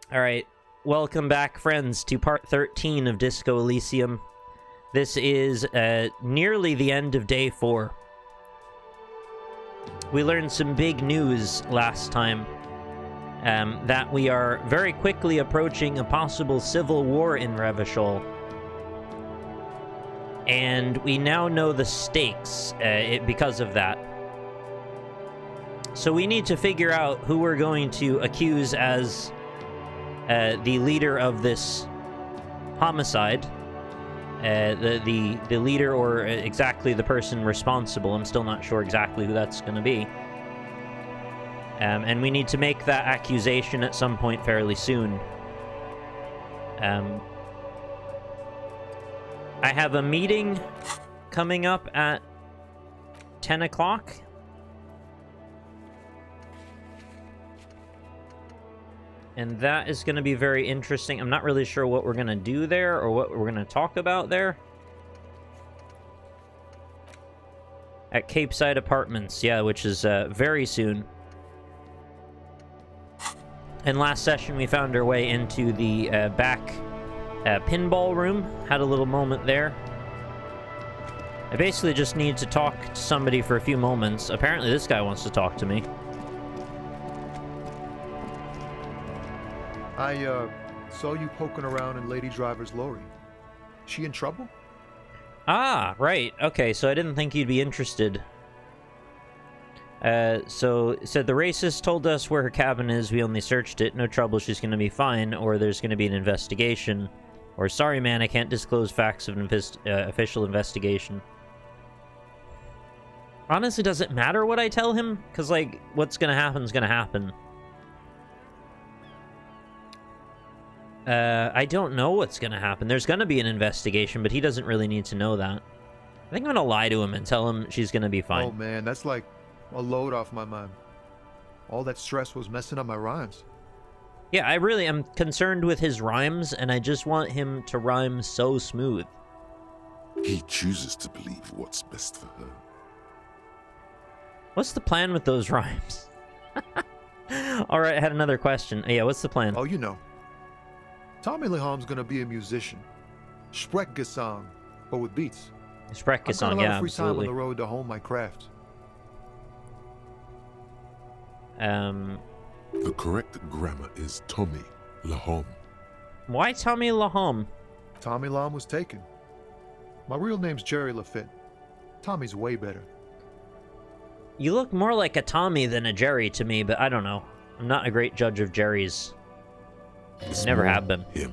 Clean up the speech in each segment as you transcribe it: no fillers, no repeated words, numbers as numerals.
Alright, welcome back, friends, to part 13 of Disco Elysium. This is nearly the end of day 4. We learned some big news last time, that we are very quickly approaching a possible civil war in Revachol. And we now know the stakes because of that. So we need to figure out who we're going to accuse as the leader of this homicide. The leader, or exactly the person responsible. I'm still not sure exactly who that's going to be. And we need to make that accusation at some point fairly soon. I have a meeting coming up at 10 o'clock. And that is going to be very interesting. I'm not really sure what we're going to do there or what we're going to talk about there. At Cape Side Apartments, yeah, which is very soon. And last session, we found our way into the back pinball room. Had a little moment there. I basically just need to talk to somebody for a few moments. Apparently, this guy wants to talk to me. I saw you poking around in Lady Driver's lorry. She in trouble? Ah, right. Okay, so I didn't think you'd be interested. So, said the racist told us where her cabin is, we only searched it, no trouble, she's gonna be fine, or there's gonna be an investigation. Or, sorry man, I can't disclose facts of an official investigation. Honestly, does it matter what I tell him? Because, like, what's gonna happen is gonna happen. I don't know what's gonna happen. There's gonna be an investigation, but he doesn't really need to know that. I think I'm gonna lie to him and tell him she's gonna be fine. Oh man, that's like a load off my mind. All that stress was messing up my rhymes. Yeah, I really am concerned with his rhymes, and I just want him to rhyme so smooth. He chooses to believe what's best for her. What's the plan with those rhymes? Alright, I had another question. Yeah, what's the plan? Oh, you know. Tommy Leham's gonna be a musician. Sprechgesang, but with beats. Sprechgesang, yeah, I've got a lot of free time on absolutely. the road to hone my craft. The correct grammar is Tommy Lahom. Why Tommy Lahom? Tommy Lam was taken. My real name's Jerry Lafitte. Tommy's way better. You look more like a Tommy than a Jerry to me, but I don't know. I'm not a great judge of Jerrys. It's Never more have been. Him.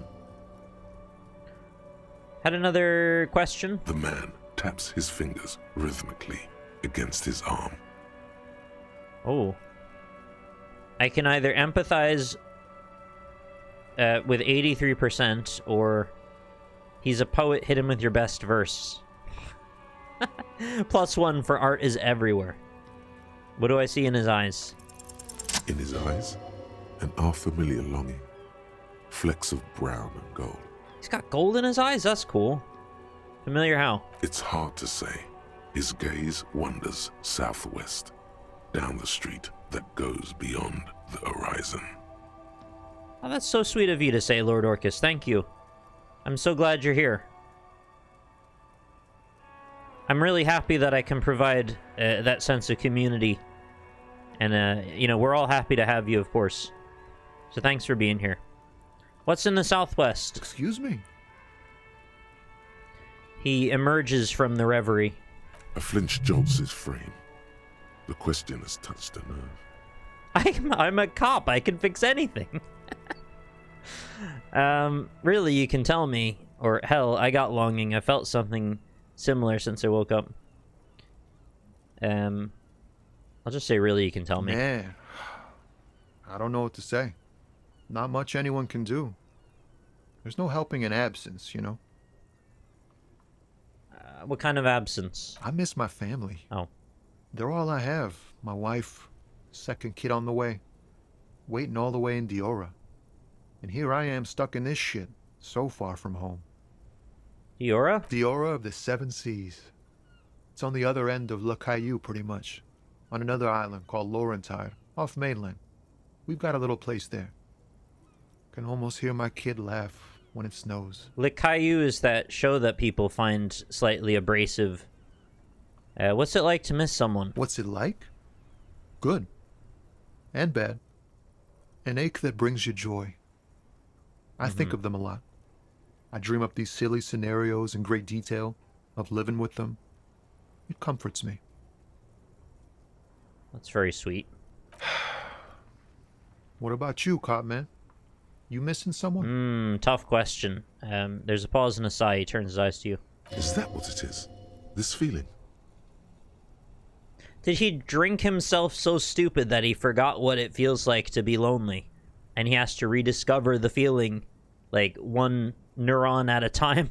Had another question? The man taps his fingers rhythmically against his arm. Oh. I can either empathize with 83%, or he's a poet, hit him with your best verse. +1 for art is everywhere. What do I see in his eyes? In his eyes, an unfamiliar longing. Flecks of brown and gold. He's got gold in his eyes? That's cool. Familiar how? It's hard to say. His gaze wanders southwest, down the street that goes beyond the horizon. Oh, that's so sweet of you to say, Lord Orcus. Thank you. I'm so glad you're here. I'm really happy that I can provide that sense of community. And, you know, we're all happy to have you, of course. So thanks for being here. What's in the southwest? Excuse me? He emerges from the reverie. A flinch jolts his frame. The question has touched a nerve. I'm a cop. I can fix anything. Really, you can tell me. Or, hell, I got longing. I felt something similar since I woke up. I'll just say, really, you can tell me. Man, I don't know what to say. Not much anyone can do. There's no helping in absence, you know? What kind of absence? I miss my family. Oh. They're all I have. My wife, second kid on the way, waiting all the way in Diora. And here I am stuck in this shit, so far from home. Diora? Diora of the Seven Seas. It's on the other end of Le Caillou, pretty much. On another island called Laurentide, off mainland. We've got a little place there. Can almost hear my kid laugh when it snows. Le Caillou is that show that people find slightly abrasive. What's it like to miss someone? What's it like? Good. And bad. An ache that brings you joy. I think of them a lot. I dream up these silly scenarios in great detail of living with them. It comforts me. That's very sweet. What about you, Cop Man? You missing someone? Tough question. There's a pause and a sigh. He turns his eyes to you. Is that what it is? This feeling? Did he drink himself so stupid that he forgot what it feels like to be lonely? And he has to rediscover the feeling, like, one neuron at a time?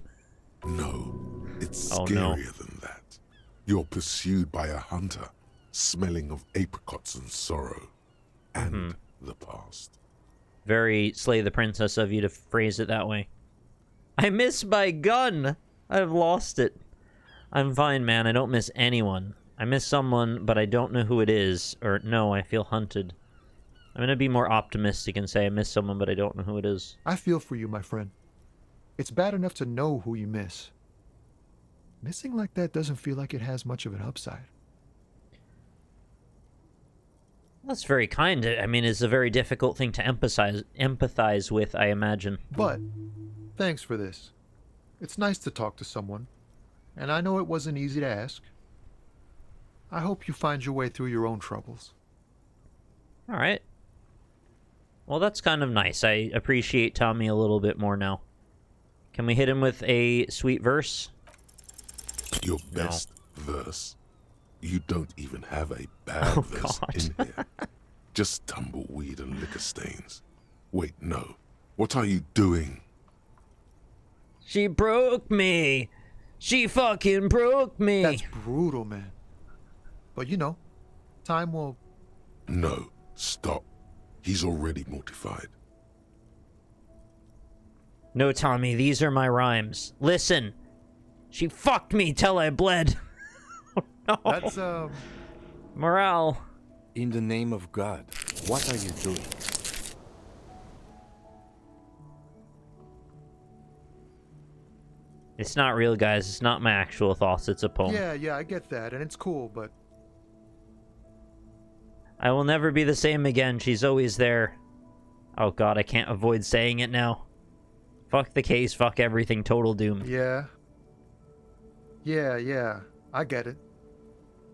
No, it's Oh, no. scarier than that. You're pursued by a hunter, smelling of apricots and sorrow, and the past. Very Slay the Princess of you to phrase it that way. I miss my gun! I've lost it. I'm fine, man. I don't miss anyone. I miss someone, but I don't know who it is. Or, no, I feel hunted. I'm gonna be more optimistic and say I miss someone, but I don't know who it is. I feel for you, my friend. It's bad enough to know who you miss. Missing like that doesn't feel like it has much of an upside. That's very kind. I mean, it's a very difficult thing to empathize with, I imagine. But, thanks for this. It's nice to talk to someone, and I know it wasn't easy to ask. I hope you find your way through your own troubles. All right. Well, that's kind of nice. I appreciate Tommy a little bit more now. Can we hit him with a sweet verse? Your best verse? You don't even have a bad verse in here. Just tumbleweed and liquor stains. Wait, no. What are you doing? She broke me. She fucking broke me. That's brutal, man. But you know, time will... No, stop. He's already mortified. No, Tommy, these are my rhymes. Listen. She fucked me till I bled. Oh, no. That's, Morale. In the name of God, what are you doing? It's not real, guys. It's not my actual thoughts. It's a poem. Yeah, I get that, and it's cool, but... I will never be the same again. She's always there. Oh god, I can't avoid saying it now. Fuck the case, fuck everything, total doom. Yeah, I get it.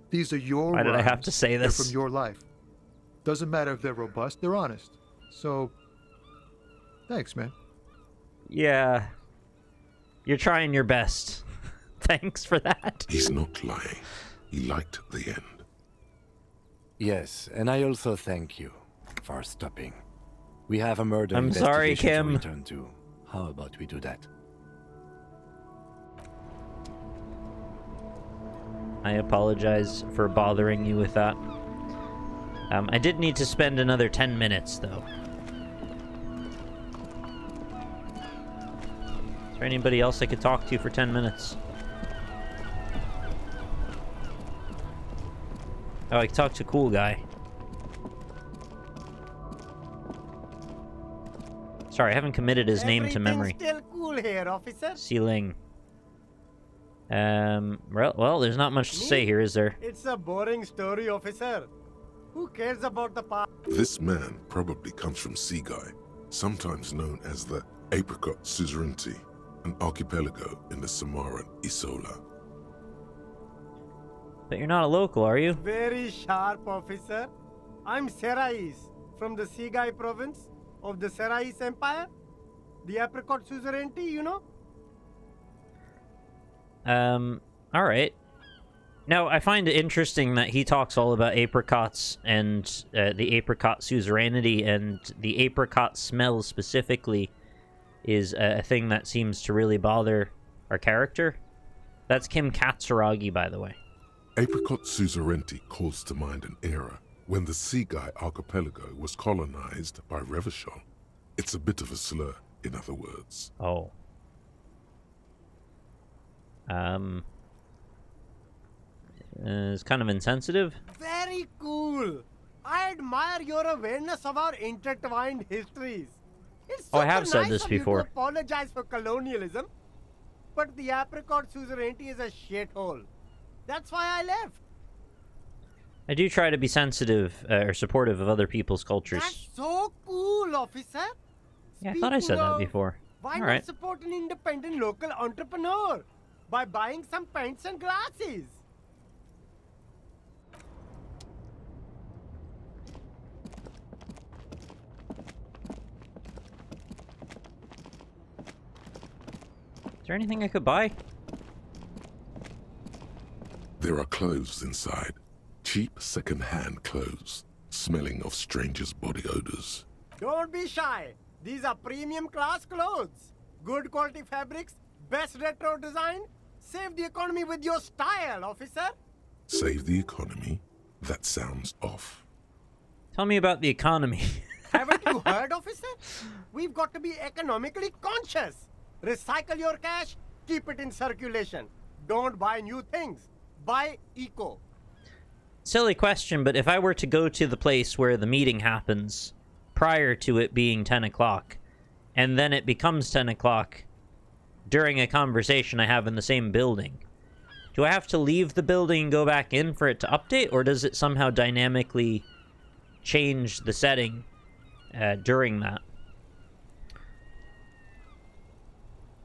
These are your Why did I have rhymes. to say They're this? from your life. Doesn't matter if they're robust, they're honest. So, thanks, man. Yeah. You're trying your best. Thanks for that. He's not lying. He liked the end. Yes, and I also thank you for stopping. We have a murder I'm sorry, investigation Kim. to return to. How about we do that? I apologize for bothering you with that. I did need to spend another 10 minutes, though. Is there anybody else I could talk to for 10 minutes? Oh, I could talk to Cool Guy. Sorry, I haven't committed his name to memory. Still cool here, officer. Sealing. Well, there's not much to say here, is there? It's a boring story, officer. Who cares about the past? This man probably comes from Seaguy, sometimes known as the Apricot Suzerainty, an archipelago in the Samaran Isola. But you're not a local, are you? Very sharp, officer. I'm Serais from the Sigai province of the Serais Empire. The Apricot Suzerainty, you know? Alright. Now, I find it interesting that he talks all about apricots and the apricot suzerainty, and the apricot smell specifically is a thing that seems to really bother our character. That's Kim Katsuragi, by the way. Apricot Suzerainty calls to mind an era when the Seaguy archipelago was colonized by Revachol. It's a bit of a slur, in other words. Oh. It's kind of insensitive. Very cool. I admire your awareness of our intertwined histories. It's Oh, I have super said nice this of you before. to apologize for colonialism, but the apricot suzerainty is a shithole. That's why I left. I do try to be sensitive or supportive of other people's cultures. That's so cool, officer. Yeah, I thought I said Speaking that of, before. Why All not right. support an independent local entrepreneur by buying some pens and glasses? Is there anything I could buy? There are clothes inside. Cheap second-hand clothes, smelling of strangers' body odors. Don't be shy. These are premium class clothes. Good quality fabrics, best retro design. Save the economy with your style, officer. Save the economy? That sounds off. Tell me about the economy. Haven't you heard, officer? We've got to be economically conscious. Recycle your cash, keep it in circulation. Don't buy new things. Buy eco. Silly question, but if I were to go to the place where the meeting happens prior to it being 10 o'clock, and then it becomes 10 o'clock during a conversation I have in the same building, do I have to leave the building and go back in for it to update, or does it somehow dynamically change the setting during that?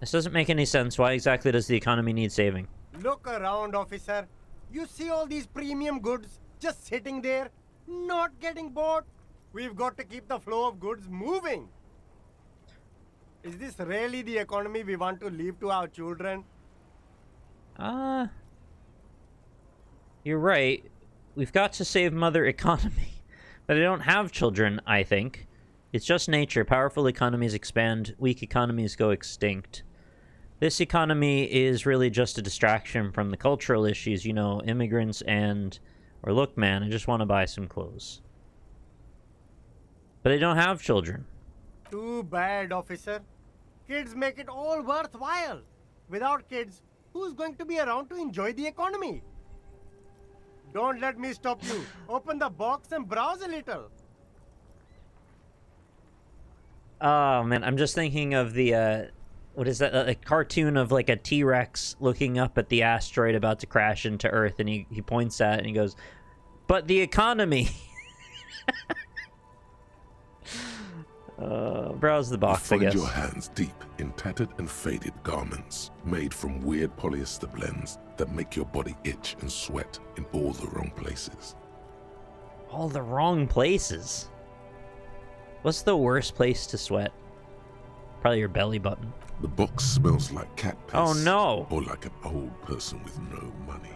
This doesn't make any sense. Why exactly does the economy need saving? Look around, officer. You see all these premium goods just sitting there, not getting bought? We've got to keep the flow of goods moving. Is this really the economy we want to leave to our children? You're right. We've got to save Mother Economy. But I don't have children, I think. It's just nature. Powerful economies expand, weak economies go extinct. This economy is really just a distraction from the cultural issues, you know, immigrants and... Or look, man, I just want to buy some clothes. But I don't have children. Too bad, officer. Kids make it all worthwhile. Without kids, who's going to be around to enjoy the economy? Don't let me stop you. Open the box and browse a little. Oh, man, I'm just thinking of the, what is that? A cartoon of, like, a T-Rex looking up at the asteroid about to crash into Earth, and he points at it, and he goes, but the economy! Browse the box, I You find guess. your hands deep in tattered and faded garments made from weird polyester blends that make your body itch and sweat in all the wrong places. All the wrong places. What's the worst place to sweat? Probably your belly button. The box smells like cat piss. Oh, no. Or like an old person with no money.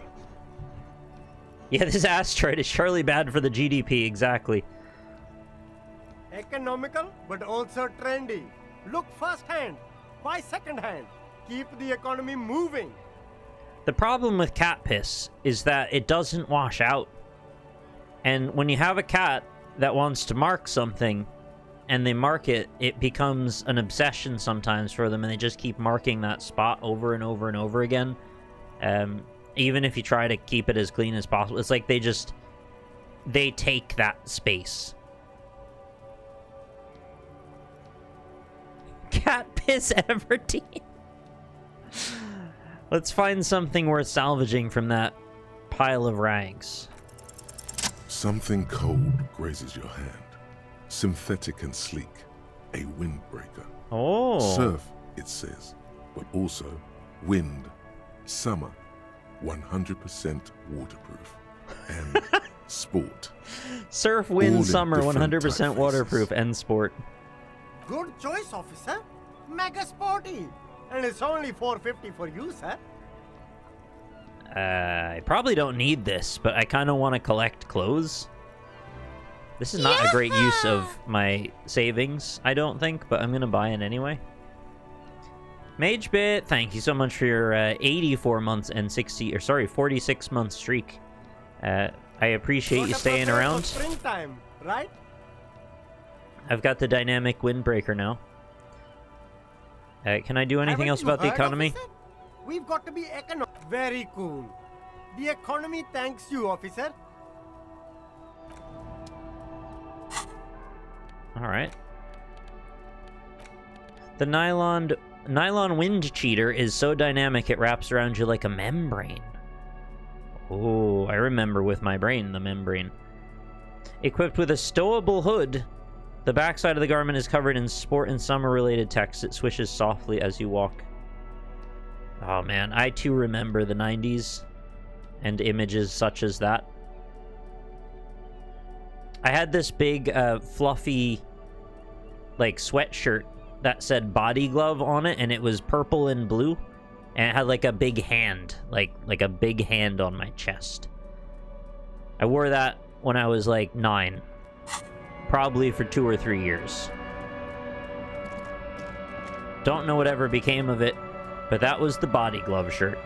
Yeah, this asteroid is surely bad for the GDP, exactly. Economical, but also trendy. Look first-hand, buy second-hand. Keep the economy moving. The problem with cat piss is that it doesn't wash out. And when you have a cat that wants to mark something, and they mark it, it becomes an obsession sometimes for them, and they just keep marking that spot over and over and over again. Even if you try to keep it as clean as possible, it's like they take that space. Cat piss Everdeen. Let's find something worth salvaging from that pile of rags. Something cold grazes your hand. Synthetic and sleek. A windbreaker. Oh. Surf, it says, but also wind, summer, 100% waterproof, and sport. Surf, All wind, in summer, different 100% typefaces. waterproof, and sport. Good choice, officer. Mega sporty. And it's only $4.50 for you, sir. I probably don't need this, but I kind of want to collect clothes. This is not a great use of my savings, I don't think, but I'm going to buy it anyway. MageBit, thank you so much for your 84 months and 46 month streak. I appreciate you Gotta staying prepare for around. Springtime, right? I've got the dynamic windbreaker now. Can I do anything Haven't else you about the heard, economy? officer? We've got to be economic. Very cool. The economy thanks you, officer. All right. The nylon wind cheater is so dynamic it wraps around you like a membrane. Oh, I remember with my brain, the membrane. Equipped with a stowable hood, the backside of the garment is covered in sport and summer-related text. It swishes softly as you walk. Oh man, I too remember the 90s and images such as that. I had this big, fluffy, like, sweatshirt that said body glove on it, and it was purple and blue, and it had, like, a big hand, like a big hand on my chest. I wore that when I was, like, 9. Probably for 2 or 3 years. Don't know whatever became of it, but that was the body glove shirt.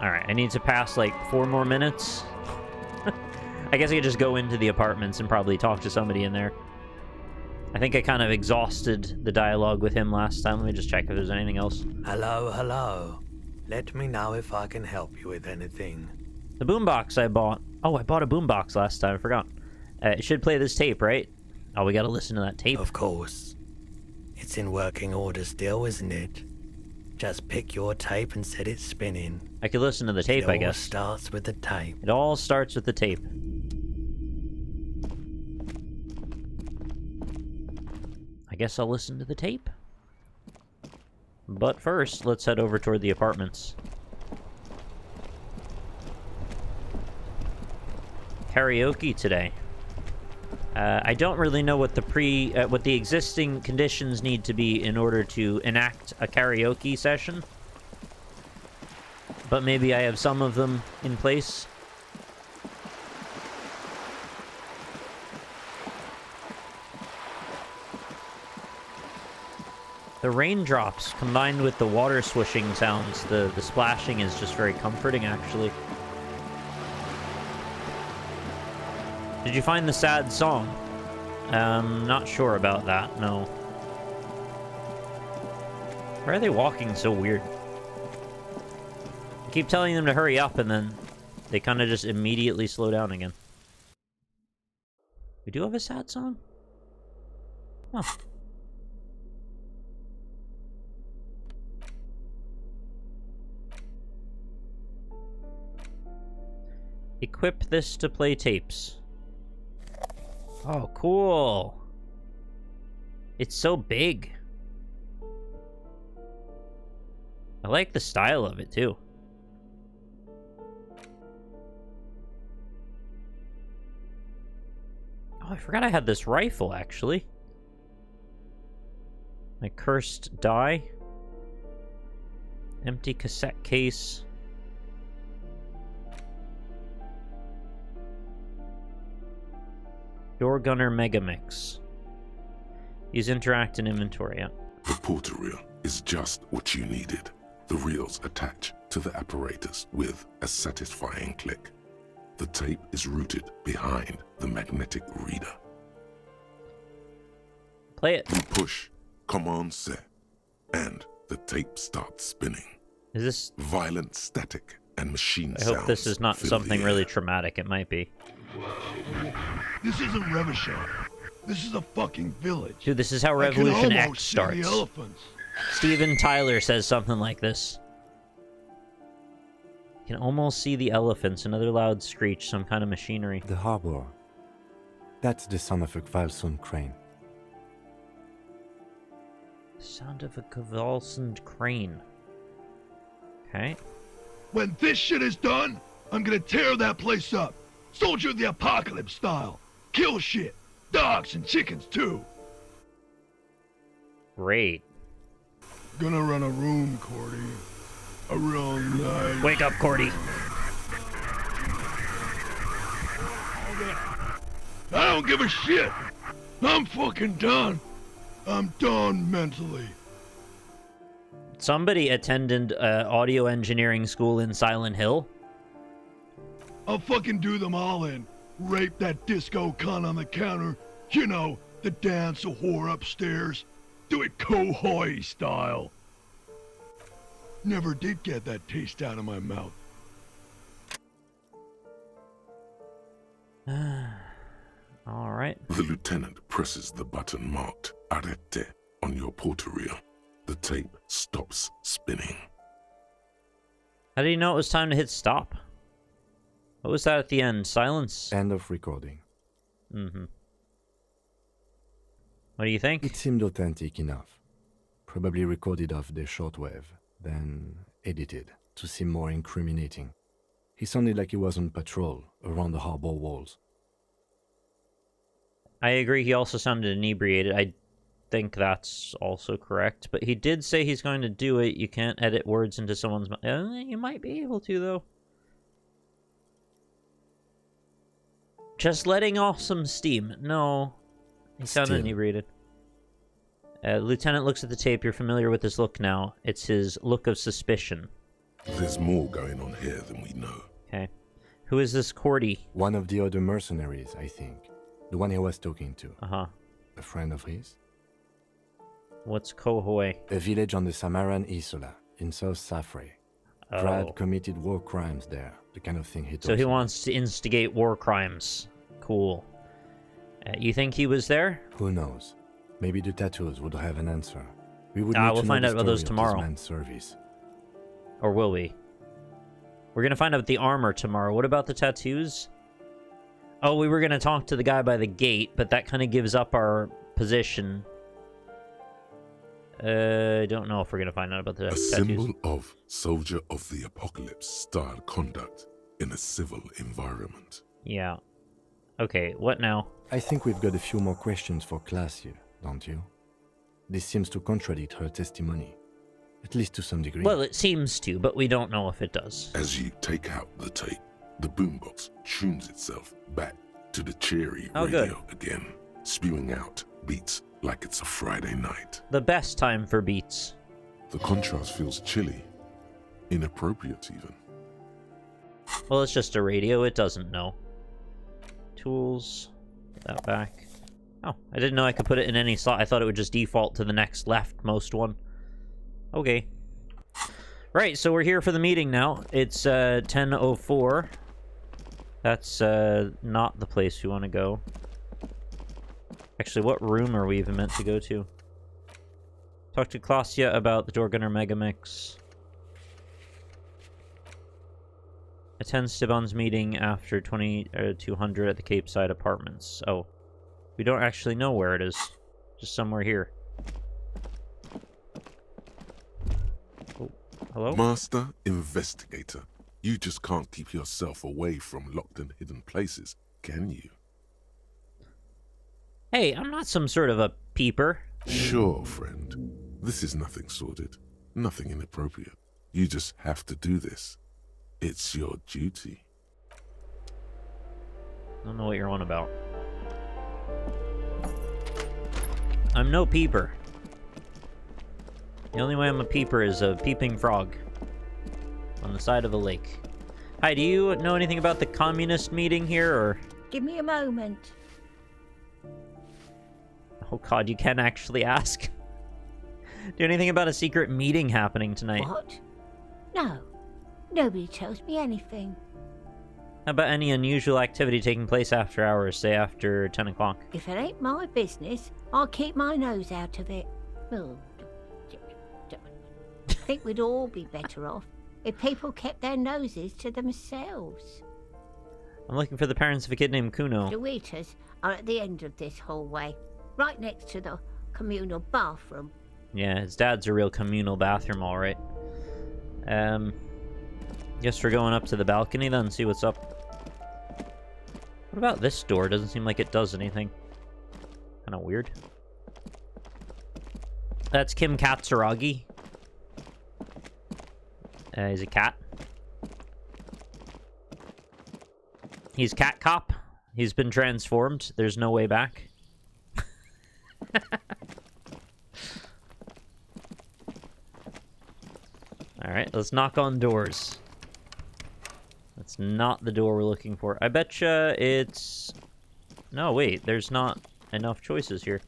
Alright, I need to pass like 4 more minutes. I guess I could just go into the apartments and probably talk to somebody in there. I think I kind of exhausted the dialogue with him last time. Let me just check if there's anything else. Hello, hello. Let me know if I can help you with anything. The boombox I bought. Oh, I bought a boombox last time. I forgot. It should play this tape, right? Oh, we gotta listen to that tape. Of course. It's in working order still, isn't it? Just pick your tape and set it spinning. I could listen to the tape, I guess. It all starts with the tape. It all starts with the tape. I guess I'll listen to the tape. But first, let's head over toward the apartments. Karaoke today. I don't really know what the what the existing conditions need to be in order to enact a karaoke session. But maybe I have some of them in place. The raindrops combined with the water swishing sounds, the splashing is just very comforting, actually. Did you find the sad song? Not sure about that, no. Why are they walking so weird? I keep telling them to hurry up, and then they kind of just immediately slow down again. We do have a sad song? Huh. Equip this to play tapes. Oh, cool. It's so big. I like the style of it, too. Oh, I forgot I had this rifle, actually. My cursed die. Empty cassette case. Door Gunner Megamix. Use interact and inventory, yeah. The porter reel is just what you needed. The reels attach to the apparatus with a satisfying click. The tape is routed behind the magnetic reader. Play it. You push command set, and the tape starts spinning. Is this... Violent static and machine I sounds. hope this is not fill something the really air. traumatic. It might be. This isn't Revachol. This is a fucking village. Dude, this is how I can Revolution almost X see starts. the elephants. Steven Tyler says something like this. You can almost see the elephants. Another loud screech, some kind of machinery. The harbor. That's the son of a Kvalsund crane. Sound of a convulsed crane. Okay. When this shit is done, I'm gonna tear that place up. Soldier of the apocalypse style. Kill shit. Dogs and chickens too. Great. Gonna run a room, Cordy. A real nice... Wake up, Cordy. I don't give a shit. I'm fucking done. I'm done mentally. Somebody attended audio engineering school in Silent Hill. I'll fucking do them all in. Rape that disco cunt on the counter. You know, the dance a whore upstairs. Do it Kohoi style. Never did get that taste out of my mouth. All right. The lieutenant presses the button marked Arrête on your porterille. The tape stops spinning. How did he know it was time to hit stop? What was that at the end? Silence? End of recording. Mm-hmm. What do you think? It seemed authentic enough. Probably recorded off the shortwave, then edited to seem more incriminating. He sounded like he was on patrol around the harbor walls. I agree, he also sounded inebriated. I think that's also correct. But he did say he's going to do it. You can't edit words into someone's mouth. You might be able to, though. Just letting off some steam. No. He sounded inebriated. Lieutenant looks at the tape. You're familiar with his look now. It's his look of suspicion. There's more going on here than we know. Okay. Who is this Hardie? One of the other mercenaries, I think. The one he was talking to. Uh-huh. A friend of his. What's Kohoi? A village on the Samaran Isola, in South Safre. Oh. Brad committed war crimes there, the kind of thing he told So he us. wants to instigate war crimes. Cool. You think he was there? Who knows? Maybe the tattoos would have an answer. We would We'll need to know find the out about those story of tomorrow. this man's service. Or will we? We're gonna find out the armor tomorrow. What about the tattoos? Oh, we were gonna talk to the guy by the gate, but that kind of gives up our position. I don't know if we're gonna find out about the A tattoos. symbol of soldier of the apocalypse style conduct in a civil environment. Yeah. Okay, what now? I think we've got a few more questions for Kaasje, don't you? This seems to contradict her testimony. At least to some degree. Well, it seems to, but we don't know if it does. As you take out the tape, the boombox tunes itself back to the cheery Oh, radio again, spewing out beats like it's a Friday night. The best time for beats. The contrast feels chilly, inappropriate even. Well, it's just a radio, it doesn't know. Tools. Put that back. Oh, I didn't know I could put it in any slot. I thought it would just default to the next leftmost one. Okay. Right, so we're here for the meeting now. It's 10:04. That's not the place we want to go. Actually, what room are we even meant to go to? Talk to Kaasje about the Doorgunner Megamix. Attend Stiban's meeting after 2200 at the Cape Side Apartments. Oh. We don't actually know where it is. Just somewhere here. Oh, hello? Master Investigator, you just can't keep yourself away from locked and hidden places, can you? Hey, I'm not some sort of a peeper. Sure, friend. This is nothing sordid, nothing inappropriate. You just have to do this. It's your duty. I don't know what you're on about. I'm no peeper. The only way I'm a peeper is a peeping frog on the side of a lake. Hi, do you know anything about the communist meeting here, or...? Give me a moment. Oh god, you can actually ask. Do anything about a secret meeting happening tonight? What? No. Nobody tells me anything. How about any unusual activity taking place after hours, say after 10 o'clock? If it ain't my business, I'll keep my nose out of it. Oh, I think we'd all be better off if people kept their noses to themselves. I'm looking for the parents of a kid named Kuno. The waiters are at the end of this hallway, right next to the communal bathroom. Yeah, his dad's a real communal bathroom, alright. Guess we're going up to the balcony then, see what's up. What about this door? Doesn't seem like it does anything. Kinda weird. That's Kim Katsuragi. He's a cat. He's Cat Cop. He's been transformed. There's no way back. Alright, let's knock on doors. That's not the door we're looking for. I betcha it's... No, wait, there's not enough choices here.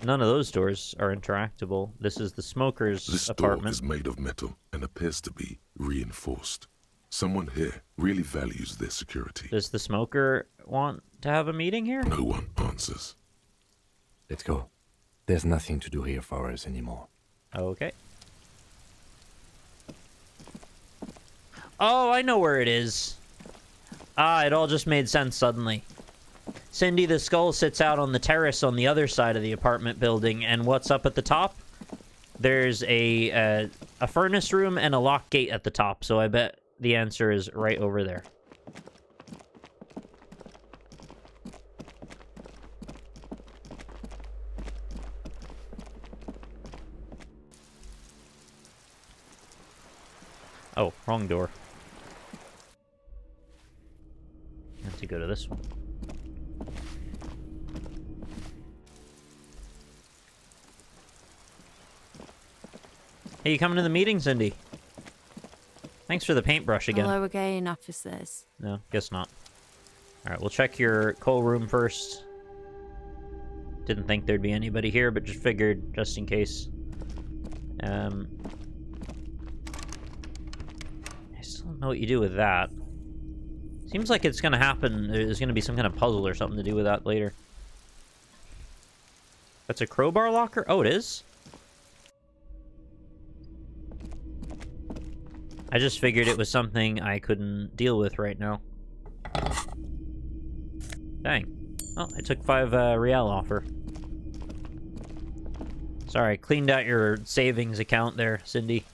None of those doors are interactable. This is the smoker's This door apartment. is made of metal and appears to be reinforced. Someone here really values their security. Does the smoker want to have a meeting here? No one answers. Let's go. There's nothing to do here for us anymore. Okay. Oh, I know where it is. Ah, it all just made sense suddenly. Cindy, the skull sits out on the terrace on the other side of the apartment building, and what's up at the top? There's a furnace room and a lock gate at the top, so I bet the answer is right over there. Oh, wrong door. I have to go to this one. Hey, you coming to the meeting, Cindy? Thanks for the paintbrush again. Hello again, officers. No, guess not. Alright, we'll check your coal room first. Didn't think there'd be anybody here, but just figured, just in case. I still don't know what you do with that. Seems like it's gonna happen. There's gonna be some kind of puzzle or something to do with that later. That's a crowbar locker? Oh, it is? I just figured it was something I couldn't deal with right now. Dang. Well, I took 5 real offer. Sorry, I cleaned out your savings account there, Cindy.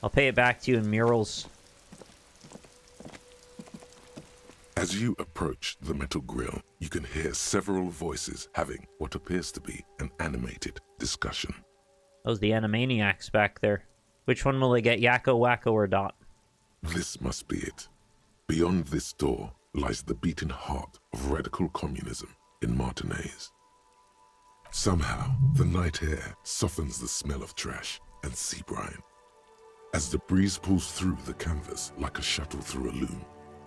I'll pay it back to you in murals. As you approach the metal grill, you can hear several voices having what appears to be an animated discussion. Those the Animaniacs back there. Which one will they get, Yakko, Wacko, or Dot? This must be it. Beyond this door lies the beating heart of radical communism in Martinez. Somehow, the night air softens the smell of trash and sea brine. As the breeze pulls through the canvas like a shuttle through a loom,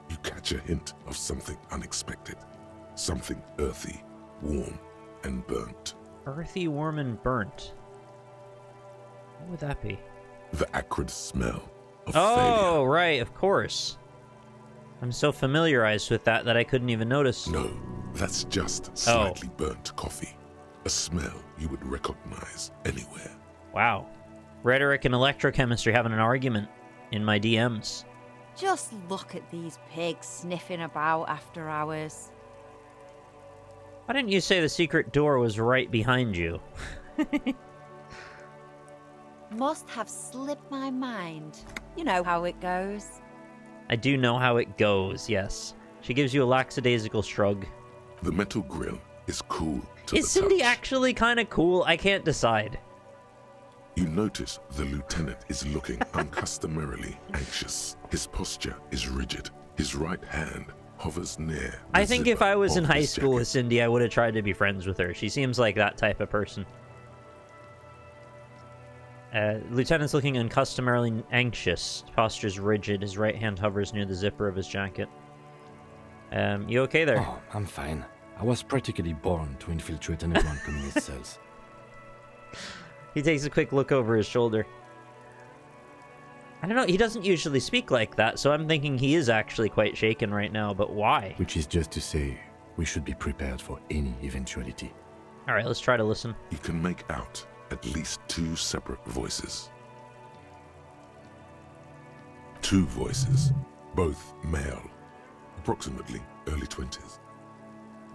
you catch a hint of something unexpected. Something earthy, warm, and burnt. Earthy, warm, and burnt. What would that be? The acrid smell of Oh, failure. right, of course. I'm so familiarized with that I couldn't even notice. No, that's just slightly burnt coffee. A smell you would recognize anywhere. Wow. Rhetoric and electrochemistry having an argument in my DMs. Just look at these pigs sniffing about after hours. Why didn't you say the secret door was right behind you? Must have slipped my mind. You know how it goes. I do know how it goes, yes. She gives you a lackadaisical shrug. The metal grill is cool to Is the Cindy touch. actually kind of cool? I can't decide. You notice the lieutenant is looking uncustomarily anxious. His posture is rigid. His right hand hovers near the I think if zipper I was in of high his school jacket. with Cindy, I would have tried to be friends with her. She seems like that type of person. Lieutenant's looking uncustomarily anxious. Posture's rigid. His right hand hovers near the zipper of his jacket. You okay there? Oh, I'm fine. I was practically born to infiltrate underground communist cells. He takes a quick look over his shoulder. I don't know, he doesn't usually speak like that, so I'm thinking he is actually quite shaken right now, but why? Which is just to say, we should be prepared for any eventuality. Alright, let's try to listen. You can make out at least 2 separate voices. 2 voices, both male, approximately early 20s.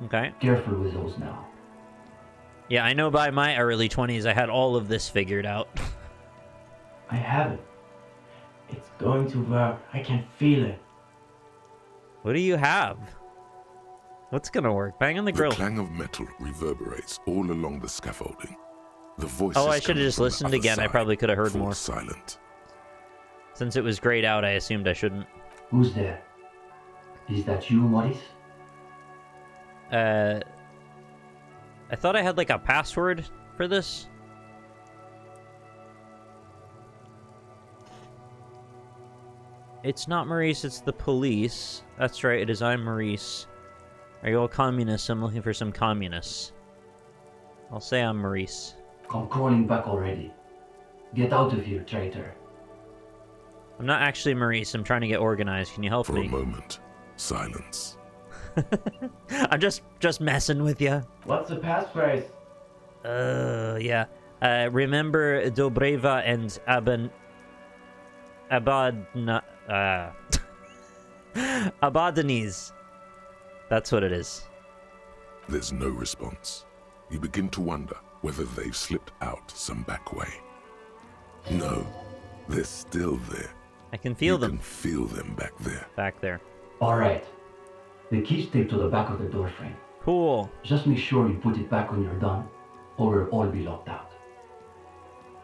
Okay. Careful with those now. Yeah, I know by my early 20s I had all of this figured out. I have it. It's going to work. I can feel it. What do you have? What's gonna work? Bang on the The grill. clang of metal reverberates all along the scaffolding. The voices Oh, I should have coming just from the listened other again. I side probably could have heard fall more. silent. Since it was grayed out, I assumed I shouldn't. Who's there? Is that you, Maurice? I thought I had like a password for this. It's not Maurice, it's the police. That's right, it is I'm Maurice. Are you all communists? I'm looking for some communists. I'll say I'm Maurice. Come crawling back already. Get out of here, traitor. I'm not actually Maurice. I'm trying to get organized. Can you help For me? a moment, silence. I'm just messing with you. What's the passphrase? Yeah. Remember Dobreva and Abadanis. That's what it is. There's no response. You begin to wonder whether they've slipped out some back way. No, they're still there. I can feel them. You can feel them back there. Back there. Alright. The key's taped to the back of the door frame. Cool. Just make sure you put it back when you're done, or we'll all be locked out.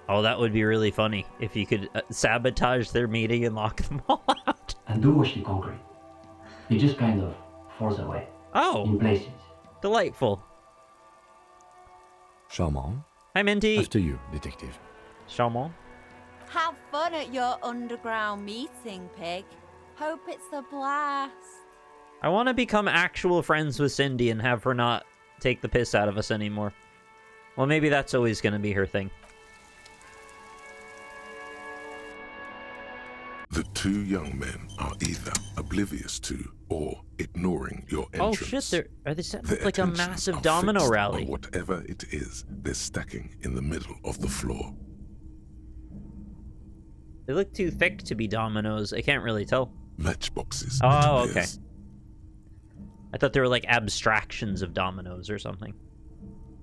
Oh, that would be really funny if you could sabotage their meeting and lock them all out. And do watch the concrete. It just kind of falls away. Oh. In places. Delightful. Charmant. Hi, Minty. After you, detective. Charmant. Have fun at your underground meeting, Pig. Hope it's a blast. I want to become actual friends with Cindy and have her not take the piss out of us anymore. Well, maybe that's always going to be her thing. The two young men are either oblivious to or ignoring your entrance. Oh shit, are they setting Their up like a attention massive are domino fixed rally? on whatever it is they're stacking in the middle of the floor. They look too thick to be dominoes. I can't really tell. Matchboxes. Oh, it okay. appears. I thought they were like abstractions of dominoes or something.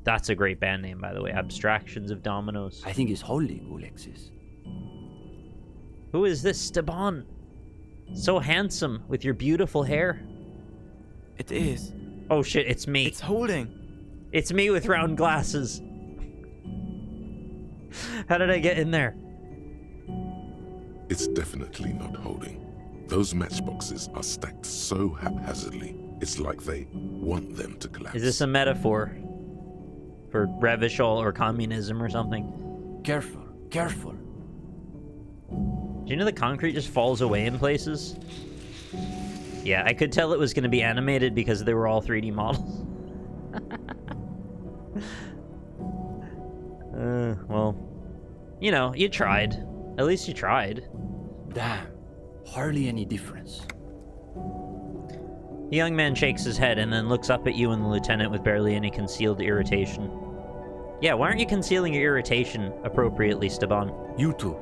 That's a great band name, by the way. Abstractions of Dominoes. I think it's holy, Alexis. Who is this, Steban? So handsome with your beautiful hair. It is. Oh shit, it's me. It's holding. It's me with round glasses. How did I get in there? It's definitely not holding. Those matchboxes are stacked so haphazardly, it's like they want them to collapse. Is this a metaphor for Revachol or communism or something? Careful, careful. Do you know the concrete just falls away in places? Yeah, I could tell it was going to be animated because they were all 3D models. Well, you know, you tried. At least you tried. Damn, hardly any difference. The young man shakes his head and then looks up at you and the lieutenant with barely any concealed irritation. Yeah, why aren't you concealing your irritation appropriately, Steban? You two.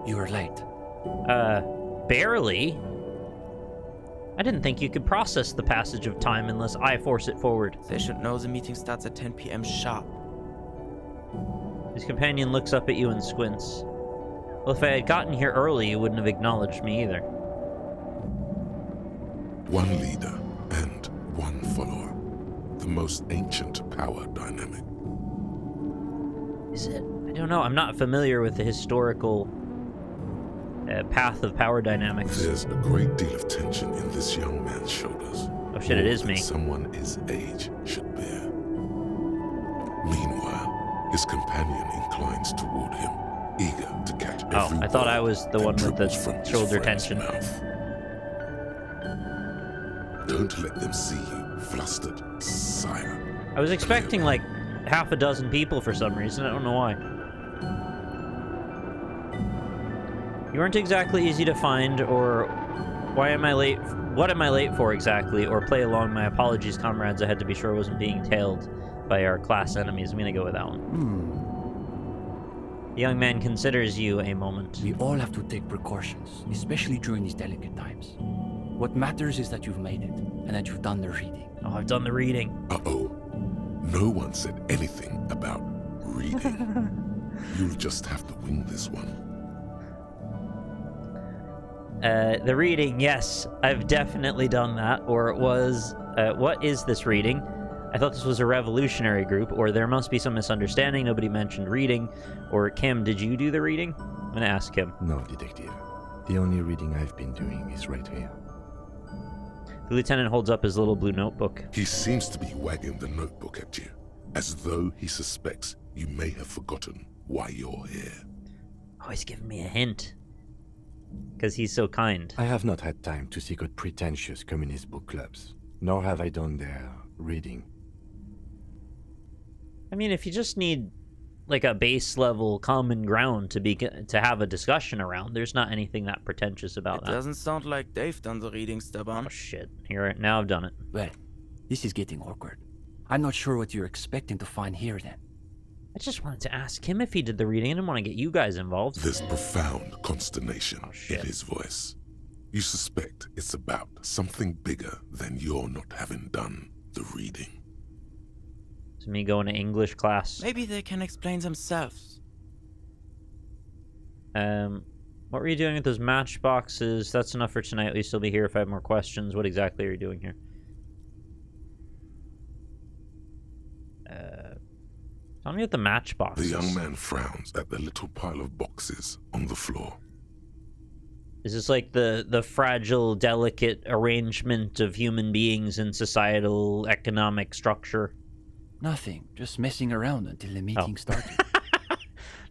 You are late. Barely? I didn't think you could process the passage of time unless I force it forward. They should know the meeting starts at 10 p.m. sharp. His companion looks up at you and squints. Well, if I had gotten here early, you wouldn't have acknowledged me either. One leader and one follower. The most ancient power dynamic. Is it? I don't know. I'm not familiar with the historical path of power dynamics. There's a great deal of tension in this young man's shoulders. Oh shit, it is More me. than someone his age should bear. Meanwhile, his companion inclines toward him, eager to catch every Oh, I thought I was the word one that with the dribbles from his shoulder friend's tension. mouth. Don't let them see you flustered, sire. I was expecting like half a dozen people for some reason. I don't know why. You weren't exactly easy to find, or why am I late? What am I late for exactly? Or play along. My apologies, comrades. I had to be sure I wasn't being tailed by our class enemies. I'm gonna go with that one. The young man considers you a moment. We all have to take precautions, especially during these delicate times. What matters is that you've made it, and that you've done the reading. Oh, I've done the reading. Uh-oh. No one said anything about reading. You'll just have to wing this one. The reading, yes, I've definitely done that. Or it was, what is this reading? I thought this was a revolutionary group, or there must be some misunderstanding. Nobody mentioned reading. Or Kim, did you do the reading? I'm gonna ask Kim. No, detective. The only reading I've been doing is right here. The lieutenant holds up his little blue notebook. He seems to be wagging the notebook at you, as though he suspects you may have forgotten why you're here. Oh, he's giving me a hint. Because he's so kind. I have not had time to seek out pretentious communist book clubs, nor have I done their reading. I mean, if you just need like a base level common ground to have a discussion around. There's not anything that pretentious about It that. doesn't sound like they've done the reading, Steban. Oh shit! Here, now I've done it. Well, this is getting awkward. I'm not sure what you're expecting to find here then. I just wanted to ask him if he did the reading. I didn't want to get you guys involved. There's profound consternation in shit. his voice. You suspect it's about something bigger than your not having done the reading. It's me going to English class. Maybe they can explain themselves. What were you doing with those matchboxes? That's enough for tonight. At least I'll be here if I have more questions. What exactly are you doing here? Tell me about the matchboxes. The young man frowns at the little pile of boxes on the floor. Is this like the fragile, delicate arrangement of human beings in societal economic structure? Nothing. Just messing around until the meeting started.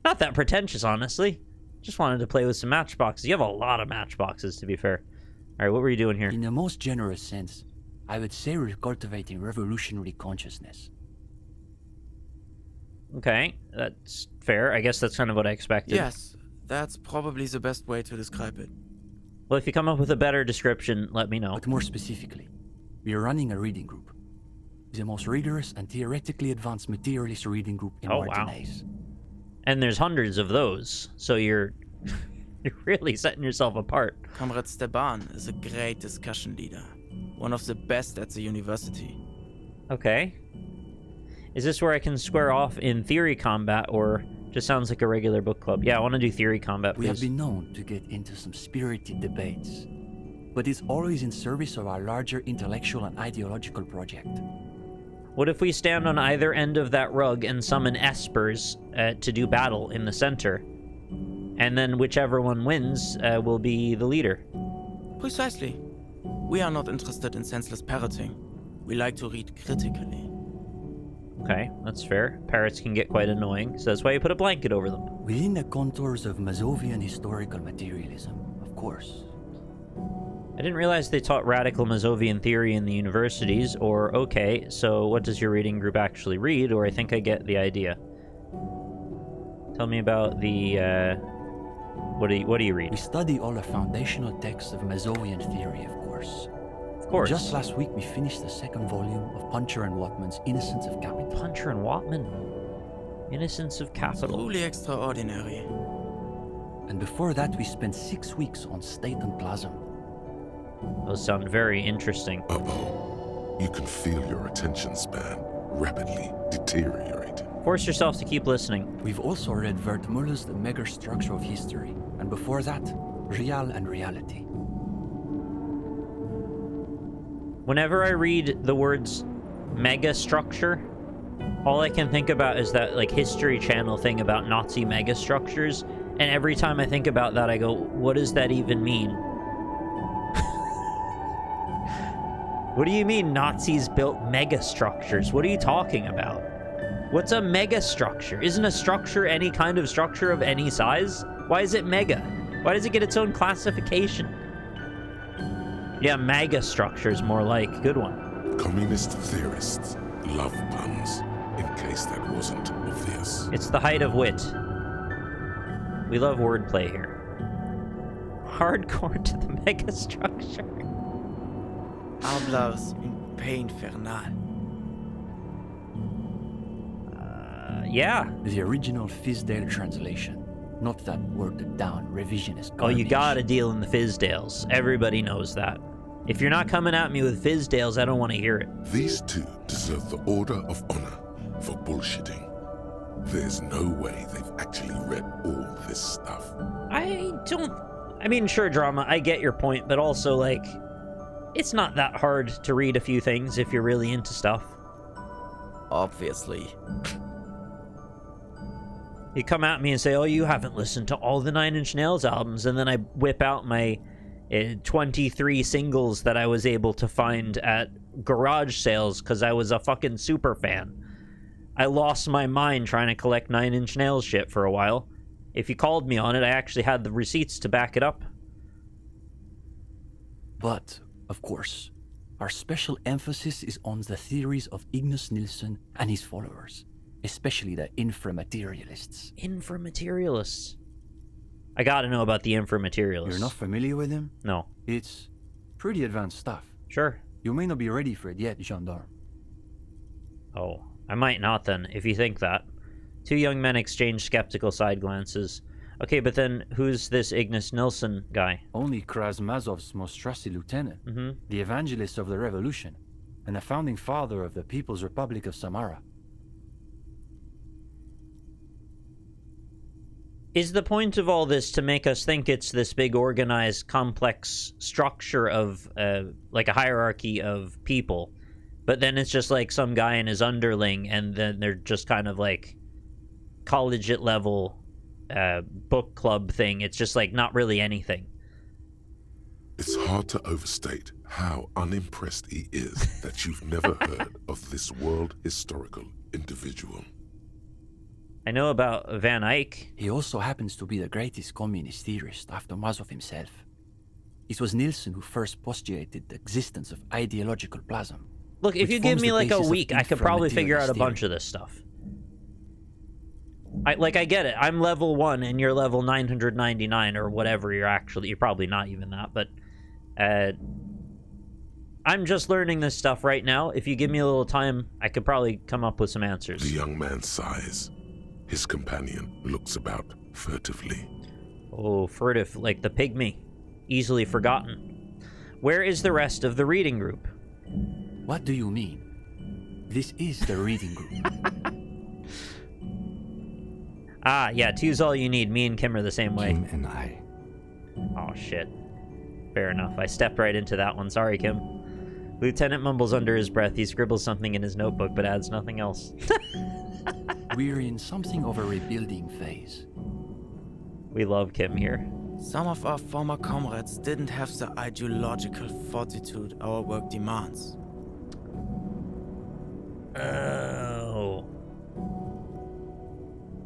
Not that pretentious, honestly. Just wanted to play with some matchboxes. You have a lot of matchboxes, to be fair. All right, what were you doing here? In the most generous sense, I would say we're cultivating revolutionary consciousness. Okay, that's fair. I guess that's kind of what I expected. Yes, that's probably the best way to describe it. Well, if you come up with a better description, let me know. But more specifically, we are running a reading group. The most rigorous and theoretically advanced materialist reading group in Martinaise. And there's hundreds of those, so you're really setting yourself apart. Comrade Steban is a great discussion leader. One of the best at the university. Okay. Is this where I can square off in theory combat, or just sounds like a regular book club? Yeah, I want to do theory combat, please. We have been known to get into some spirited debates, but it's always in service of our larger intellectual and ideological project. What if we stand on either end of that rug and summon espers to do battle in the center? And then whichever one wins will be the leader. Precisely. We are not interested in senseless parroting. We like to read critically. Okay, that's fair. Parrots can get quite annoying, so that's why you put a blanket over them. Within the contours of Mazovian historical materialism, of course. I didn't realize they taught radical Mazovian theory in the universities, or okay, so what does your reading group actually read, or I think I get the idea. Tell me about the, what do you read? We study all the foundational texts of Mazovian theory, of course. Of course. Just last week we finished the second volume of Puncher and Watman's Innocence of Capital. Puncher and Watman? Innocence of Capital. Truly extraordinary. And before that we spent 6 weeks on State and Plasm. Those sound very interesting. Uh-oh. You can feel your attention span rapidly deteriorating. Force yourself to keep listening. We've also read Wertmüller's The Megastructure of History, and before that, Real and Reality. Whenever I read the words megastructure, all I can think about is that like History Channel thing about Nazi megastructures, and every time I think about that I go, what does that even mean? What do you mean Nazis built megastructures? What are you talking about? What's a megastructure? Isn't a structure any kind of structure of any size? Why is it mega? Why does it get its own classification? Yeah, megastructure is more like. Good one. Communist theorists love puns, in case that wasn't obvious. It's the height of wit. We love wordplay here. Hardcore to the megastructure. Hablas un pain infernal. Yeah. The original Fizdale translation. Not that worded down revisionist garbage. Oh, you gotta deal in the Fizdales. Everybody knows that. If you're not coming at me with Fizdales, I don't want to hear it. These two deserve the Order of Honor for bullshitting. There's no way they've actually read all this stuff. I mean, sure, drama, I get your point, but also, like, it's not that hard to read a few things if you're really into stuff. Obviously. You come at me and say, oh, you haven't listened to all the Nine Inch Nails albums, and then I whip out my 23 singles that I was able to find at garage sales because I was a fucking super fan. I lost my mind trying to collect Nine Inch Nails shit for a while. If you called me on it, I actually had the receipts to back it up. But, of course, our special emphasis is on the theories of Ignace Nilsson and his followers. especially the inframaterialists. Inframaterialists. I gotta know about the inframaterialists. You're not familiar with them? No. It's pretty advanced stuff. Sure. You may not be ready for it yet, gendarme. Oh, I might not then, if you think that. Two young men exchange skeptical side glances. Okay, but then who's this Ignace Nilsson guy? Only Krasmazov's most trusted lieutenant, the evangelist of the revolution, and the founding father of the People's Republic of Samara. Is the point of all this to make us think it's this big organized complex structure of like a hierarchy of people, but then it's just like some guy and his underling, and then they're just kind of like collegiate level book club thing? It's just like not really anything. It's hard to overstate how unimpressed he is that you've never heard of this world historical individual. I know about Van Eyck. He also happens to be the greatest communist theorist after Mazov himself. It was Nilsson who first postulated the existence of ideological plasm. Look, if you give me like a week, I could probably figure out a bunch of this stuff. I get it. I'm level 1 and you're level 999 or whatever you're probably not even that, but I'm just learning this stuff right now. If you give me a little time, I could probably come up with some answers. The young man sighs. His companion looks about furtively. Oh, furtive, like the pygmy. Easily forgotten. Where is the rest of the reading group? What do you mean? This is the reading group. Ah, yeah, two's all you need. Me and Kim are the same way. Kim and I. Oh, shit. Fair enough. I stepped right into that one. Sorry, Kim. Lieutenant mumbles under his breath. He scribbles something in his notebook, but adds nothing else. We're in something of a rebuilding phase. We love Kim here. Some of our former comrades didn't have the ideological fortitude our work demands. Oh.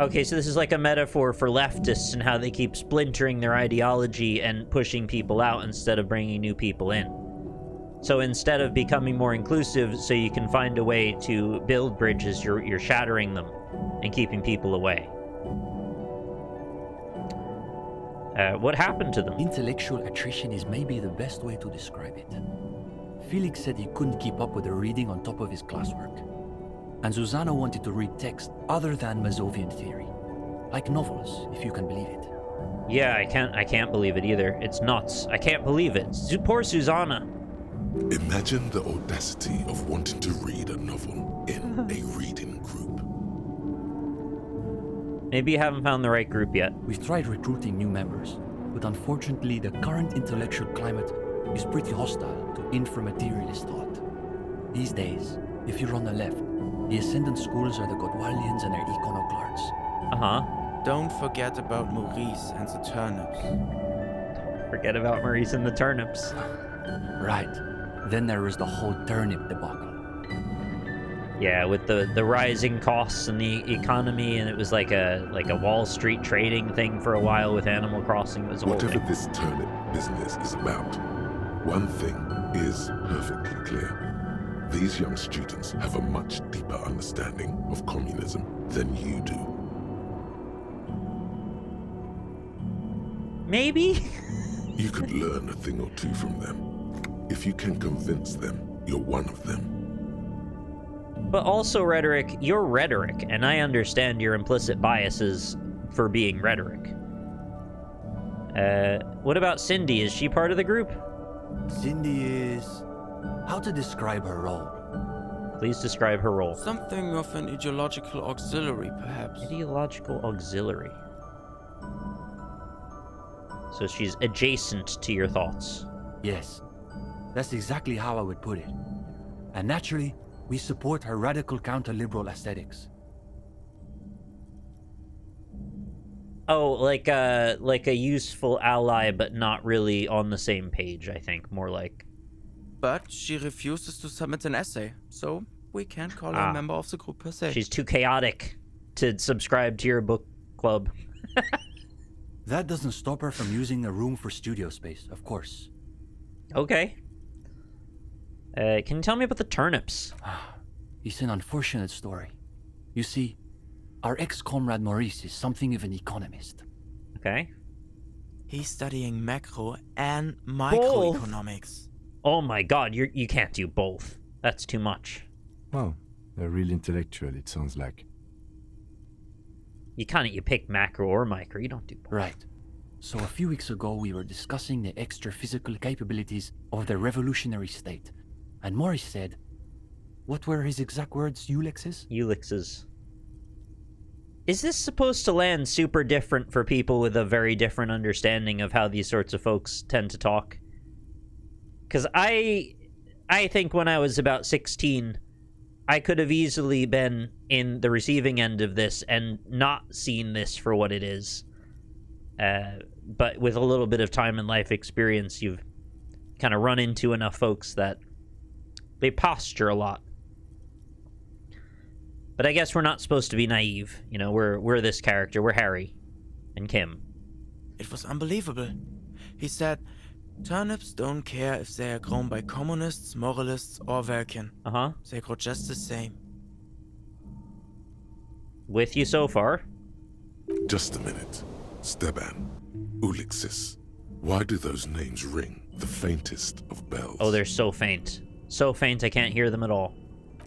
Okay, so this is like a metaphor for leftists and how they keep splintering their ideology and pushing people out instead of bringing new people in. So instead of becoming more inclusive so you can find a way to build bridges, you're shattering them and keeping people away. What happened to them? Intellectual attrition is maybe the best way to describe it. Felix said he couldn't keep up with the reading on top of his classwork. And Susanna wanted to read text other than Mazovian theory. Like novels, if you can believe it. Yeah, I can't believe it either. It's nuts. I can't believe it. Poor Susanna. Imagine the audacity of wanting to read a novel in a reading group. Maybe you haven't found the right group yet. We've tried recruiting new members, but unfortunately the current intellectual climate is pretty hostile to inframaterialist thought. These days, if you're on the left, the ascendant schools are the Godwallians and their iconoclasts. Uh-huh. Don't forget about Maurice and the turnips. Forget about Maurice and the turnips. Right. Then there was the whole turnip debacle. Yeah, with the rising costs and the economy, and it was like a Wall Street trading thing for a while with Animal Crossing. It was a Whatever this turnip business is about, one thing is perfectly clear. These young students have a much deeper understanding of communism than you do. Maybe? You could learn a thing or two from them. If you can convince them, you're one of them. But also, Rhetoric, you're rhetoric, and I understand your implicit biases for being rhetoric. What about Cindy? Is she part of the group? Cindy is... how to describe her role? Please describe her role. Something of an ideological auxiliary, perhaps. Ideological auxiliary. So she's adjacent to your thoughts. Yes. That's exactly how I would put it. And naturally, we support her radical counter-liberal aesthetics. Oh, like a useful ally, but not really on the same page, I think. More like... But she refuses to submit an essay, so we can't call her a member of the group per se. She's too chaotic to subscribe to your book club. That doesn't stop her from using the room for studio space, of course. Okay. Can you tell me about the turnips? It's an unfortunate story. You see, Our ex-comrade Maurice is something of an economist. Okay. He's studying macro and microeconomics. Oh my god, you can't do both. That's too much. Well, a real intellectual, it sounds like. You pick macro or micro, you don't do both. Right. So a few weeks ago we were discussing the extra physical capabilities of the revolutionary state. And Maurice said, what were his exact words, Ulex's? Ulex's. Is this supposed to land super different for people with a very different understanding of how these sorts of folks tend to talk? Because I think when I was about 16, I could have easily been in the receiving end of this and not seen this for what it is. But with a little bit of time and life experience, you've kind of run into enough folks that they posture a lot. But I guess we're not supposed to be naive. You know, we're this character. We're Harry and Kim. It was unbelievable. He said, turnips don't care if they are grown by communists, moralists, or Vulcan. Uh-huh. They grow just the same. With you so far. Just a minute. Steban, Ulixis. Why do those names ring the faintest of bells? Oh, they're so faint. So faint I can't hear them at all.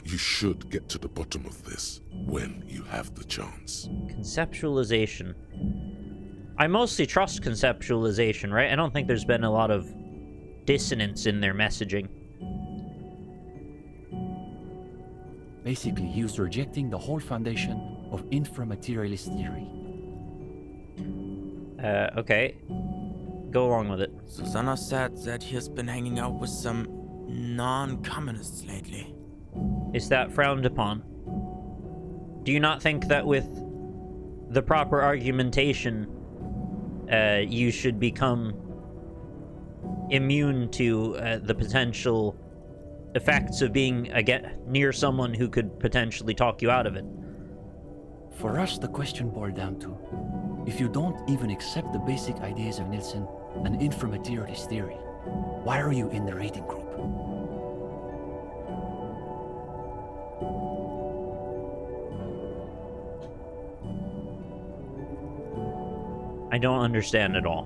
You should get to the bottom of this when you have the chance. Conceptualization. I mostly trust conceptualization, right? I don't think there's been a lot of dissonance in their messaging. Basically, he was rejecting the whole foundation of inframaterialist theory. Okay. Go along with it. Susanna said that he has been hanging out with some non-communists lately. Is that frowned upon? Do you not think that with the proper argumentation, you should become immune to the potential effects of being near someone who could potentially talk you out of it? For us, the question boiled down to, if you don't even accept the basic ideas of Nielsen and inframaterialist theory, why are you in the reading group? I don't understand at all.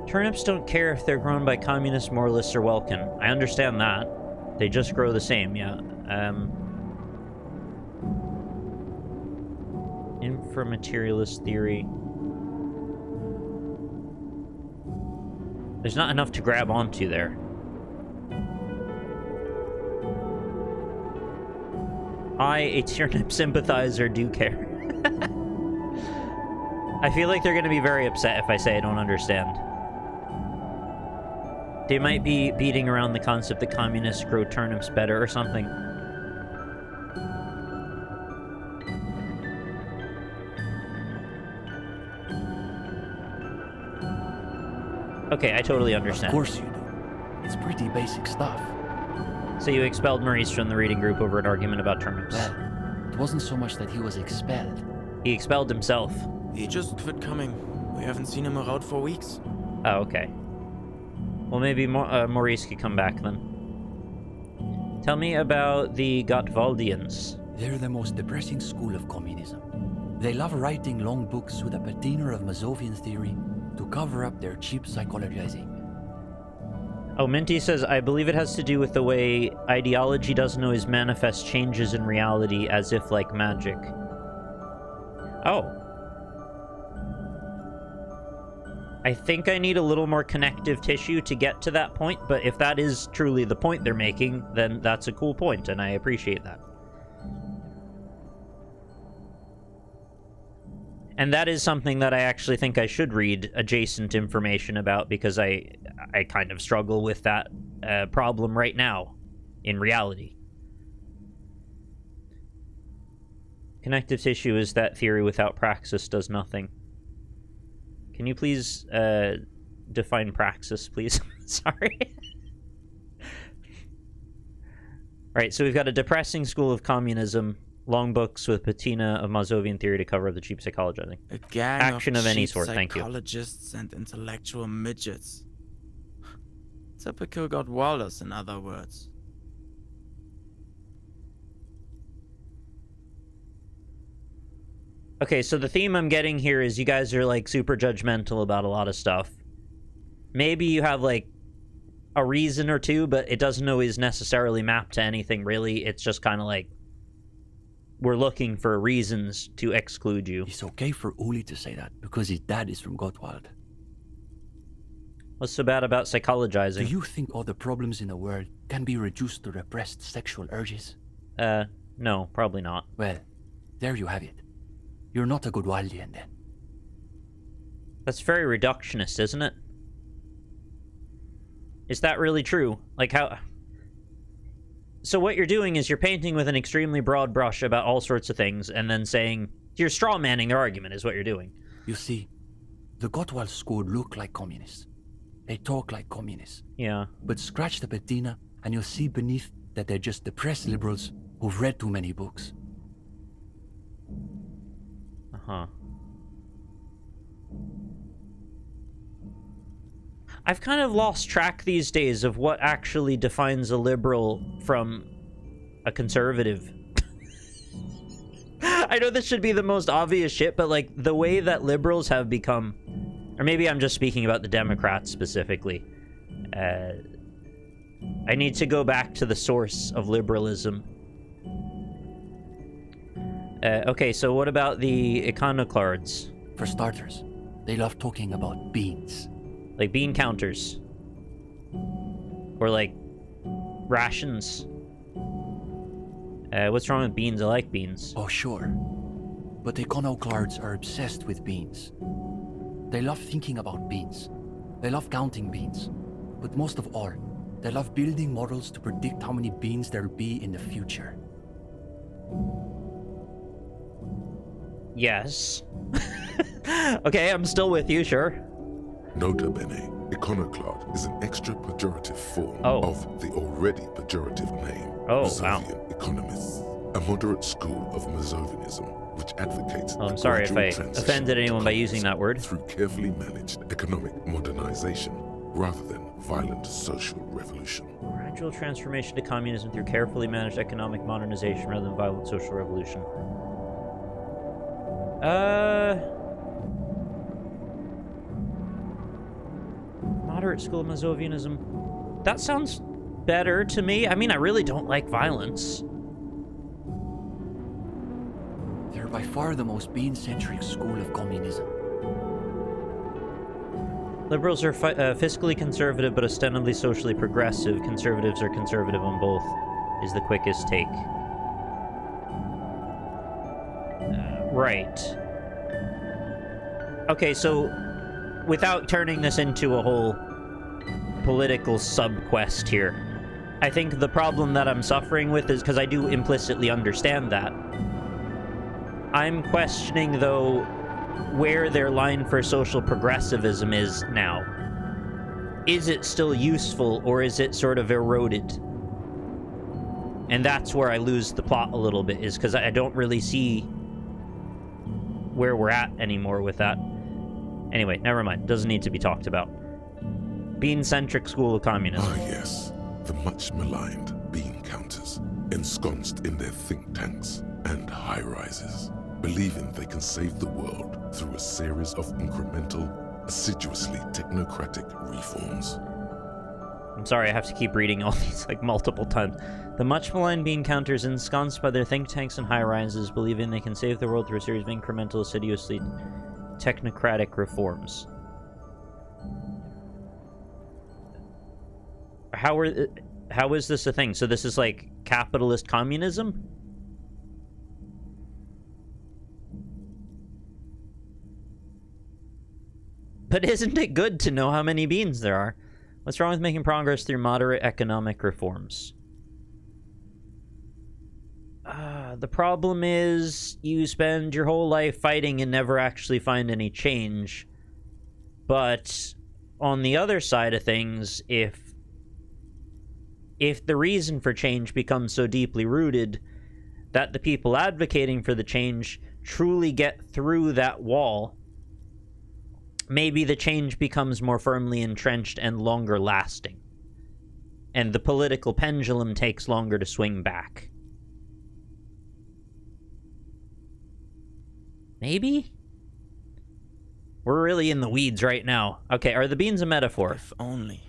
Turnips don't care if they're grown by communists, moralists, or Welkin. I understand that. They just grow the same, yeah. Inframaterialist theory. There's not enough to grab onto there. I, a turnip sympathizer, do care. I feel like they're going to be very upset if I say I don't understand. They might be beating around the concept that communists grow turnips better or something. Okay, I totally understand. Of course you do. It's pretty basic stuff. So you expelled Maurice from the reading group over an argument about turnips? Well, it wasn't so much that he was expelled. He expelled himself. He just quit coming. We haven't seen him around for weeks. Oh, okay. Well, maybe Maurice could come back then. Tell me about the Gottwaldians. They're the most depressing school of communism. They love writing long books with a patina of Mazovian theory to cover up their cheap psychologizing. Oh, Minty says, I believe it has to do with the way ideology doesn't always manifest changes in reality as if like magic. Oh. I think I need a little more connective tissue to get to that point, but if that is truly the point they're making, then that's a cool point, and I appreciate that. And that is something that I actually think I should read adjacent information about, because I kind of struggle with that problem right now, in reality. Connective tissue is that theory without praxis does nothing. Can you please define praxis, please? Sorry. Right, so we've got a depressing school of communism, long books with patina of Mazovian theory to cover up the cheap psychologizing. A gang Action of any cheap sort, thank you. Psychologists and intellectual midgets. Typical Gottwalders, in other words. Okay, so the theme I'm getting here is you guys are, like, super judgmental about a lot of stuff. Maybe you have, like, a reason or two, but it doesn't always necessarily map to anything, really. It's just kind of like, we're looking for reasons to exclude you. It's okay for Uli to say that, because his dad is from Gottwald. What's so bad about psychologizing? Do you think all the problems in the world can be reduced to repressed sexual urges? No, probably not. Well, there you have it. You're not a good Wildian, then. That's very reductionist, isn't it? Is that really true? Like, how... So what you're doing is you're painting with an extremely broad brush about all sorts of things, and then saying... You're straw-manning their argument, is what you're doing. You see, the Gottwald school look like communists. They talk like communists. Yeah. But scratch the patina, and you'll see beneath that they're just depressed liberals who've read too many books. Uh-huh. I've kind of lost track these days of what actually defines a liberal from a conservative. I know this should be the most obvious shit, but, like, the way that liberals have become... Or maybe I'm just speaking about the Democrats specifically. I need to go back to the source of liberalism. Okay, so what about the iconoclasts? For starters, they love talking about beans. Like bean counters. Or like rations. What's wrong with beans? I like beans. Oh, sure. But iconoclasts are obsessed with beans. They love thinking about beans. They love counting beans. But most of all, they love building models to predict how many beans there'll be in the future. Yes. Okay, I'm still with you, sure. Nota bene, iconoclast is an extra pejorative form of the already pejorative name, Mazovian economists, a moderate school of Mazovianism, which advocates I'm sorry if I offended anyone by using that word. Through carefully managed economic modernization, rather than violent social revolution. Gradual transformation to communism through carefully managed economic modernization rather than violent social revolution. Moderate school of Mazovianism. That sounds better to me. I mean, I really don't like violence. They're by far the most bean-centric school of communism. Liberals are fiscally conservative but ostensibly socially progressive. Conservatives are conservative on both, is the quickest take. Right. Okay, so without turning this into a whole political sub-quest here, I think the problem that I'm suffering with is, because I do implicitly understand that, I'm questioning, though, where their line for social progressivism is now. Is it still useful, or is it sort of eroded? And that's where I lose the plot a little bit, is because I don't really see where we're at anymore with that. Anyway, never mind. Doesn't need to be talked about. Bean-centric school of communism. Ah, yes. The much maligned bean counters, ensconced in their think tanks and high-rises, believing they can save the world through a series of incremental, assiduously technocratic reforms. I'm sorry, I have to keep reading all these, like, multiple times. The much maligned bean counters, ensconced by their think tanks and high-rises, believing they can save the world through a series of incremental, assiduously technocratic reforms. How is this a thing? So this is like capitalist communism? But isn't it good to know how many beans there are? What's wrong with making progress through moderate economic reforms? The problem is you spend your whole life fighting and never actually find any change. But on the other side of things, if the reason for change becomes so deeply rooted that the people advocating for the change truly get through that wall, maybe the change becomes more firmly entrenched and longer lasting. And the political pendulum takes longer to swing back. Maybe? We're really in the weeds right now. Okay, are the beans a metaphor? If only.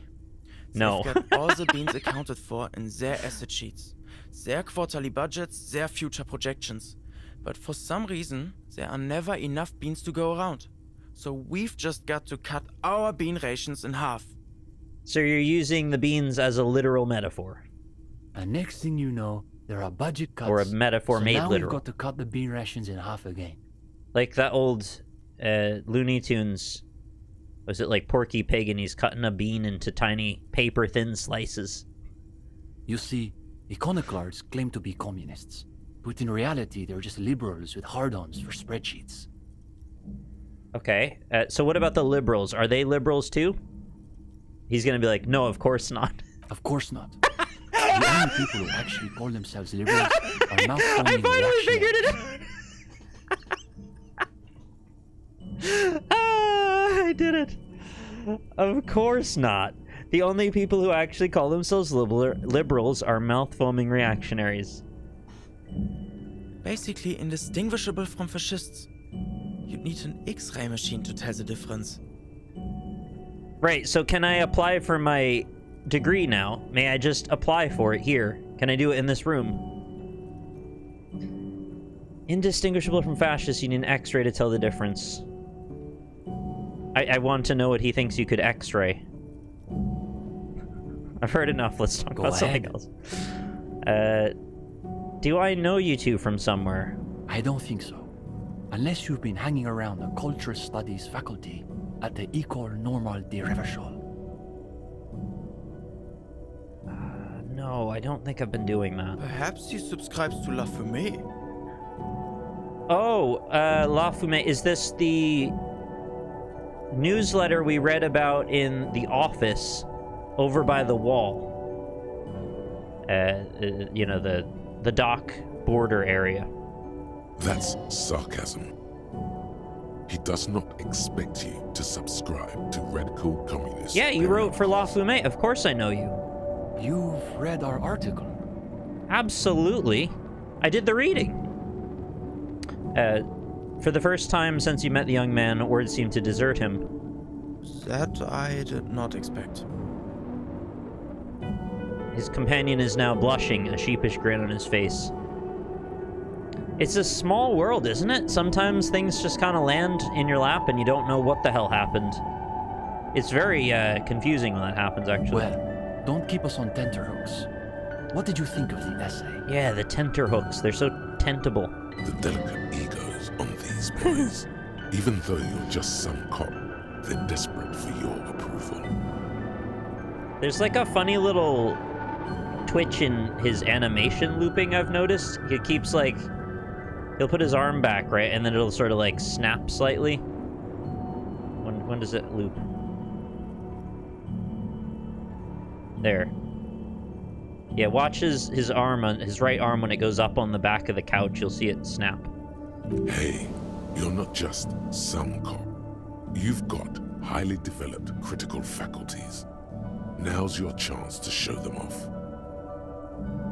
No. They've got all the beans accounted for in their asset sheets. Their quarterly budgets, their future projections. But for some reason, there are never enough beans to go around. So we've just got to cut our bean rations in half. So you're using the beans as a literal metaphor. And next thing you know, there are budget cuts. Or a metaphor so made now literal. we've got to cut the bean rations in half again. Like that old Looney Tunes. Was it like Porky Pig and he's cutting a bean into tiny paper-thin slices? You see, iconoclasts claim to be communists, but in reality they're just liberals with hard-ons for spreadsheets. Okay, so what about the liberals? Are they liberals too? He's gonna be like, no, of course not. Of course not. The only people who actually call themselves liberals are now I finally figured it out! I did it! Of course not. The only people who actually call themselves liberals are mouth-foaming reactionaries. Basically indistinguishable from fascists. You'd need an X-ray machine to tell the difference. Right, so can I apply for my degree now? May I just apply for it here? Can I do it in this room? Indistinguishable from fascists, you need an X-ray to tell the difference. I want to know what he thinks you could X-ray. I've heard enough, let's talk about something else. Do I know you two from somewhere? I don't think so. Unless you've been hanging around the Cultural Studies faculty at the École Normale de Revachol. No, I don't think I've been doing that. Perhaps he subscribes to La Fumée. Oh, La Fumée. Is this the newsletter we read about in the office over by the wall? You know, the dock border area. That's sarcasm. He does not expect you to subscribe to radical communists. Yeah, you wrote for La Fumée. Of course I know you. You've read our article. Absolutely. I did the reading. For the first time since you met the young man, words seemed to desert him. That I did not expect. His companion is now blushing, a sheepish grin on his face. It's a small world, isn't it? Sometimes things just kind of land in your lap and you don't know what the hell happened. It's very confusing when that happens, actually. Well, don't keep us on tenterhooks. What did you think of the essay? Yeah, the tenterhooks. They're so tentable. The delicate egos on these boys. Even though you're just some cop, they're desperate for your approval. There's like a funny little twitch in his animation looping I've noticed. He keeps like... He'll put his arm back, right? And then it'll sort of like snap slightly. When does it loop? There. Yeah, watch his arm, on his right arm, when it goes up on the back of the couch, you'll see it snap. Hey, you're not just some cop. You've got highly developed critical faculties. Now's your chance to show them off.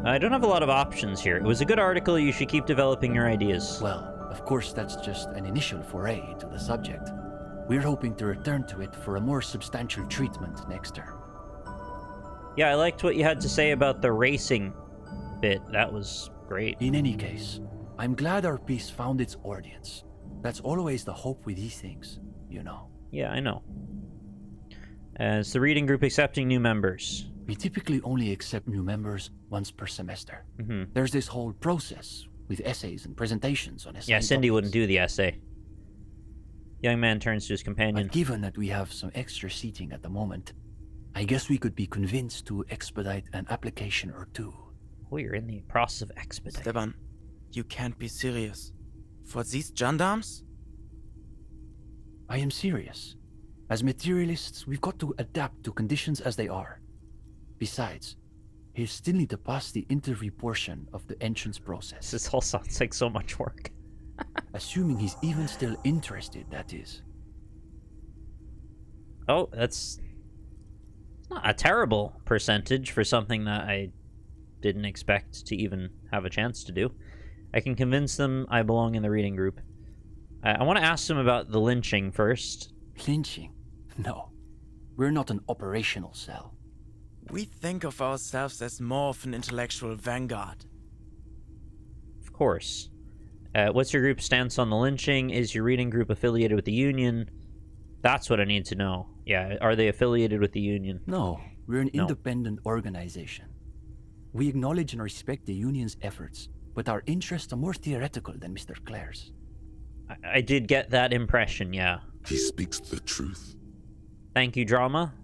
I don't have a lot of options here. It was a good article. You should keep developing your ideas. Well, of course, that's just an initial foray to the subject. We're hoping to return to it for a more substantial treatment next term. Yeah, I liked what you had to say about the racing bit. That was great. In any case, I'm glad our piece found its audience. That's always the hope with these things, you know. Yeah, I know. Is the reading group accepting new members? We typically only accept new members once per semester. There's this whole process with essays and presentations on essays. Yeah, Cindy wouldn't do the essay. Young man turns to his companion. But given that we have some extra seating at the moment, I guess we could be convinced to expedite an application or two. We're in the process of expediting. Steban, you can't be serious. For these gendarmes? I am serious. As materialists, we've got to adapt to conditions as they are. Besides, he'll still need to pass the interview portion of the entrance process. This all sounds like so much work. Assuming he's even still interested, that is. Oh, that's not a terrible percentage for something that I didn't expect to even have a chance to do. I can convince them I belong in the reading group. I want to ask him about the lynching first. Lynching? No. We're not an operational cell. We think of ourselves as more of an intellectual vanguard. Of course. What's your group's stance on the lynching? Is your reading group affiliated with the Union? That's what I need to know. Yeah, are they affiliated with the Union? No, we're an independent organization. We acknowledge and respect the Union's efforts, but our interests are more theoretical than Mr. Clare's. I did get that impression, yeah. He speaks the truth. Thank you, Drama.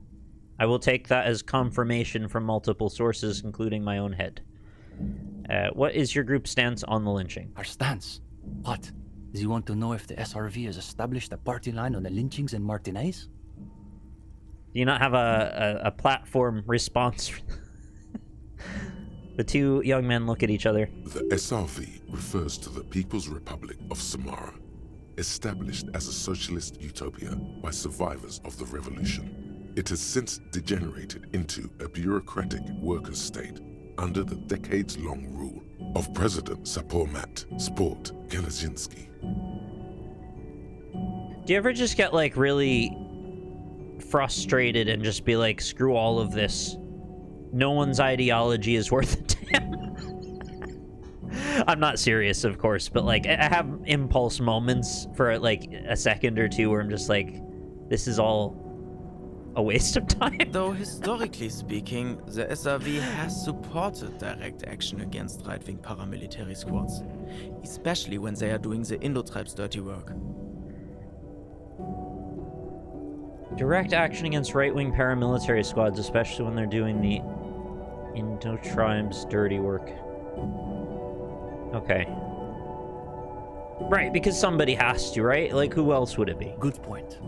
I will take that as confirmation from multiple sources, including my own head. What is your group's stance on the lynching? Our stance? What? Does he want to know if the SRV has established a party line on the lynchings in Martinez? Do you not have a platform response? The two young men look at each other. The SRV refers to the People's Republic of Samara, established as a socialist utopia by survivors of the revolution. It has since degenerated into a bureaucratic workers' state under the decades-long rule of President Sapormat Sport Kanazinski. Do you ever just get, like, really frustrated and just be like, screw all of this? No one's ideology is worth a damn. I'm not serious, of course, but, like, I have impulse moments for, like, a second or two where I'm just like, this is all a waste of time. Though historically speaking, the SRV has supported direct action against right-wing paramilitary squads, especially when they are doing the Indo-Tribe's dirty work. Direct action against right-wing paramilitary squads, especially when they're doing the Indo-Tribe's dirty work. Okay. Right, because somebody has to, right? Like, who else would it be? Good point.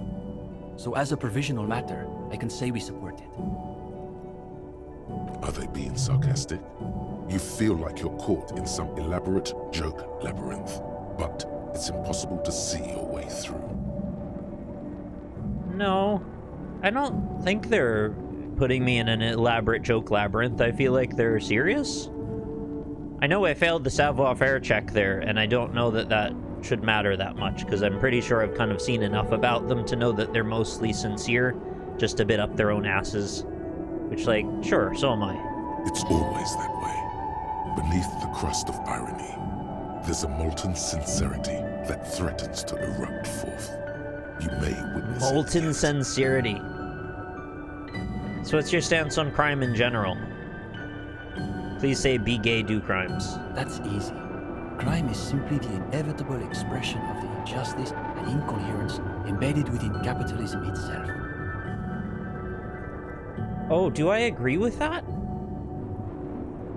So as a provisional matter, I can say we support it. Are they being sarcastic? You feel like you're caught in some elaborate joke labyrinth, but it's impossible to see your way through. No, I don't think they're putting me in an elaborate joke labyrinth. I feel like they're serious. I know I failed the savoir-faire check there, and I don't know that that should matter that much, because I'm pretty sure I've kind of seen enough about them to know that they're mostly sincere, just a bit up their own asses. Which, like, sure, so am I. It's always that way. Beneath the crust of irony, there's a molten sincerity that threatens to erupt forth. You may witness molten sincerity. So what's your stance on crime in general? Please say be gay, do crimes. That's easy. Crime is simply the inevitable expression of the injustice and incoherence embedded within capitalism itself. Oh, do I agree with that?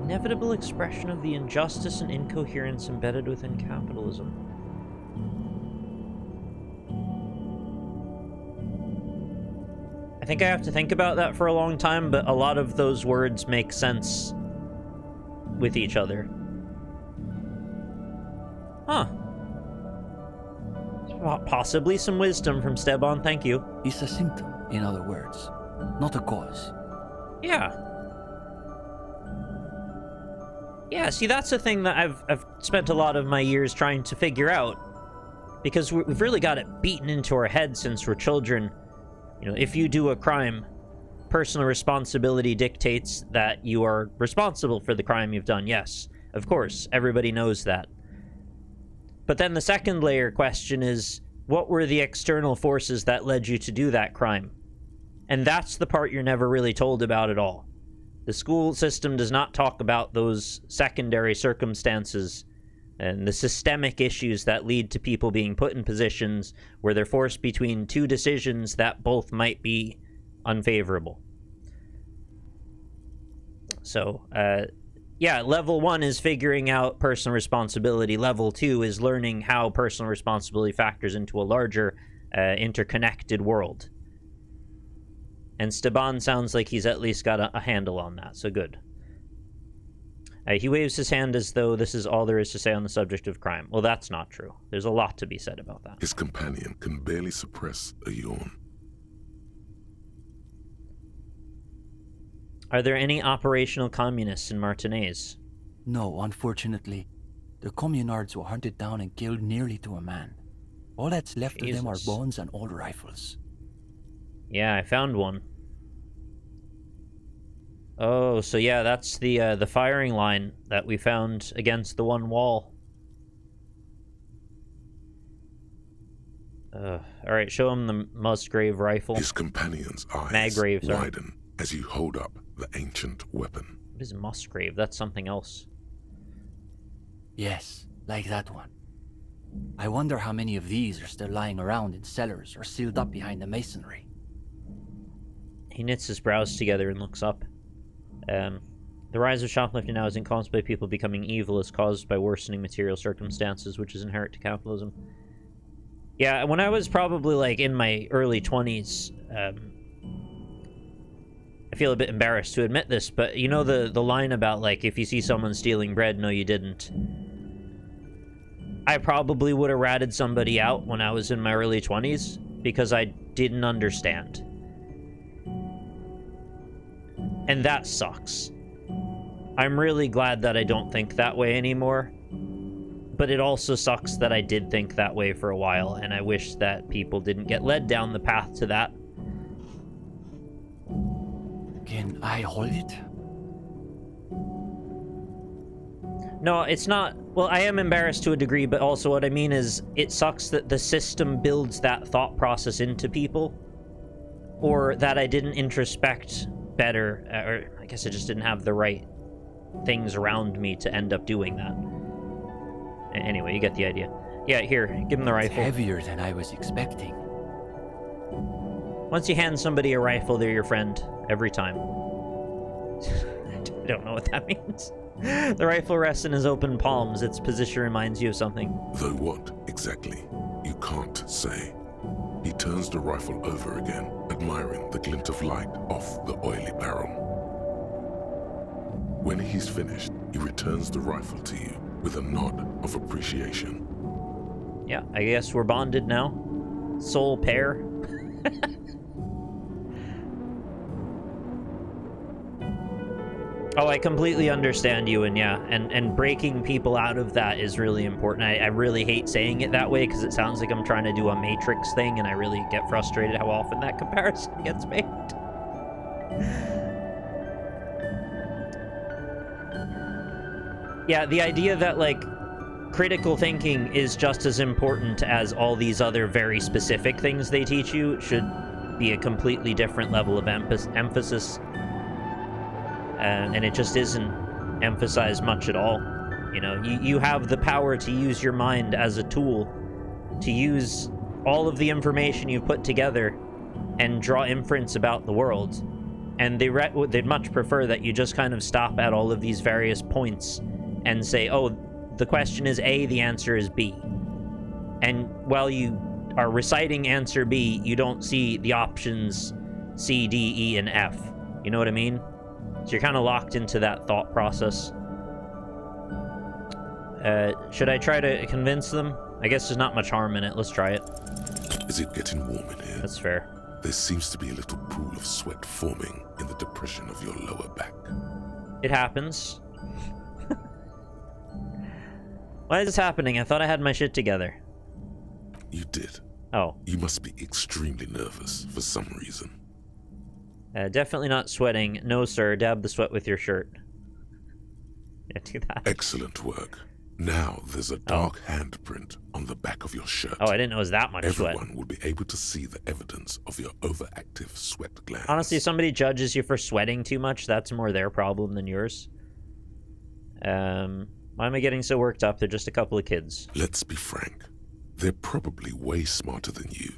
Inevitable expression of the injustice and incoherence embedded within capitalism. I think I have to think about that for a long time, but a lot of those words make sense with each other. Huh. Possibly some wisdom from Steban, thank you. It's a symptom, in other words, not a cause. Yeah. Yeah, see, that's the thing that I've spent a lot of my years trying to figure out. Because we've really got it beaten into our heads since we're children. You know, if you do a crime, personal responsibility dictates that you are responsible for the crime you've done. Yes, of course, everybody knows that. But then the second layer question is, what were the external forces that led you to do that crime? And that's the part you're never really told about at all. The school system does not talk about those secondary circumstances and the systemic issues that lead to people being put in positions where they're forced between two decisions that both might be unfavorable. So, yeah, level 1 is figuring out personal responsibility. Level 2 is learning how personal responsibility factors into a larger, interconnected world. And Steban sounds like he's at least got a handle on that, so good. He waves his hand as though this is all there is to say on the subject of crime. Well, that's not true. There's a lot to be said about that. His companion can barely suppress a yawn. Are there any operational communists in Martinez? No, unfortunately. The communards were hunted down and killed nearly to a man. All that's left of them are Jesus. bones and old rifles. Yeah, I found one. Oh, so yeah, that's the firing line that we found against the one wall. Alright, show him the Musgrave rifle. His companion's eyes Maggrave, sorry. widen as you hold up the ancient weapon. What is Musgrave? That's something else. Yes, like that one. I wonder how many of these are still lying around in cellars or sealed up behind the masonry. He knits his brows together and looks up. The rise of shoplifting now isn't caused by people becoming evil, it's caused by worsening material circumstances, which is inherent to capitalism. Yeah, when I was probably, like, in my early 20s, I feel a bit embarrassed to admit this, but you know the line about, like, if you see someone stealing bread, no you didn't. I probably would have ratted somebody out when I was in my early 20s, because I didn't understand. And that sucks. I'm really glad that I don't think that way anymore. But it also sucks that I did think that way for a while, and I wish that people didn't get led down the path to that. Can I hold it? No, it's not... Well, I am embarrassed to a degree, but also what I mean is it sucks that the system builds that thought process into people, or that I didn't introspect better, or I guess I just didn't have the right things around me to end up doing that. Anyway, you get the idea. Yeah, here, give him the rifle. It's heavier than I was expecting. Once you hand somebody a rifle, they're your friend. Every time. I don't know what that means. The rifle rests in his open palms. Its position reminds you of something. Though what, exactly, you can't say. He turns the rifle over again, admiring the glint of light off the oily barrel. When he's finished, he returns the rifle to you with a nod of appreciation. Yeah, I guess we're bonded now. Soul pair. Oh, I completely understand you, and yeah, and breaking people out of that is really important. I really hate saying it that way, because it sounds like I'm trying to do a Matrix thing, and I really get frustrated how often that comparison gets made. Yeah, the idea that, like, critical thinking is just as important as all these other very specific things they teach you should be a completely different level of emphasis. And it just isn't emphasized much at all. You know, you have the power to use your mind as a tool, to use all of the information you've put together and draw inference about the world. And they'd much prefer that you just kind of stop at all of these various points and say, oh, the question is A, the answer is B. And while you are reciting answer B, you don't see the options C, D, E, and F. You know what I mean? So you're kind of locked into that thought process. Should I try to convince them? I guess there's not much harm in it. Let's try it. Is it getting warm in here? That's fair. There seems to be a little pool of sweat forming in the depression of your lower back. It happens. Why is this happening? I thought I had my shit together. You did. Oh. You must be extremely nervous for some reason. Definitely not sweating. No, sir. Dab the sweat with your shirt. Yeah, do that. Excellent work. Now there's a dark handprint on the back of your shirt. Oh, I didn't know it was that much sweat. Everyone will be able to see the evidence of your overactive sweat glands. Honestly, if somebody judges you for sweating too much, that's more their problem than yours. Why am I getting so worked up? They're just a couple of kids. Let's be frank. They're probably way smarter than you.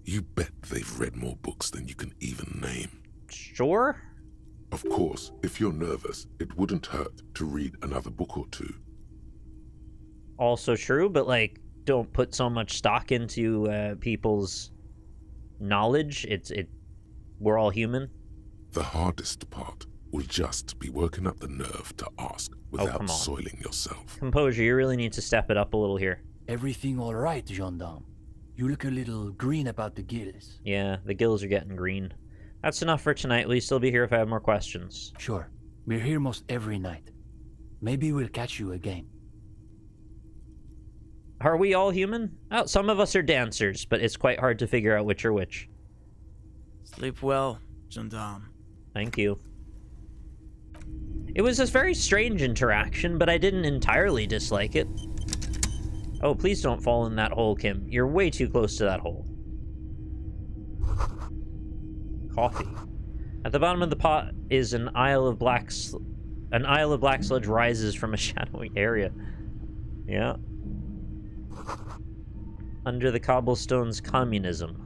You bet they've read more books than you can even name. Sure. Of course, if you're nervous, it wouldn't hurt to read another book or two. Also true, but, like, don't put so much stock into people's knowledge. We're all human. The hardest part will just be working up the nerve to ask without soiling yourself. Composure, you really need to step it up a little here. Everything all right, gendarme? You look a little green about the gills. Yeah, the gills are getting green. That's enough for tonight. Will you still be here if I have more questions? Sure. We're here most every night. Maybe we'll catch you again. Are we all human? Oh, some of us are dancers, but it's quite hard to figure out which are which. Sleep well, gendarme. Thank you. It was a very strange interaction, but I didn't entirely dislike it. Oh, please don't fall in that hole, Kim. You're way too close to that hole. Coffee. At the bottom of the pot is an Isle of Black sludge rises from a shadowy area. Yeah. Under the cobblestones, communism.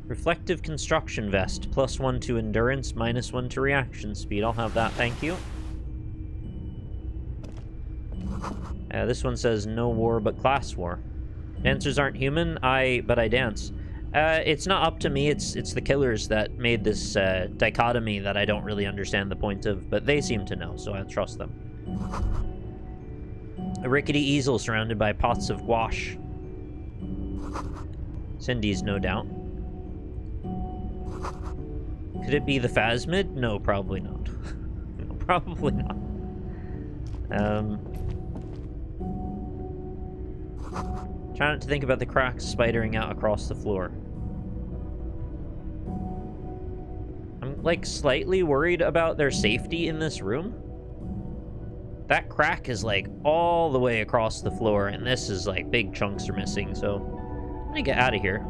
Reflective construction vest, +1 to endurance, -1 to reaction speed. I'll have that, thank you. This one says no war but class war. Dancers aren't human, but I dance. It's not up to me, it's the killers that made this dichotomy that I don't really understand the point of, but they seem to know, so I trust them. A rickety easel surrounded by pots of gouache. Cindy's, no doubt. Could it be the Phasmid? No, probably not. No, probably not. Try not to think about the cracks spidering out across the floor. I'm, like, slightly worried about their safety in this room. That crack is, like, all the way across the floor, and this is, like, big chunks are missing, so I'm gonna get out of here.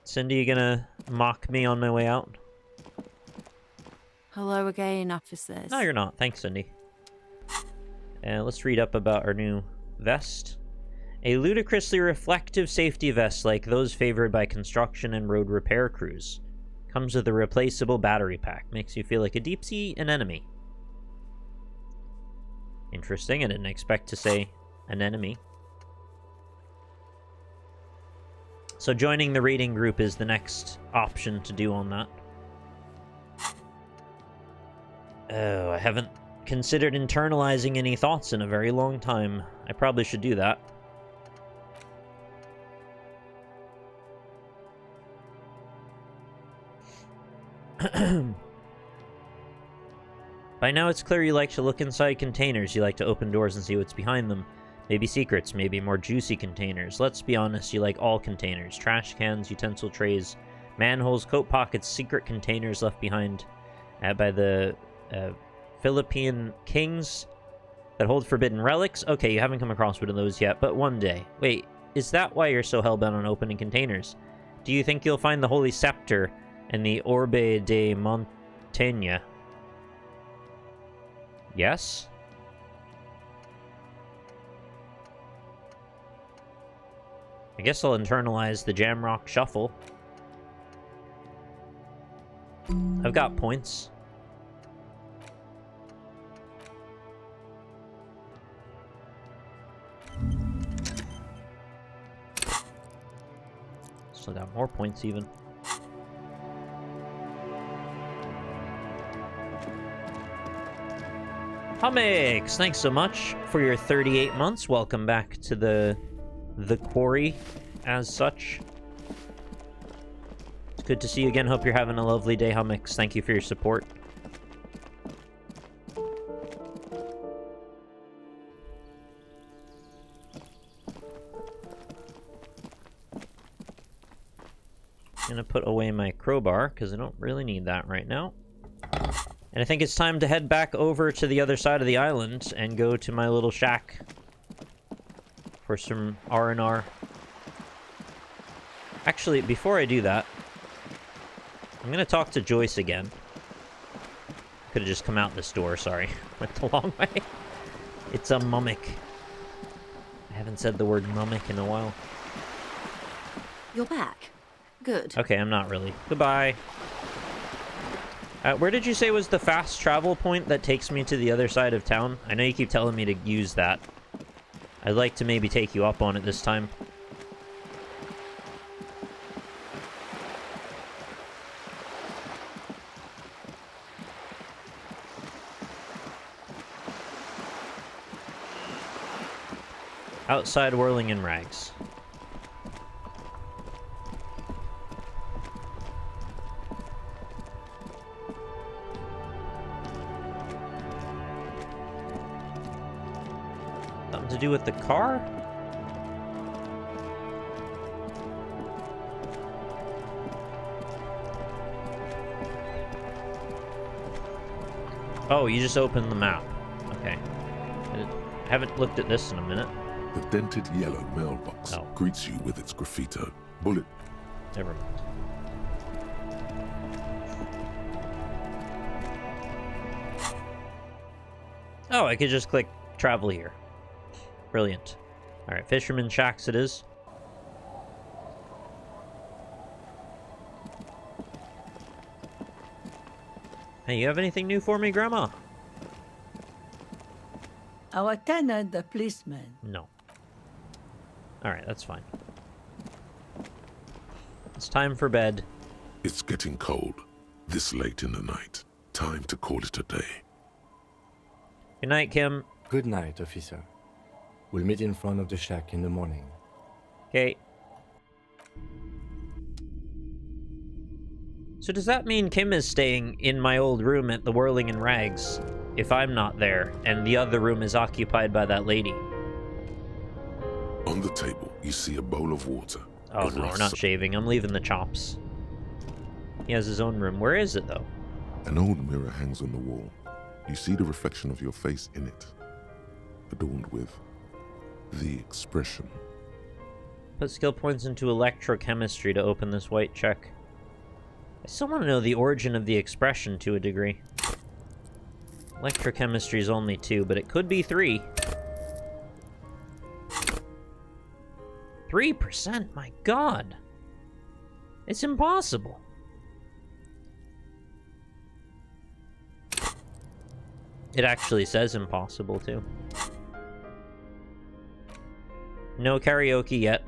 Cindy, you gonna mock me on my way out? Hello again, officers. No, you're not. Thanks, Cindy. Let's read up about our new vest. A ludicrously reflective safety vest like those favored by construction and road repair crews. Comes with a replaceable battery pack. Makes you feel like a deep sea anemone. Interesting. I didn't expect to say anemone. So joining the reading group is the next option to do on that. Oh, I haven't considered internalizing any thoughts in a very long time. I probably should do that. By now it's clear you like to look inside containers. You like to open doors and see what's behind them. Maybe secrets, maybe more juicy containers. Let's be honest, you like all containers. Trash cans, utensil trays, manholes, coat pockets, secret containers left behind by the Philippine kings that hold forbidden relics. Okay, you haven't come across one of those yet, but one day. Wait, is that why you're so hellbent on opening containers? Do you think you'll find the Holy Scepter in the Orbe de Montaña? Yes? I guess I'll internalize the Jamrock Shuffle. I've got points. Still got more points even. Humix, thanks so much for your 38 months. Welcome back to the quarry as such. It's good to see you again. Hope you're having a lovely day, Humix. Thank you for your support. I'm gonna put away my crowbar because I don't really need that right now. And I think it's time to head back over to the other side of the island and go to my little shack for some R&R. Actually, before I do that, I'm gonna talk to Joyce again. Could have just come out this door, sorry. Went the long way. It's a mummick. I haven't said the word mummick in a while. You're back. Good. Okay, I'm not really. Goodbye. Where did you say was the fast travel point that takes me to the other side of town? I know you keep telling me to use that. I'd like to maybe take you up on it this time. Outside whirling in rags. do with the car? Oh, you just opened the map. Okay. I haven't looked at this in a minute. The dented yellow mailbox greets you with its graffito. Bullet. Never mind. Oh, I could just click travel here. Brilliant. Alright, Fisherman Shacks it is. Hey, you have anything new for me, Grandma? Our tenant, the policeman. No. Alright, that's fine. It's time for bed. It's getting cold. This late in the night. Time to call it a day. Good night, Kim. Good night, officer. We'll meet in front of the shack in the morning. Okay. So does that mean Kim is staying in my old room at the Whirling in Rags if I'm not there, and the other room is occupied by that lady? On the table, you see a bowl of water. Oh no, we're not shaving. I'm leaving the chops. He has his own room. Where is it, though? An old mirror hangs on the wall. You see the reflection of your face in it, adorned with the expression. Put skill points into electrochemistry to open this white check. I still want to know the origin of the expression to a degree. Electrochemistry is only 2, but it could be 3. 3%? My god! It's impossible. It actually says impossible, too. No karaoke yet.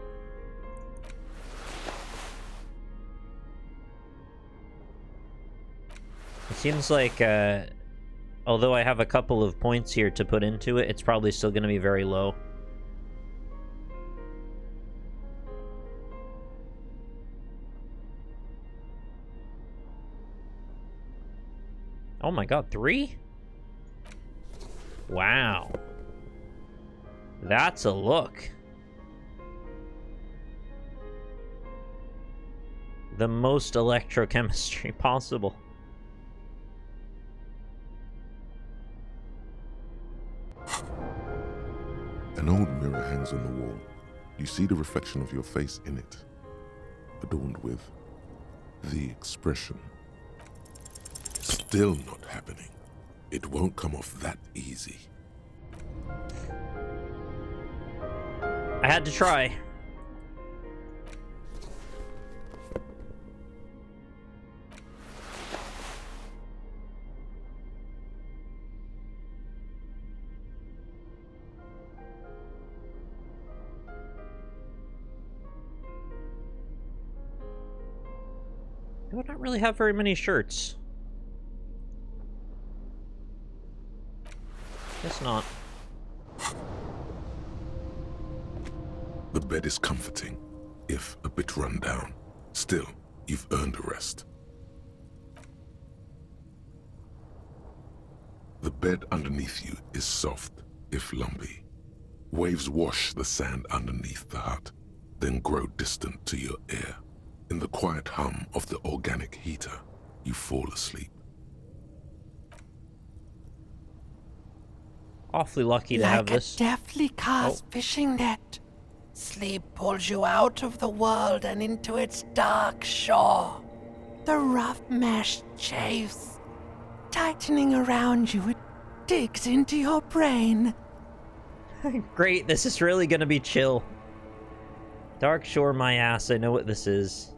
It seems like, although I have a couple of points here to put into it, it's probably still going to be very low. Oh my god, 3? Wow. That's a look. The most electrochemistry possible. An old mirror hangs on the wall. You see the reflection of your face in it, adorned with the expression. Still not happening. It won't come off that easy. I had to try. Do I not really have very many shirts? Guess not. The bed is comforting, if a bit run down. Still, you've earned a rest. The bed underneath you is soft, if lumpy. Waves wash the sand underneath the hut, then grow distant to your ear. In the quiet hum of the organic heater, you fall asleep. Awfully lucky to have this. Like a deftly cast fishing net. Sleep pulls you out of the world and into its dark shore. The rough mesh chafes. Tightening around you, it digs into your brain. Great, this is really gonna be chill. Dark shore, my ass, I know what this is.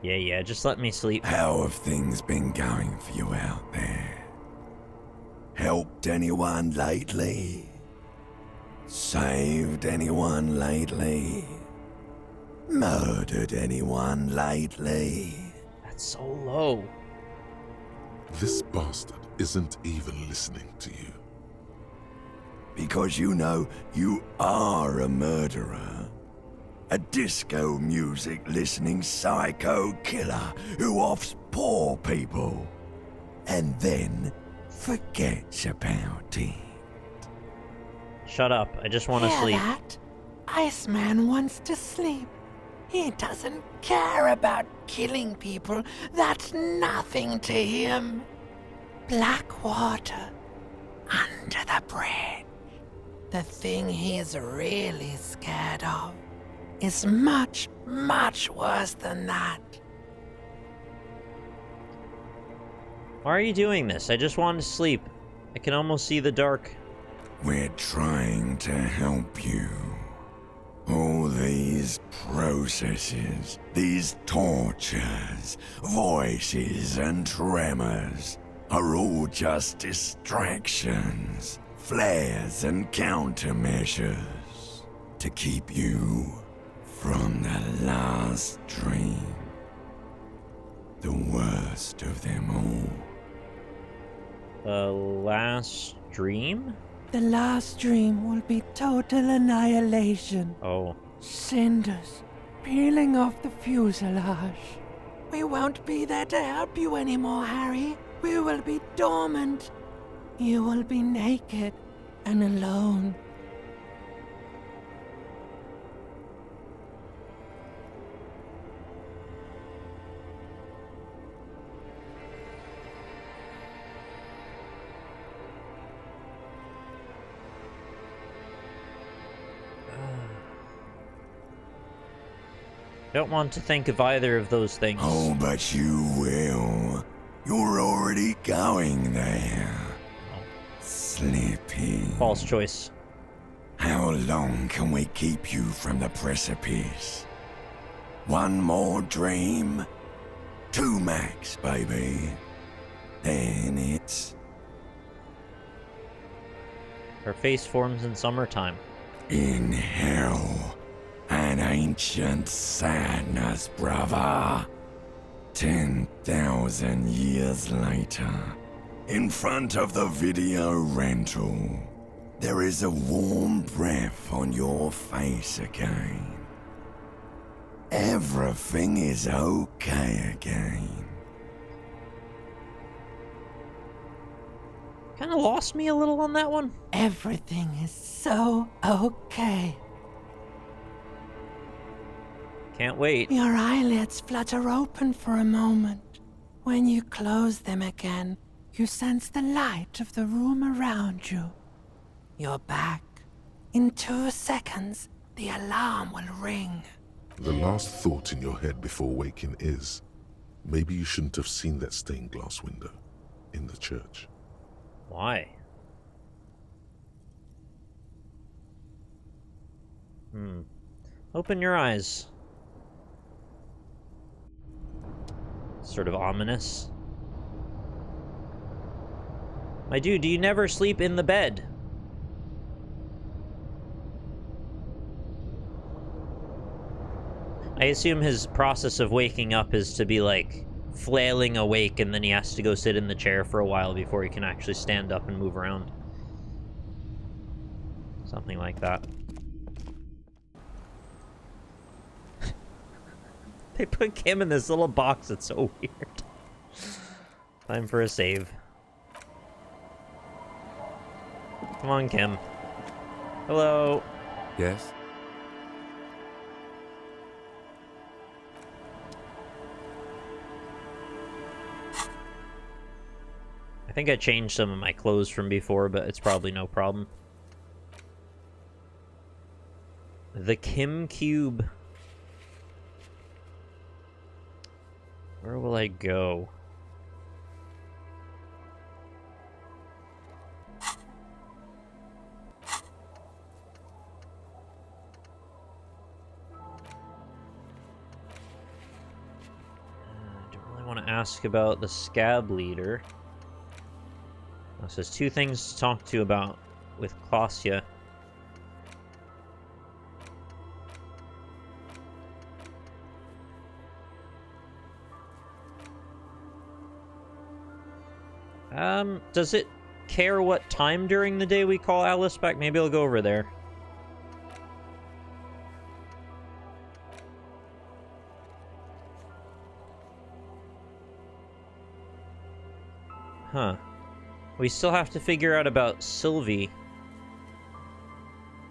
Yeah, just let me sleep. How have things been going for you out there? Helped anyone lately? Saved anyone lately? Murdered anyone lately? That's so low. This bastard isn't even listening to you. Because you know you are a murderer. A disco music listening psycho killer who offs poor people and then forgets about it. Shut up. I just want to Hear sleep. that? Iceman wants to sleep. He doesn't care about killing people. That's nothing to him. Black water under the bridge. The thing he's really scared of is much, much worse than that. Why are you doing this? I just want to sleep. I can almost see the dark. We're trying to help you. All these processes, these tortures, voices and tremors are all just distractions, flares and countermeasures to keep you from the last dream. The worst of them all. The last dream? The last dream will be total annihilation. Oh. Cinders peeling off the fuselage. We won't be there to help you anymore, Harry. We will be dormant. You will be naked and alone. Don't want to think of either of those things. Oh, but you will. You're already going there. Sleeping. False choice. How long can we keep you from the precipice? One more dream? 2 max, baby. Then it's... Her face forms in summertime. In hell. An ancient sadness, brother. 10,000 years later, in front of the video rental, there is a warm breath on your face again. Everything is okay again. Kind of lost me a little on that one. Everything is so okay. Can't wait. Your eyelids flutter open for a moment. When you close them again, you sense the light of the room around you. You're back. In 2 seconds, the alarm will ring. The last thought in your head before waking is, maybe you shouldn't have seen that stained glass window in the church. Why? Open your eyes. Sort of ominous. My dude, do you never sleep in the bed? I assume his process of waking up is to be like flailing awake, and then he has to go sit in the chair for a while before he can actually stand up and move around. Something like that. They put Kim in this little box. It's so weird. Time for a save. Come on, Kim. Hello. Yes? I think I changed some of my clothes from before, but it's probably no problem. The Kim Cube. Where will I go? I don't really want to ask about the scab leader. Oh, so there's 2 things to talk to about with Kaasje. Does it care what time during the day we call Alice back? Maybe I'll go over there. Huh. We still have to figure out about Sylvie.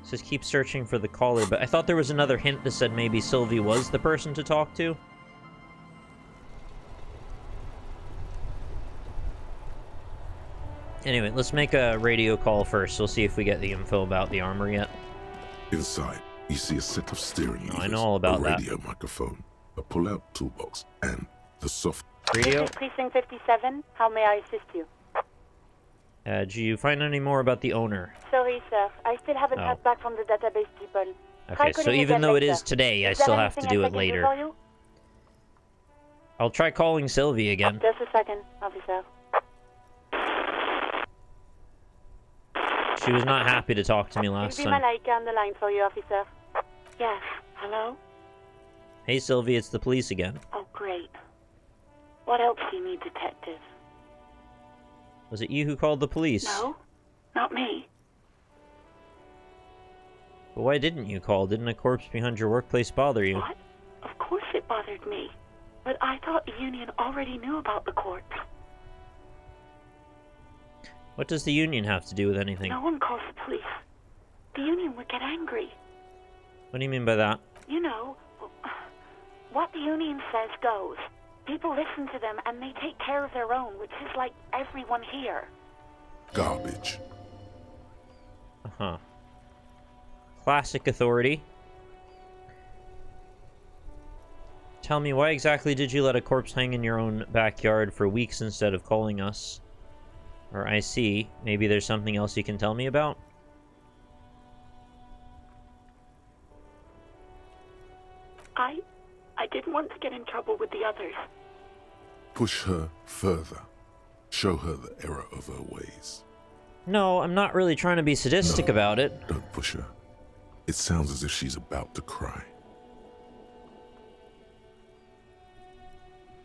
Just keep searching for the caller, but I thought there was another hint that said maybe Sylvie was the person to talk to. Anyway, let's make a radio call first. We'll see if we get the info about the armor yet. Inside, you see a set of steering levers, I know all about a that. radio microphone, a pull-out toolbox, and the soft... Radio? This is Precinct 57. How may I assist you? Did you find any more about the owner? Sorry, sir. I still haven't heard back from the database people. Okay, so even though it is today, I still have to do it later. I'll try calling Sylvie again. Just a second, officer. She was not happy to talk to me last It'll be time. Malaika on the line for you, officer. Yes. Hello? Hey Sylvie, it's the police again. Oh, great. What else do you need, detective? Was it you who called the police? No, not me. But why didn't you call? Didn't a corpse behind your workplace bother you? What? Of course it bothered me. But I thought the union already knew about the corpse. What does the union have to do with anything? No one calls the police. The union would get angry. What do you mean by that? You know, what the union says goes. People listen to them and they take care of their own, which is like everyone here. Garbage. Uh-huh. Classic authority. Tell me, why exactly did you let a corpse hang in your own backyard for weeks instead of calling us? Or I see. Maybe there's something else you can tell me about? I didn't want to get in trouble with the others. Push her further. Show her the error of her ways. No, I'm not really trying to be sadistic about it. Don't push her. It sounds as if she's about to cry.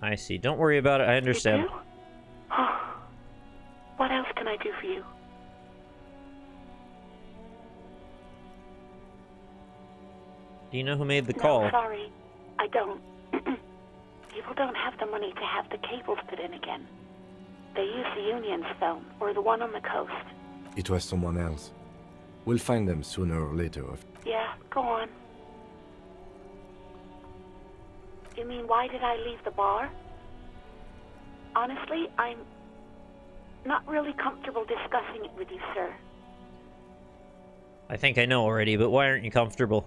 I see. Don't worry about it. I understand. You do? Oh. What else can I do for you? Do you know who made the call? No, sorry. I don't. People don't have the money to have the cables put in again. They use the union's phone, or the one on the coast. It was someone else. We'll find them sooner or later. Yeah, go on. You mean, why did I leave the bar? Honestly, I'm not really comfortable discussing it with you, sir. I think I know already, but why aren't you comfortable?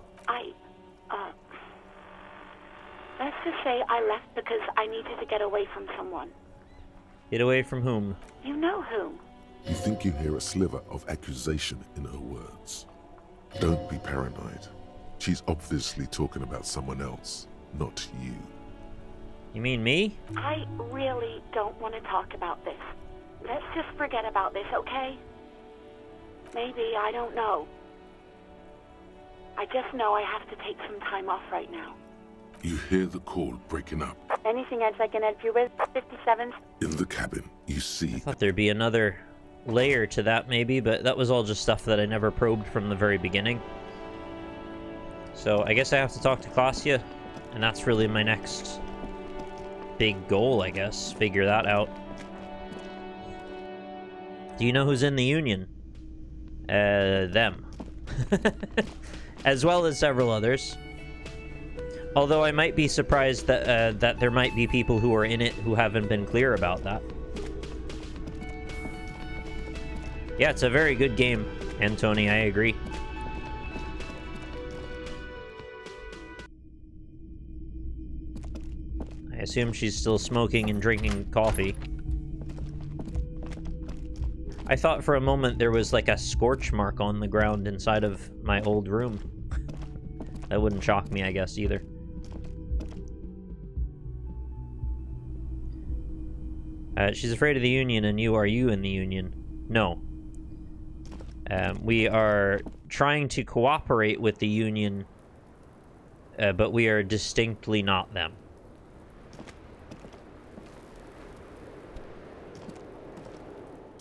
Let's just say I left because I needed to get away from someone. Get away from whom? You know whom. You think you hear a sliver of accusation in her words. Don't be paranoid. She's obviously talking about someone else, not you. You mean me? I really don't want to talk about this. Let's just forget about this, okay? Maybe, I don't know. I just know I have to take some time off right now. You hear the call breaking up. Anything else I can help you with, 57? In the cabin, you see... I thought there'd be another layer to that maybe, but that was all just stuff that I never probed from the very beginning. So I guess I have to talk to Kaasje, and that's really my next big goal, I guess. Figure that out. Do you know who's in the union? Them. As well as several others. Although I might be surprised that that there might be people who are in it who haven't been clear about that. Yeah, it's a very good game, Antoni, I agree. I assume she's still smoking and drinking coffee. I thought for a moment there was like a scorch mark on the ground inside of my old room. That wouldn't shock me, I guess, either. She's afraid of the union, and are you in the union? No. We are trying to cooperate with the union, but we are distinctly not them.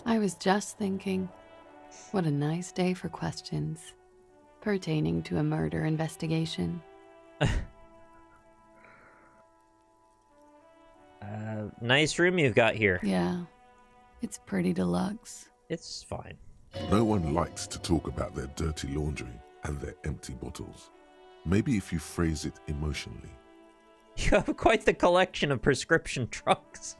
I was just thinking, what a nice day for questions pertaining to a murder investigation. Nice room you've got here. Yeah, it's pretty deluxe. It's fine. No one likes to talk about their dirty laundry, and their empty bottles. Maybe if you phrase it emotionally. You have quite the collection of prescription drugs.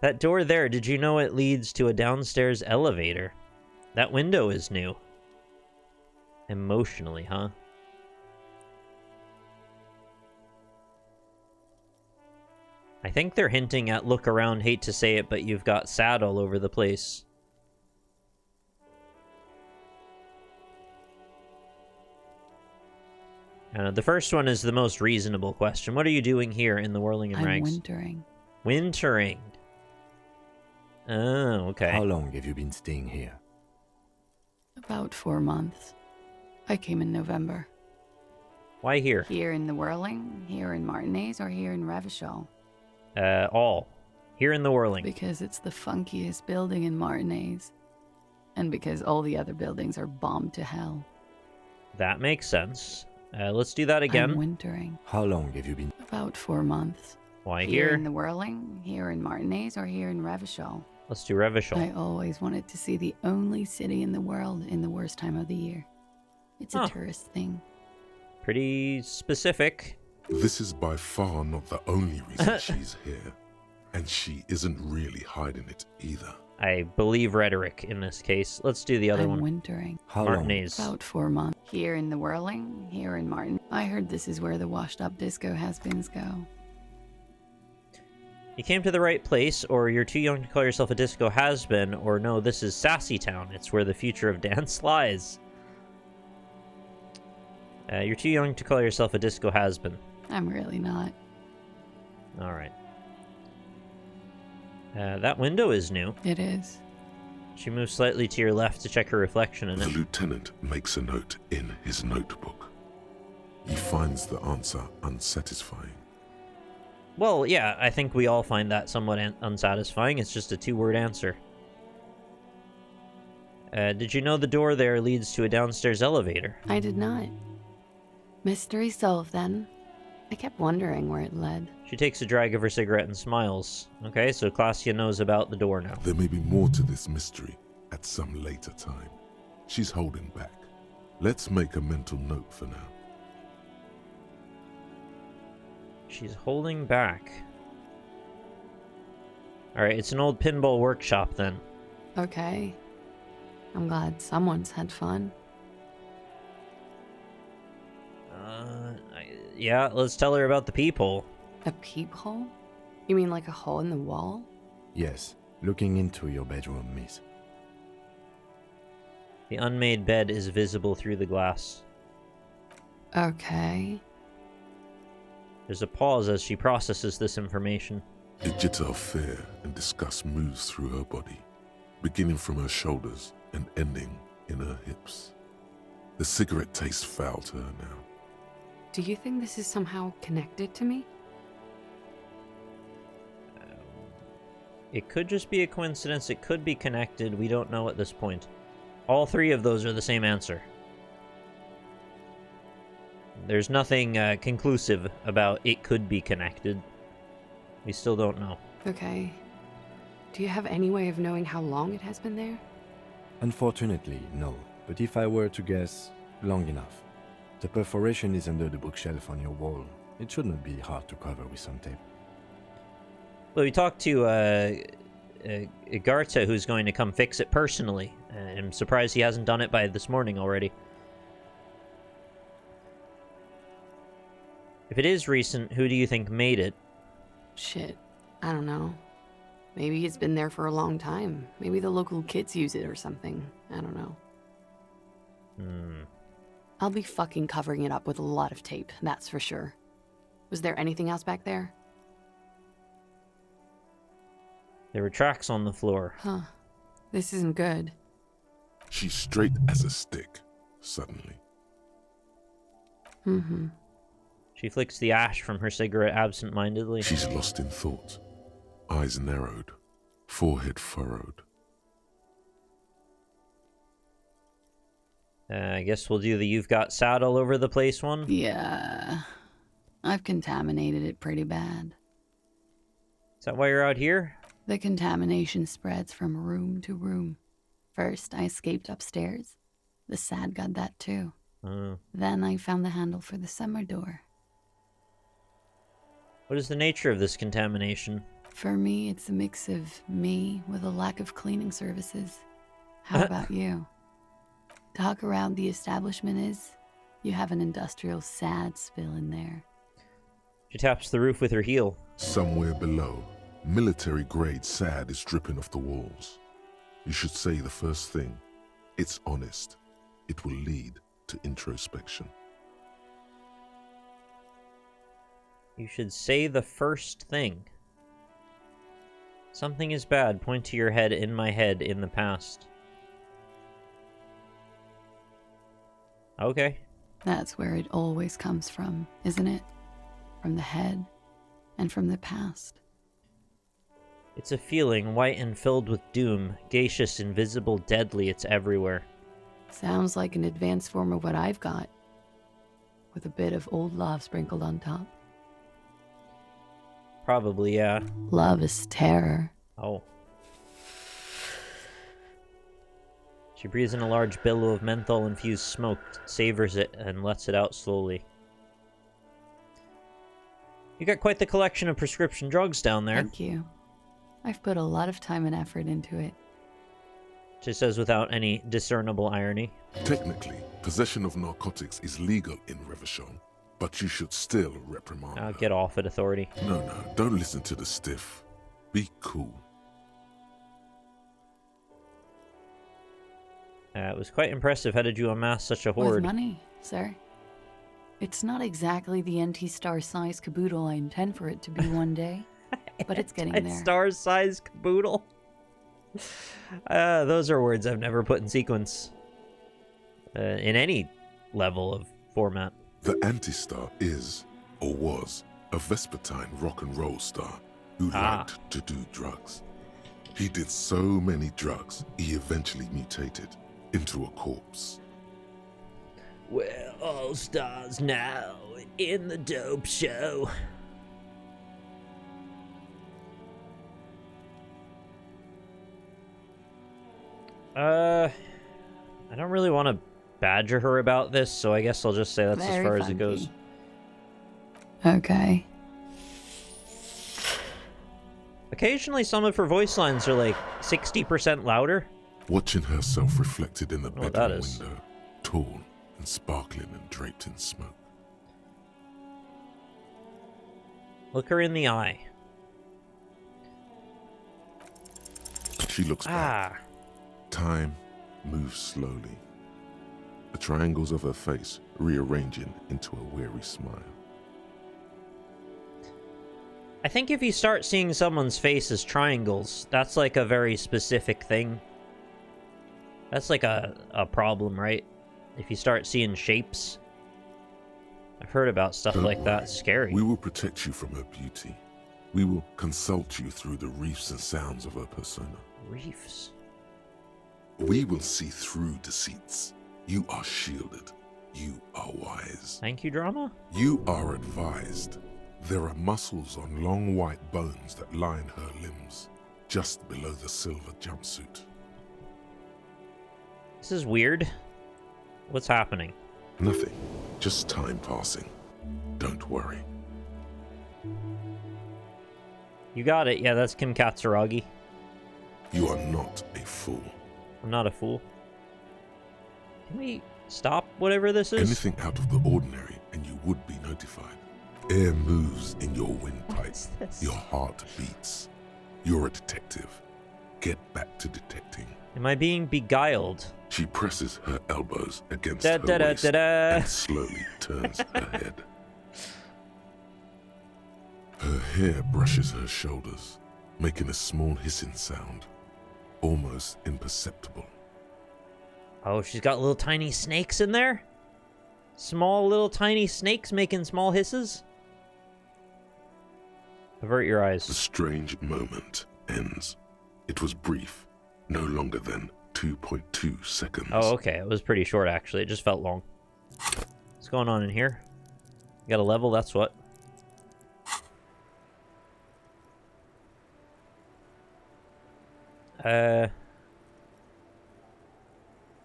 That door there, did you know it leads to a downstairs elevator? That window is new. Emotionally, huh? I think they're hinting at look around, hate to say it, but you've got sad all over the place. The first one is the most reasonable question. What are you doing here in the Whirling in Rags? I'm wintering. Wintering. Oh, okay. How long have you been staying here? About 4 months. I came in November. Why here? Here in the Whirling, here in Martinez, or here in Revachol? All. Here in the Whirling. Because it's the funkiest building in Martinez. And because all the other buildings are bombed to hell. That makes sense. Let's do that again. I'm wintering. How long have you been? About 4 months. Why Here here? in the Whirling, here in Martinez, or here in Revachol? Let's do Revachol. I always wanted to see the only city in the world in the worst time of the year. It's a tourist thing. Pretty specific. This is by far not the only reason she's here. And she isn't really hiding it either. I believe rhetoric in this case. Let's do the other I'm one. wintering. How Martinez. About 4 months. Here in the Whirling, here in Martin. I heard this is where the washed-up disco has-beens go. You came to the right place, or you're too young to call yourself a disco has-been, or no, this is Sassy Town. It's where the future of dance lies. You're too young to call yourself a disco has-been. I'm really not. Alright. That window is new. It is. She moves slightly to your left to check her reflection in The it. lieutenant makes a note in his notebook. He finds the answer unsatisfying. Well, yeah, I think we all find that somewhat unsatisfying. It's just a 2-word answer. Did you know the door there leads to a downstairs elevator? I did not. Mystery solved then. I kept wondering where it led. She takes a drag of her cigarette and smiles. Okay, so Kaasje knows about the door now. There may be more to this mystery at some later time. She's holding back. Let's make a mental note for now. She's holding back. Alright, it's an old pinball workshop then. Okay. I'm glad someone's had fun. Yeah, let's tell her about the peephole. A peephole? You mean like a hole in the wall? Yes, looking into your bedroom, miss. The unmade bed is visible through the glass. Okay. There's a pause as she processes this information. A jitter of fear and disgust moves through her body, beginning from her shoulders and ending in her hips. The cigarette tastes foul to her now. Do you think this is somehow connected to me? It could just be a coincidence. It could be connected. We don't know at this point. All 3 of those are the same answer. There's nothing conclusive about it could be connected. We still don't know. Okay. Do you have any way of knowing how long it has been there? Unfortunately, no. But if I were to guess, long enough. The perforation is under the bookshelf on your wall. It should not be hard to cover with some tape. Well, we talked to Garta, who's going to come fix it personally. I'm surprised he hasn't done it by this morning already. If it is recent, who do you think made it? Shit. I don't know. Maybe it's been there for a long time. Maybe the local kids use it or something. I don't know. I'll be fucking covering it up with a lot of tape, that's for sure. Was there anything else back there? There were tracks on the floor. Huh. This isn't good. She's straight as a stick, suddenly. Mm-hmm. She flicks the ash from her cigarette absent-mindedly. She's lost in thought. Eyes narrowed, forehead furrowed. I guess we'll do the you've got sad all over the place one. Yeah. I've contaminated it pretty bad. Is that why you're out here? The contamination spreads from room to room. First, I escaped upstairs. The sad got that too. Oh. Then I found the handle for the summer door. What is the nature of this contamination? For me, it's a mix of me with a lack of cleaning services. How about you? Talk around the establishment is, you have an industrial sad spill in there. She taps the roof with her heel. Somewhere below, military-grade sand is dripping off the walls. You should say the first thing. It's honest. It will lead to introspection. You should say the first thing. Something is bad. Point to your head in my head in the past. Okay. That's where it always comes from, isn't it? From the head and from the past. It's a feeling, white and filled with doom, gaseous, invisible, deadly, it's everywhere. Sounds like an advanced form of what I've got, with a bit of old love sprinkled on top. Probably, yeah. Love is terror. Oh. She breathes in a large billow of menthol-infused smoke, savors it, and lets it out slowly. You got quite the collection of prescription drugs down there. Thank you. I've put a lot of time and effort into it. She says without any discernible irony. Technically, possession of narcotics is legal in Revachol, but you should still reprimand her. Get off it, authority. No, don't listen to the stiff. Be cool. It was quite impressive. How did you amass such a hoard? With money, sir. It's not exactly the NT-star size caboodle I intend for it to be one day, but it's getting there. Star size caboodle? Those are words I've never put in sequence. In any level of format. The Anti-Star is, or was, a Vespertine rock and roll star who liked to do drugs. He did so many drugs, he eventually mutated into a corpse. We're all stars now in the dope show. I don't really want to badger her about this, so I guess I'll just say that's as far as it goes. Okay. Occasionally some of her voice lines are like 60% louder. Watching herself reflected in the bedroom window, tall and sparkling and draped in smoke. Look her in the eye. She looks back. Time moves slowly. The triangles of her face rearranging into a weary smile. I think if you start seeing someone's face as triangles, that's like a very specific thing. That's like a problem, right? If you start seeing shapes. I've heard about stuff like that. It's scary. We will protect you from her beauty. We will consult you through the reefs and sounds of her persona. Reefs? We will see through deceits. You are shielded. You are wise. Thank you, drama? You are advised. There are muscles on long white bones that line her limbs, just below the silver jumpsuit. This is weird. What's happening? Nothing. Just time passing. Don't worry. You got it. Yeah, that's Kim Katsuragi. You are not a fool. I'm not a fool. Can we stop whatever this is? Anything out of the ordinary and you would be notified. Air moves in your windpipe. Your heart beats. You're a detective. Get back to detecting. Am I being beguiled? She presses her elbows against her waist and slowly turns her head. Her hair brushes her shoulders, making a small hissing sound, almost imperceptible. Oh, she's got little tiny snakes in there? Small little tiny snakes making small hisses? Avert your eyes. The strange moment ends. It was brief, no longer than 2.2 seconds. Oh, okay. It was pretty short, actually. It just felt long. What's going on in here? You got a level, that's what.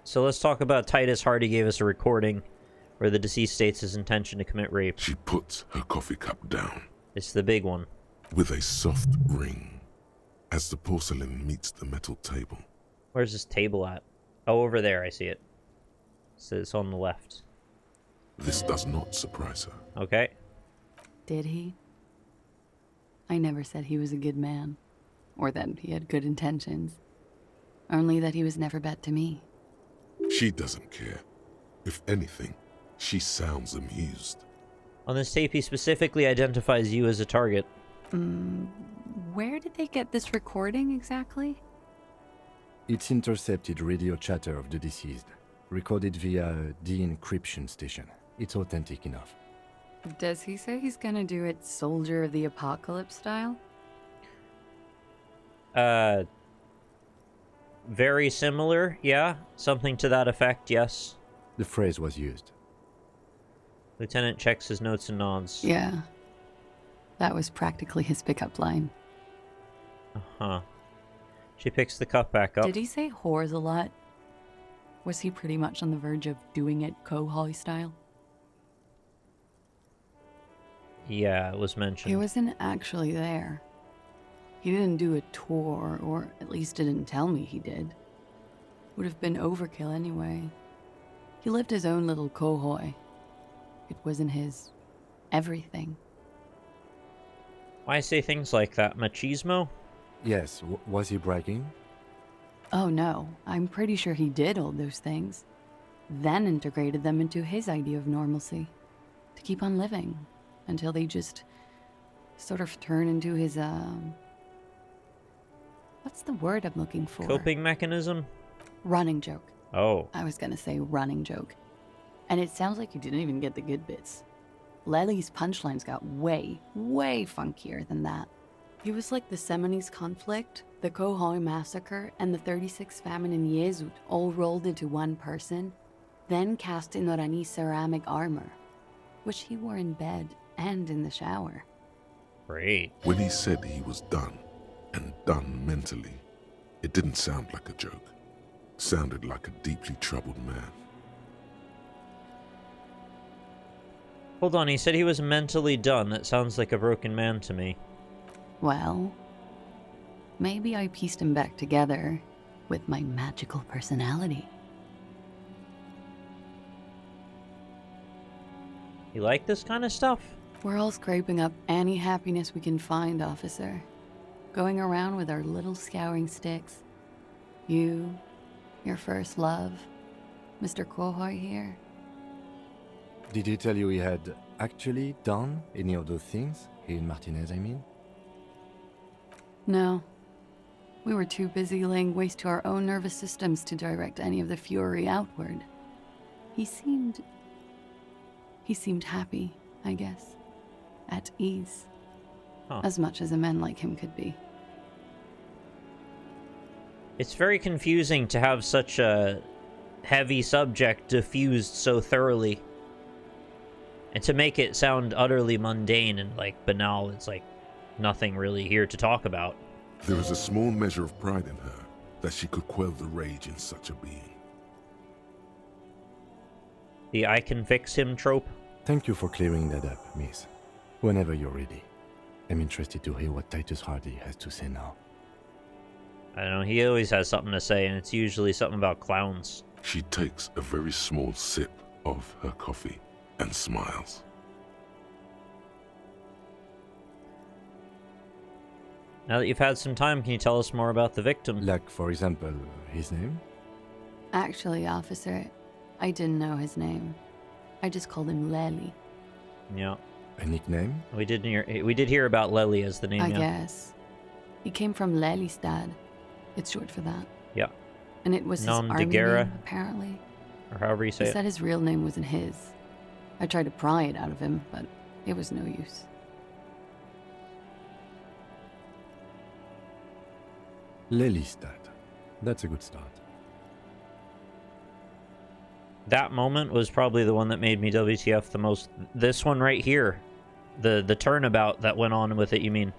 So let's talk about Titus. Hardie gave us a recording where the deceased states his intention to commit rape. She puts her coffee cup down. It's the big one. With a soft ring, as the porcelain meets the metal table. Where's this table at? Oh, over there, I see it. So it's on the left. This does not surprise her. Okay. Did he? I never said he was a good man, or that he had good intentions. Only that he was never bad to me. She doesn't care. If anything, she sounds amused. On this tape, he specifically identifies you as a target. Where did they get this recording exactly? It's intercepted radio chatter of the deceased, recorded via a de-encryption station. It's authentic enough. Does he say he's gonna do it Soldier of the Apocalypse style? Very similar, yeah. Something to that effect, yes. The phrase was used. Lieutenant checks his notes and nods. Yeah. That was practically his pickup line. Uh-huh. She picks the cup back up. Did he say whores a lot? Was he pretty much on the verge of doing it Kaasje style? Yeah, it was mentioned. He wasn't actually there. He didn't do a tour, or at least didn't tell me he did. Would have been overkill anyway. He lived his own little Kaasje. It wasn't his everything. Why say things like that? Machismo? Yes, was he bragging? Oh no, I'm pretty sure he did all those things. Then integrated them into his idea of normalcy. To keep on living. Until they just sort of turn into his, what's the word I'm looking for? Coping mechanism? Running joke. Oh. I was gonna say running joke. And it sounds like you didn't even get the good bits. Lely's punchlines got way, way funkier than that. He was like the Seminoles conflict, the Kaasje massacre, and the 36 famine in Yezud all rolled into one person, then cast in Orani ceramic armor, which he wore in bed and in the shower. Great. When he said he was done, and done mentally, it didn't sound like a joke. It sounded like a deeply troubled man. Hold on, he said he was mentally done. That sounds like a broken man to me. Well, maybe I pieced him back together with my magical personality. You like this kind of stuff? We're all scraping up any happiness we can find, officer. Going around with our little scouring sticks. You, your first love, Mr. Kaasje here. Did he tell you he had actually done any of those things? He and Martinez, I mean? No. We were too busy laying waste to our own nervous systems to direct any of the fury outward. He seemed happy, I guess. At ease. Huh. As much as a man like him could be. It's very confusing to have such a heavy subject diffused so thoroughly. And to make it sound utterly mundane and, like, banal, it's like nothing really here to talk about. There is a small measure of pride in her that she could quell the rage in such a being. The I can fix him trope? Thank you for clearing that up, miss. Whenever you're ready. I'm interested to hear what Titus Hardie has to say now. I don't know, he always has something to say, and it's usually something about clowns. She takes a very small sip of her coffee and smiles. Now that you've had some time, can you tell us more about the victim? Like, for example, his name? Actually, officer, I didn't know his name. I just called him Lely. Yeah. A nickname? We did hear about Lely as the name, I yeah. guess. He came from Lelystad. It's short for that. Yeah. And it was his Nom de army guerre. name, apparently. Or however you say He it. said his real name wasn't his. I tried to pry it out of him, but it was no use. Lelystad. That's a good start. That moment was probably the one that made me WTF the most. This one right here. The turnabout that went on with it, you mean?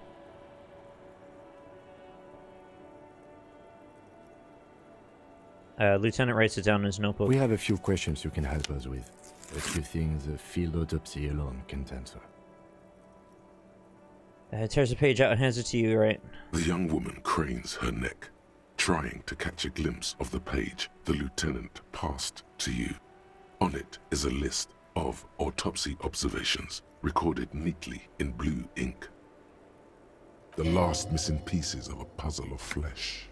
Lieutenant writes it down in his notebook. We have a few questions you can help us with. A few things a field autopsy alone can't answer. Tears a page out and hands it to you, right? The young woman cranes her neck, trying to catch a glimpse of the page the lieutenant passed to you. On it is a list of autopsy observations recorded neatly in blue ink. The last missing pieces of a puzzle of flesh.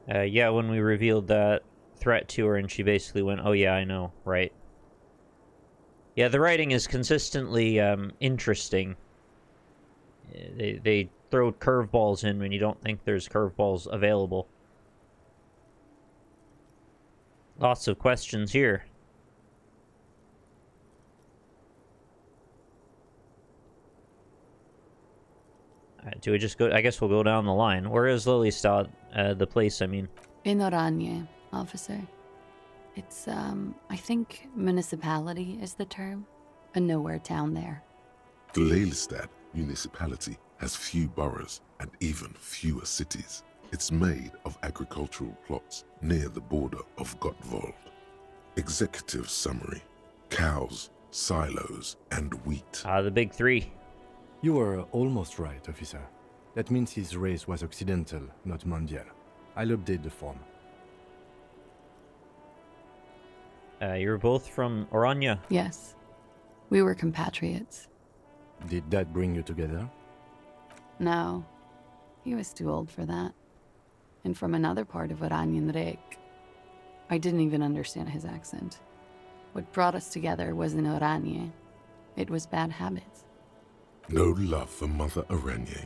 Yeah, when we revealed that threat to her and she basically went, oh yeah, I know, right. Yeah, the writing is consistently interesting. They throw curveballs in when you don't think there's curveballs available. Lots of questions here. Do we just go? I guess we'll go down the line. Where is Lilystad? The place, I mean. In Oranje, officer. It's, I think municipality is the term. A nowhere town there. The Lelystad municipality has few boroughs and even fewer cities. It's made of agricultural plots near the border of Gottwald. Executive summary: cows, silos, and wheat. The big three. You were almost right, officer. That means his race was occidental, not mondial. I'll update the form. You're both from Oranje? Yes. We were compatriots. Did that bring you together? No. He was too old for that. And from another part of Oranjenrijk. I didn't even understand his accent. What brought us together wasn't Oranje. It was bad habits. No love for Mother Oranje.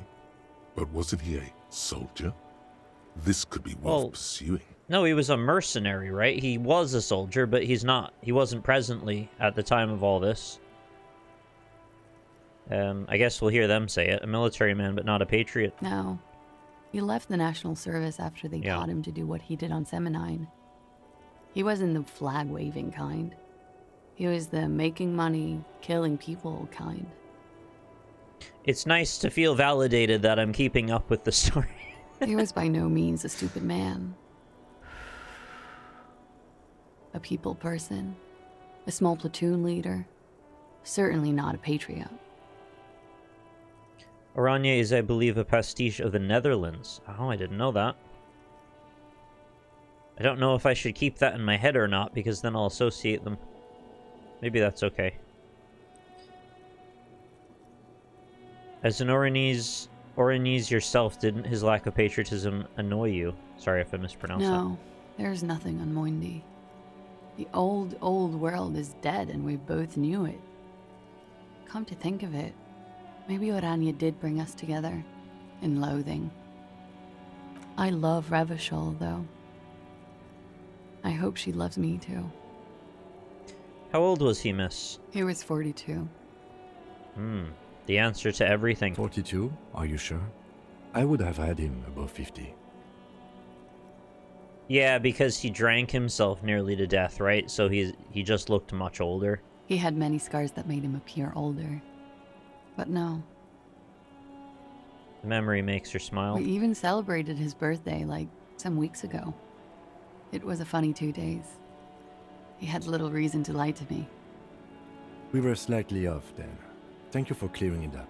But wasn't he a soldier? This could be worth pursuing. No, he was a mercenary, right? He was a soldier, but he's not. He wasn't presently at the time of all this. I guess we'll hear them say it. A military man, but not a patriot. No. He left the National Service after they taught him to do what he did on Seminine. He wasn't the flag-waving kind. He was the making money, killing people kind. It's nice to feel validated that I'm keeping up with the story. He was by no means a stupid man. A people person. A small platoon leader. Certainly not a patriot. Oranje is, I believe, a pastiche of the Netherlands. Oh, I didn't know that. I don't know if I should keep that in my head or not, because then I'll associate them. Maybe that's okay. As an Oranese yourself, didn't his lack of patriotism annoy you? Sorry if I mispronounced that. No, there's nothing on Moindi. The old world is dead, and we both knew it. Come to think of it, maybe Oranje did bring us together, in loathing. I love Revachol, though. I hope she loves me, too. How old was he, miss? He was 42. The answer to everything. 42? Are you sure? I would have had him above 50. Yeah, because he drank himself nearly to death, right? So he just looked much older. He had many scars that made him appear older. But no. The memory makes her smile. We even celebrated his birthday, like, some weeks ago. It was a funny 2 days. He had little reason to lie to me. We were slightly off then. Thank you for clearing it up.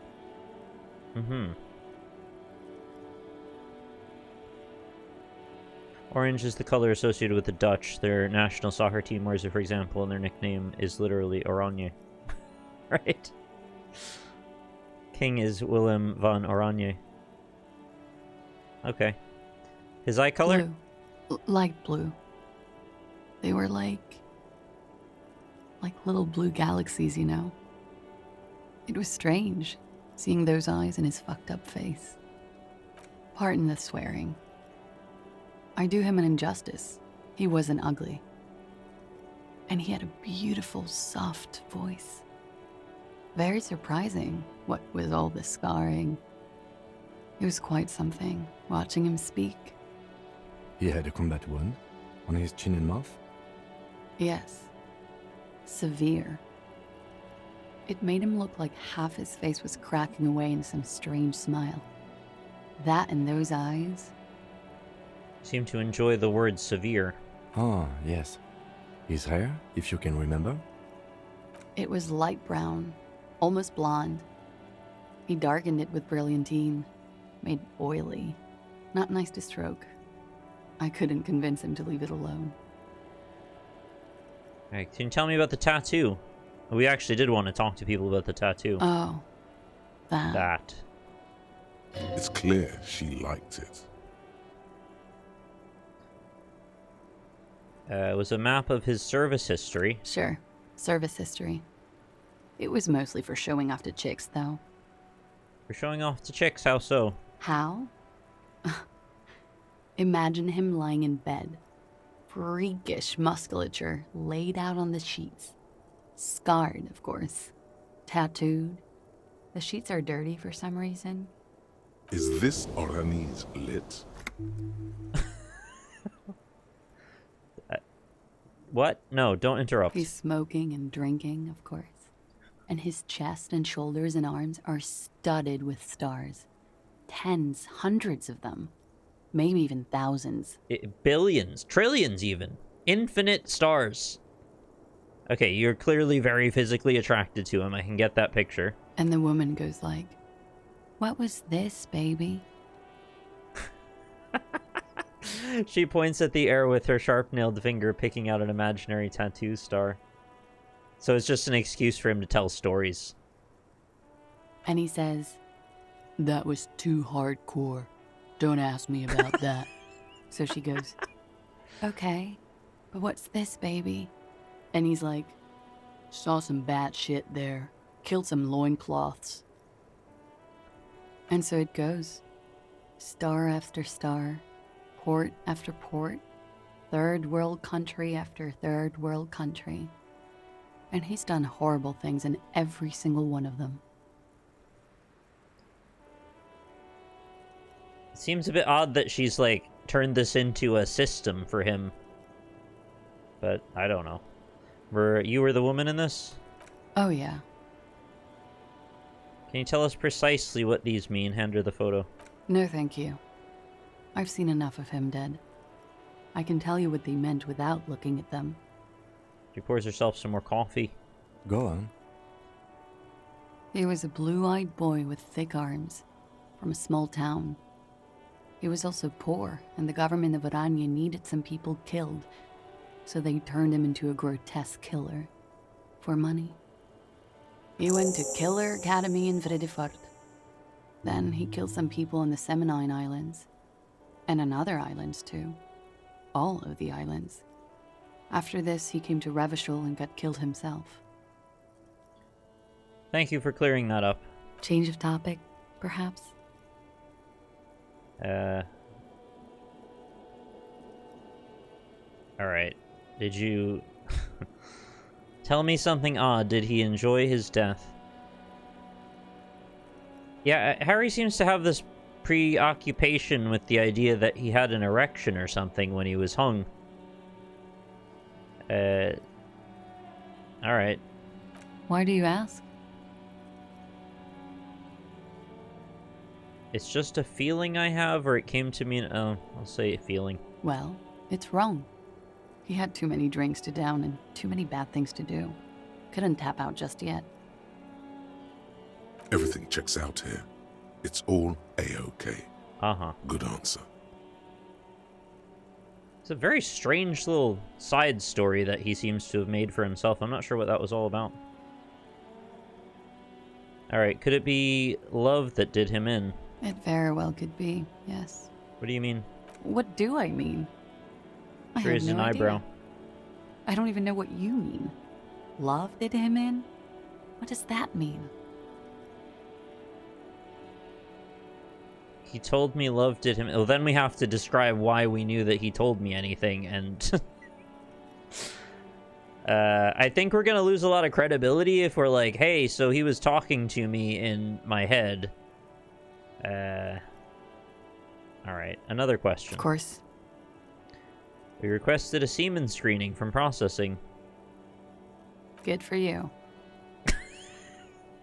Orange is the color associated with the Dutch. Their national soccer team wears it, for example, and their nickname is literally Oranje. Right? King is Willem van Oranje. Okay. His eye color? Blue. Light blue. They were like little blue galaxies, you know? It was strange, seeing those eyes in his fucked up face. Pardon the swearing. I do him an injustice. He wasn't ugly. And he had a beautiful, soft voice. Very surprising, what with all the scarring. It was quite something, watching him speak. He had a combat wound on his chin and mouth? Yes. Severe. It made him look like half his face was cracking away in some strange smile. That and those eyes, Seem to enjoy the word severe. Oh, yes. His hair, if you can remember? It was light brown, almost blonde. He darkened it with brilliantine, made oily. Not nice to stroke. I couldn't convince him to leave it alone. Alright, can you tell me about the tattoo? We actually did want to talk to people about the tattoo. Oh, that. It's clear she liked it. It was a map of his service history. Sure, service history. It was mostly for showing off to chicks, though. For showing off to chicks, how so? How? Imagine him lying in bed. Freakish musculature laid out on the sheets. Scarred, of course. Tattooed. The sheets are dirty for some reason. Is this Orani's lit? What? No, don't interrupt. He's smoking and drinking, of course. And his chest and shoulders and arms are studded with stars. Tens, hundreds of them. Maybe even thousands. Billions, trillions even. Infinite stars. Okay, you're clearly very physically attracted to him. I can get that picture. And the woman goes like, "What was this, baby?" She points at the air with her sharp-nailed finger, picking out an imaginary tattoo star. So it's just an excuse for him to tell stories. And he says, "That was too hardcore. Don't ask me about that." So she goes, "Okay, but what's this, baby?" And he's like, "Saw some bat shit there. Killed some loincloths." And so it goes. Star after star. Port after port. Third world country after third world country. And he's done horrible things in every single one of them. It seems a bit odd that she's, like, turned this into a system for him. But, I don't know. You were the woman in this? Oh, yeah. Can you tell us precisely what these mean? Hand her the photo. No, thank you. I've seen enough of him dead. I can tell you what they meant without looking at them. She pours herself some more coffee. Go on. He was a blue-eyed boy with thick arms, from a small town. He was also poor, and the government of Orania needed some people killed, so they turned him into a grotesque killer. For money. He went to Killer Academy in Vredefort. Then he killed some people in the Semenine Islands. And on other islands, too. All of the islands. After this, he came to Revachol and got killed himself. Thank you for clearing that up. Change of topic, perhaps? Alright. Did you... Tell me something odd. Did he enjoy his death? Yeah, Harry seems to have this preoccupation with the idea that he had an erection or something when he was hung. Alright. Why do you ask? It's just a feeling I have, or it came to me... Oh, I'll say a feeling. Well, it's wrong. He had too many drinks to down and too many bad things to do. Couldn't tap out just yet. Everything checks out here. It's all A-OK. Uh-huh. Good answer. It's a very strange little side story that he seems to have made for himself. I'm not sure what that was all about. Alright, could it be love that did him in? It very well could be, yes. What do you mean? What do I mean? I have Raised no an eyebrow. idea. I don't even know what you mean. Love did him in? What does that mean? He told me love did him... Well, then we have to describe why we knew that he told me anything, and... I think we're gonna lose a lot of credibility if we're like, hey, so he was talking to me in my head. Alright, another question. Of course. We requested a semen screening from processing. Good for you.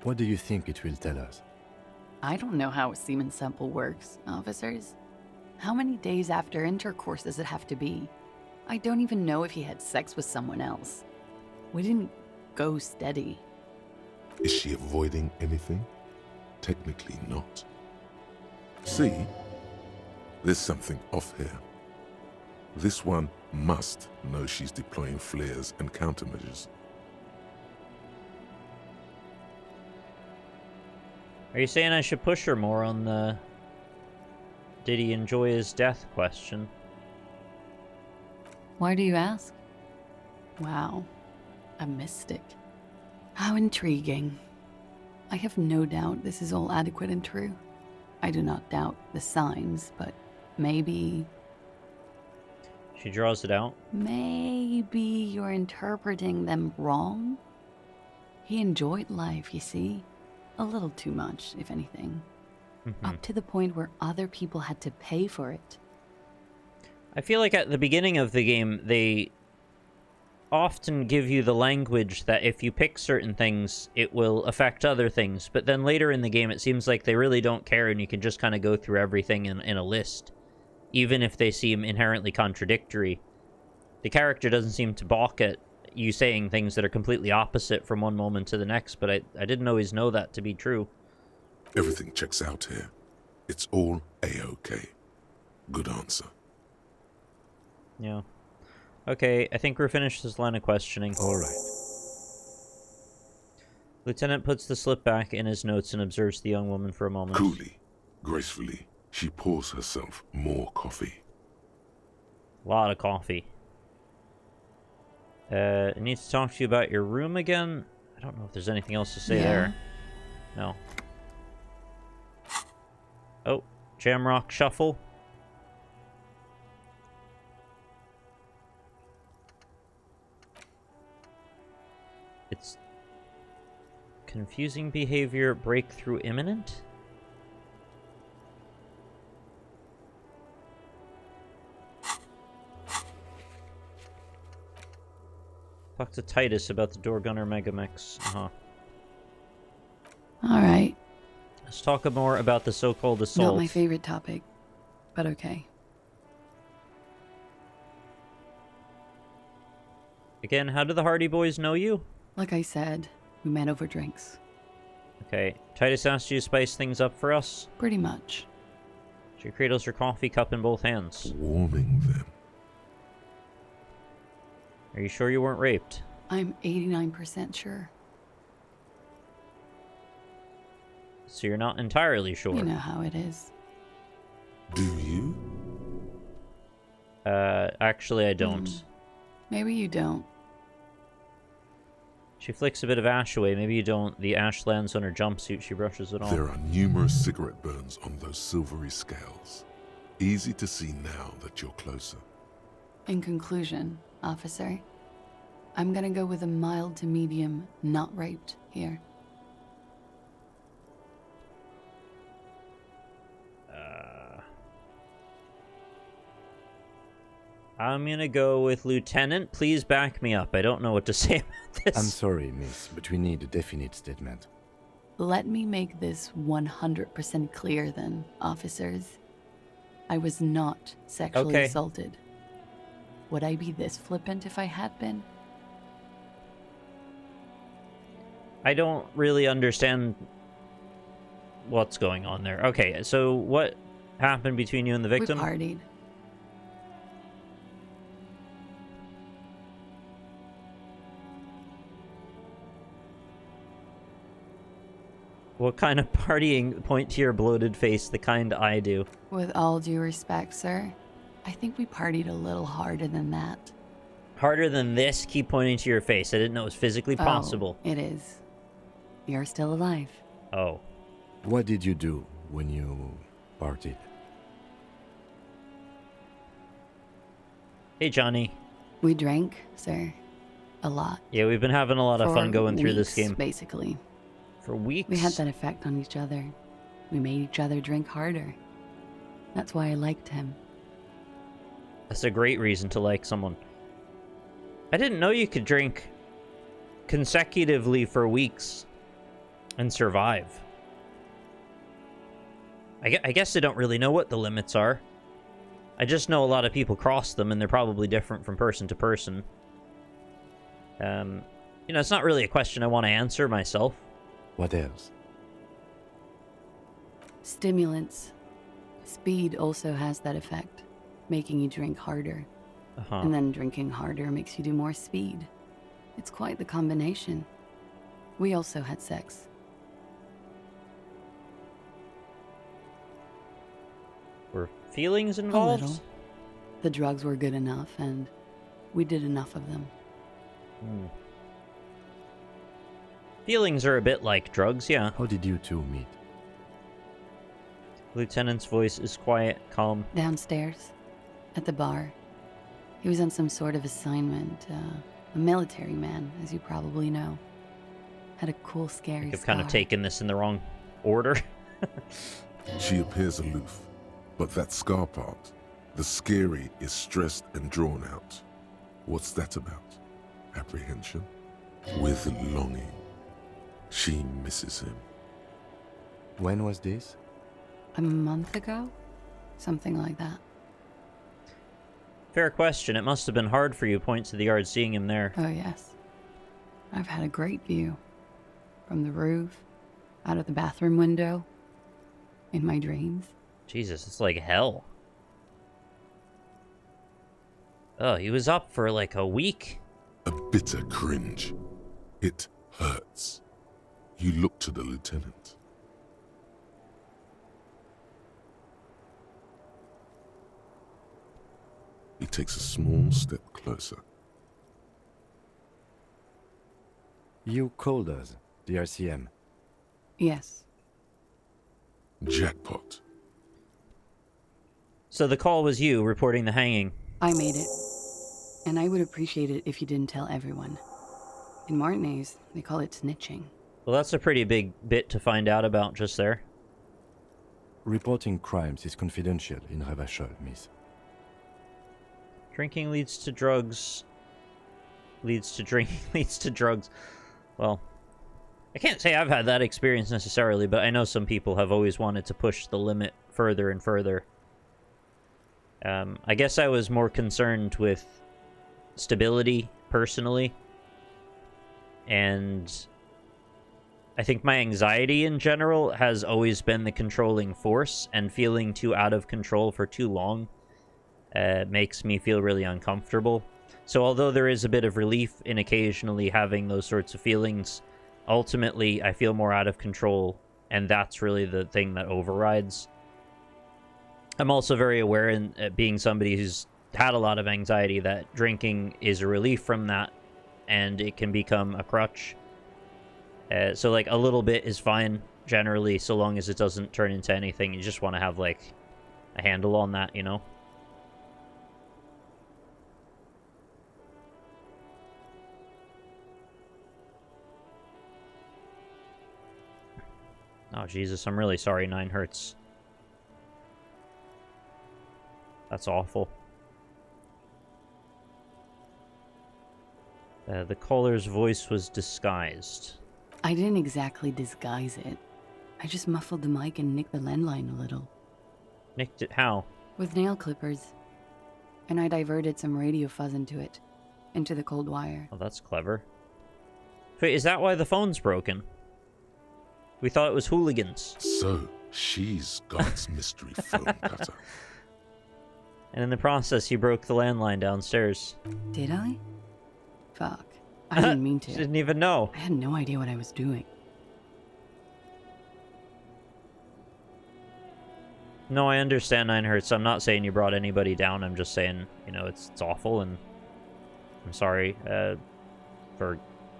What do you think it will tell us? I don't know how a semen sample works, officers. How many days after intercourse does it have to be? I don't even know if he had sex with someone else. We didn't go steady. Is she avoiding anything? Technically not. See? There's something off here. This one must know she's deploying flares and countermeasures. Are you saying I should push her more on the did he enjoy his death question? Why do you ask? Wow, a mystic. How intriguing. I have no doubt this is all adequate and true. I do not doubt the signs, but maybe... She draws it out. Maybe you're interpreting them wrong? He enjoyed life, you see. A little too much, if anything. Up to the point where other people had to pay for it. I feel like at the beginning of the game, they often give you the language that if you pick certain things, it will affect other things. But then later in the game, it seems like they really don't care, and you can just kind of go through everything in a list. Even if they seem inherently contradictory. The character doesn't seem to balk at you saying things that are completely opposite from one moment to the next, but I didn't always know that to be true. Everything checks out here. It's all A-OK. Good answer. Yeah. Okay, I think we're finished this line of questioning. All right. Lieutenant puts the slip back in his notes and observes the young woman for a moment. Coolly, gracefully, she pours herself more coffee. A lot of coffee. I need to talk to you about your room again. I don't know if there's anything else to say there. No. Oh, Jamrock Shuffle. It's confusing behavior, breakthrough imminent? Talk to Titus about the Door Gunner Megamix. All right. Let's talk more about the so-called assault. Not my favorite topic, but okay. Again, how do the Hardie boys know you? Like I said, we met over drinks. Okay. Titus asked you to spice things up for us? Pretty much. She cradles her coffee cup in both hands. Warming them. Are you sure you weren't raped? I'm 89% sure. So you're not entirely sure? You know how it is. Do you? Actually I don't. Maybe you don't. She flicks a bit of ash away. Maybe you don't. The ash lands on her jumpsuit. She brushes it off. There are numerous cigarette burns on those silvery scales. Easy to see now that you're closer. In conclusion, officer, I'm gonna go with a mild to medium, not raped here. I'm gonna go with Lieutenant. Please back me up. I don't know what to say about this. I'm sorry, miss, but we need a definite statement. Let me make this 100% clear then, officers. I was not sexually assaulted. Would I be this flippant if I had been? I don't really understand what's going on there. Okay, so what happened between you and the victim? We partied. What kind of partying? Point to your bloated face, the kind I do. With all due respect, sir, I think we partied a little harder than that. Harder than this? Keep pointing to your face. I didn't know it was physically possible. It is. You're still alive. Oh. What did you do when you partied? Hey, Johnny. We drank, sir. A lot. Yeah, we've been having a lot of fun going through this game. Basically. For weeks? We had that effect on each other. We made each other drink harder. That's why I liked him. That's a great reason to like someone. I didn't know you could drink consecutively for weeks and survive. I guess I don't really know what the limits are. I just know a lot of people cross them, and they're probably different from person to person. You know, it's not really a question I want to answer myself. What else? Stimulants. Speed also has that effect, making you drink harder. And then drinking harder makes you do more speed. It's quite the combination. We also had sex. Were feelings involved? A little. The drugs were good enough, and we did enough of them. Feelings are a bit like drugs, yeah. How did you two meet? Lieutenant's voice is quiet, calm. Downstairs, at the bar. He was on some sort of assignment. A military man, as you probably know. Had a cool, scary I've scar. kind of taken this in the wrong order. She appears aloof, but that scar part, the scary, is stressed and drawn out. What's that about? Apprehension? With longing. She misses him. When was this? A month ago? Something like that. Fair question. It must have been hard for you, points to the yard, seeing him there. Oh, yes. I've had a great view. From the roof, out of the bathroom window, in my dreams. Jesus, it's like hell. Oh, he was up for like a week? A bitter cringe. It hurts. You look to the lieutenant. He takes a small step closer. You called us, the RCM. Yes. Jackpot. So the call was you reporting the hanging. I made it. And I would appreciate it if you didn't tell everyone. In Martinez, they call it snitching. Well, that's a pretty big bit to find out about just there. Reporting crimes is confidential in Revachol, miss. Drinking leads to drugs. Leads to drinking leads to drugs. Well, I can't say I've had that experience necessarily, but I know some people have always wanted to push the limit further and further. I guess I was more concerned with stability, personally. And I think my anxiety in general has always been the controlling force, and feeling too out of control for too long makes me feel really uncomfortable. So although there is a bit of relief in occasionally having those sorts of feelings, ultimately I feel more out of control, and that's really the thing that overrides. I'm also very aware, in being somebody who's had a lot of anxiety, that drinking is a relief from that, and it can become a crutch. So like a little bit is fine generally, so long as it doesn't turn into anything. You just want to have like a handle on that, you know? Oh, Jesus, I'm really sorry, 9 Hertz. That's awful. The caller's voice was disguised. I didn't exactly disguise it. I just muffled the mic and nicked the landline a little. Nicked it how? With nail clippers. And I diverted some radio fuzz into it. Into the cold wire. Oh, that's clever. Wait, is that why the phone's broken? We thought it was hooligans. So, she's God's mystery phone cutter. And in the process, you broke the landline downstairs. Did I? Fuck. I didn't mean to. Didn't even know. I had no idea what I was doing. No, I understand 9 Hertz. I'm not saying you brought anybody down. I'm just saying, you know, it's awful, and I'm sorry for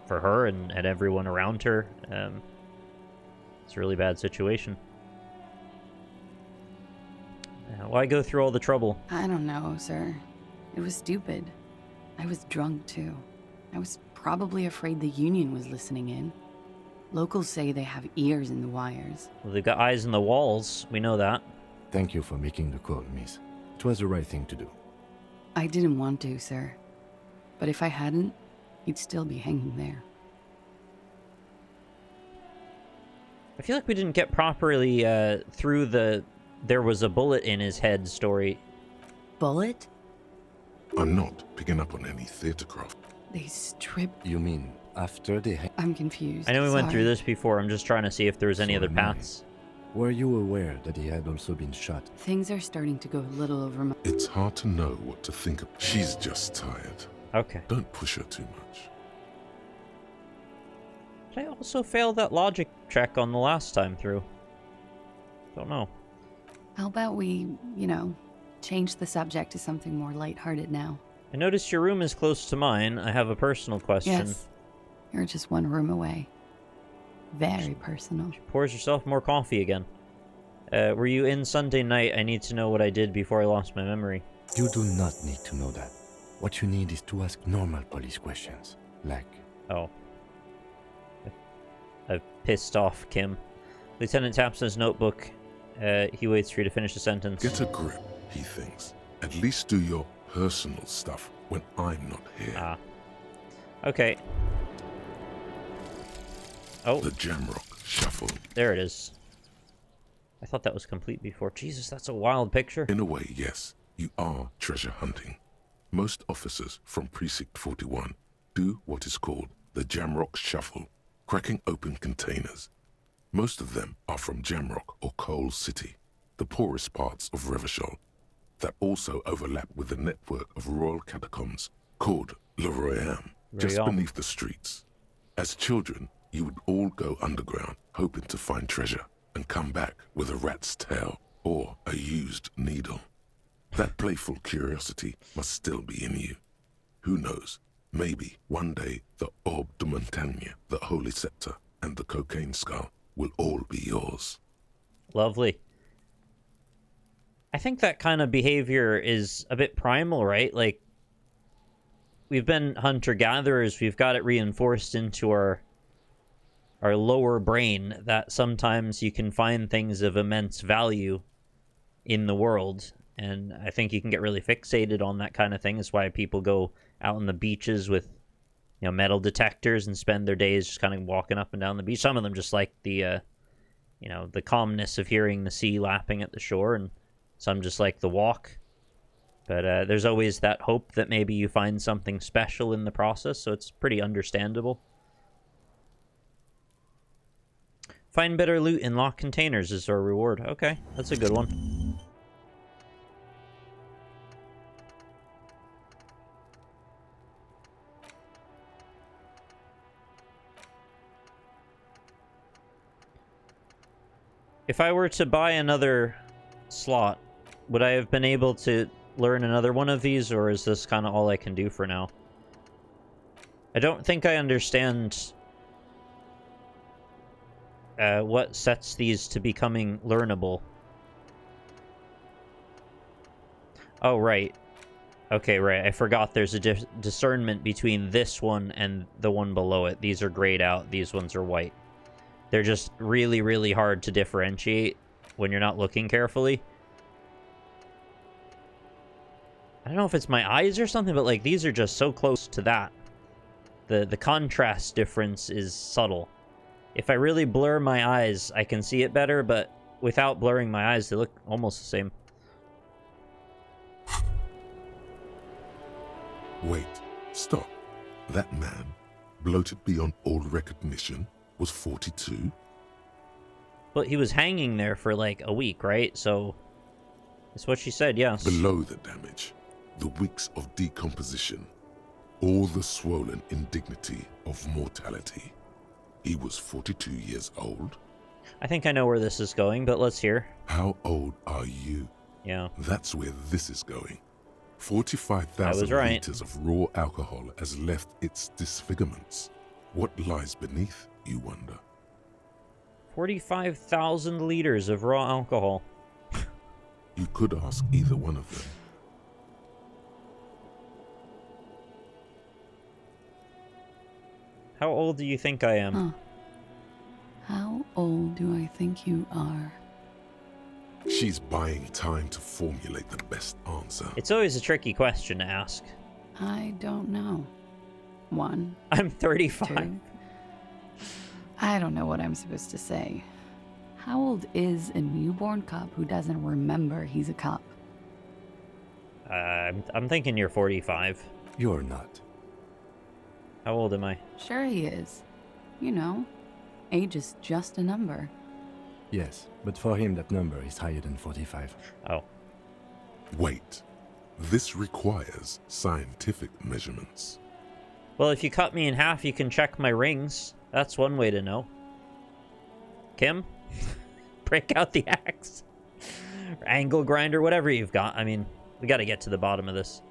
her and everyone around her. It's a really bad situation. Why go through all the trouble? I don't know, sir. It was stupid. I was drunk, too. I was probably afraid the Union was listening in. Locals say they have ears in the wires. Well, they've got eyes in the walls. We know that. Thank you for making the call, miss. It was the right thing to do. I didn't want to, sir. But if I hadn't, he'd still be hanging there. I feel like we didn't get properly through the "there was a bullet in his head" story. bullet? I'm not picking up on any theater craft. They strip. You mean after they I'm confused. I know we went through Sorry. this before. I'm just trying to see if there was any So other am I. paths. Were you aware that he had also been shot? Things are starting to go a little over my. It's hard to know what to think of. She's just tired. Okay. Don't push her too much. Did I also fail that logic check on the last time through? Don't know. How about we, change the subject to something more lighthearted now? I noticed your room is close to mine. I have a personal question. Yes. You're just one room away. Very personal. She pours herself more coffee again. Were you in Sunday night? I need to know what I did before I lost my memory. You do not need to know that. What you need is to ask normal police questions, like... Oh. I've pissed off Kim. Lieutenant taps on his notebook. He waits for you to finish the sentence. Get a grip, he thinks. At least do your personal stuff when I'm not here. Ah. Okay. Oh. The Jamrock Shuffle. There it is. I thought that was complete before. Jesus, that's a wild picture. In a way, yes. You are treasure hunting. Most officers from Precinct 41 do what is called the Jamrock Shuffle, cracking open containers. Most of them are from Jamrock or Coal City, the poorest parts of Revachol, that also overlap with the network of royal catacombs called Le Royaume, just beneath the streets. As children, you would all go underground, hoping to find treasure, and come back with a rat's tail or a used needle. That playful curiosity must still be in you. Who knows, maybe one day the Orbe de Montagne, the Holy Scepter, and the Cocaine Skull will all be yours. Lovely. I think that kind of behavior is a bit primal, right? Like, we've been hunter-gatherers, we've got it reinforced into our lower brain that sometimes you can find things of immense value in the world, and I think you can get really fixated on that kind of thing. That's why people go out on the beaches with, metal detectors and spend their days just kind of walking up and down the beach. Some of them just like the, the calmness of hearing the sea lapping at the shore, and some just like the walk. But there's always that hope that maybe you find something special in the process, so it's pretty understandable. Find better loot in locked containers is our reward. Okay, that's a good one. If I were to buy another slot, would I have been able to learn another one of these, or is this kind of all I can do for now? I don't think I understand what sets these to becoming learnable. Oh, right. Okay, right. I forgot there's a discernment between this one and the one below it. These are grayed out. These ones are white. They're just really, really hard to differentiate when you're not looking carefully. I don't know if it's my eyes or something, but like these are just so close to that. The contrast difference is subtle. If I really blur my eyes, I can see it better, but without blurring my eyes, they look almost the same. Wait, stop. That man, bloated beyond all recognition, was 42? Well, he was hanging there for like a week, right? So, that's what she said, yes. Below the damage, the weeks of decomposition, all the swollen indignity of mortality. He was 42 years old? I think I know where this is going, but let's hear. How old are you? Yeah. That's where this is going. 45,000 right. liters of raw alcohol has left its disfigurements. What lies beneath, you wonder? 45,000 liters of raw alcohol. You could ask either one of them. How old do you think I am? Huh. How old do I think you are? She's buying time to formulate the best answer. It's always a tricky question to ask. I don't know. 1. I'm 35. 2. I don't know what I'm supposed to say. How old is a newborn cop who doesn't remember he's a cop? I'm thinking you're 45. You're not. How old am I? Sure he is. You know, age is just a number. Yes, but for him that number is higher than 45. Oh. Wait. This requires scientific measurements. Well, if you cut me in half, you can check my rings. That's one way to know. Kim? Break out the axe. Or angle grinder, whatever you've got. I mean, we got to get to the bottom of this.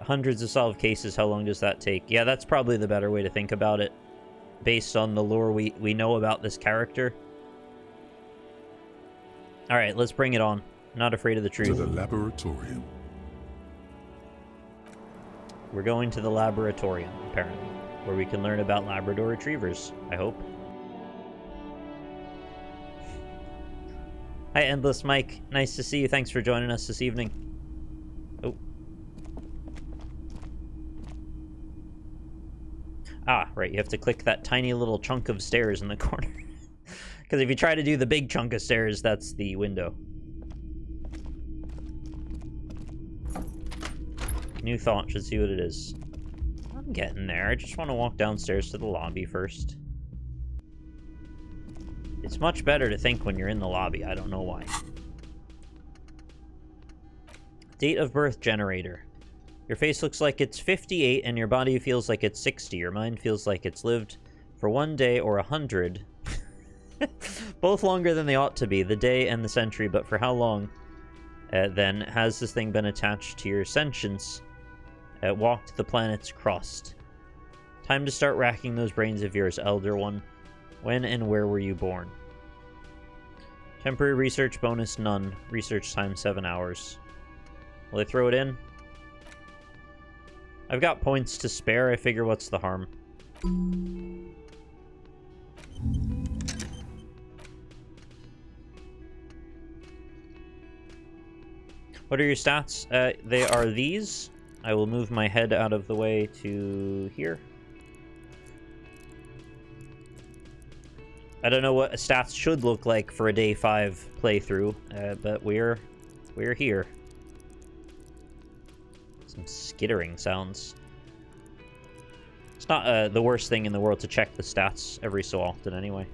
Hundreds of solved cases, how long does that take? Yeah, that's probably the better way to think about it. Based on the lore we know about this character. Alright, let's bring it on. Not afraid of the truth. To the laboratorium. We're going to the laboratorium, apparently, where we can learn about Labrador retrievers, I hope. Hi, Endless Mike. Nice to see you. Thanks for joining us this evening. Oh. Ah, right. You have to click that tiny little chunk of stairs in the corner. Because if you try to do the big chunk of stairs, that's the window. New thought, should see what it is. I'm getting there. I just want to walk downstairs to the lobby first. It's much better to think when you're in the lobby. I don't know why. Date of birth generator. Your face looks like it's 58 and your body feels like it's 60. Your mind feels like it's lived for 1 day or 100. Both longer than they ought to be, the day and the century, but for how long, then, has this thing been attached to your sentience? Walked the planets crossed. Time to start racking those brains of yours, Elder One. When and where were you born? Temporary research bonus, none. Research time, 7 hours. Will I throw it in? I've got points to spare. I figure what's the harm? What are your stats? They are these. I will move my head out of the way to here. I don't know what stats should look like for a day 5 playthrough, but we're here. Some skittering sounds. It's not the worst thing in the world to check the stats every so often anyway.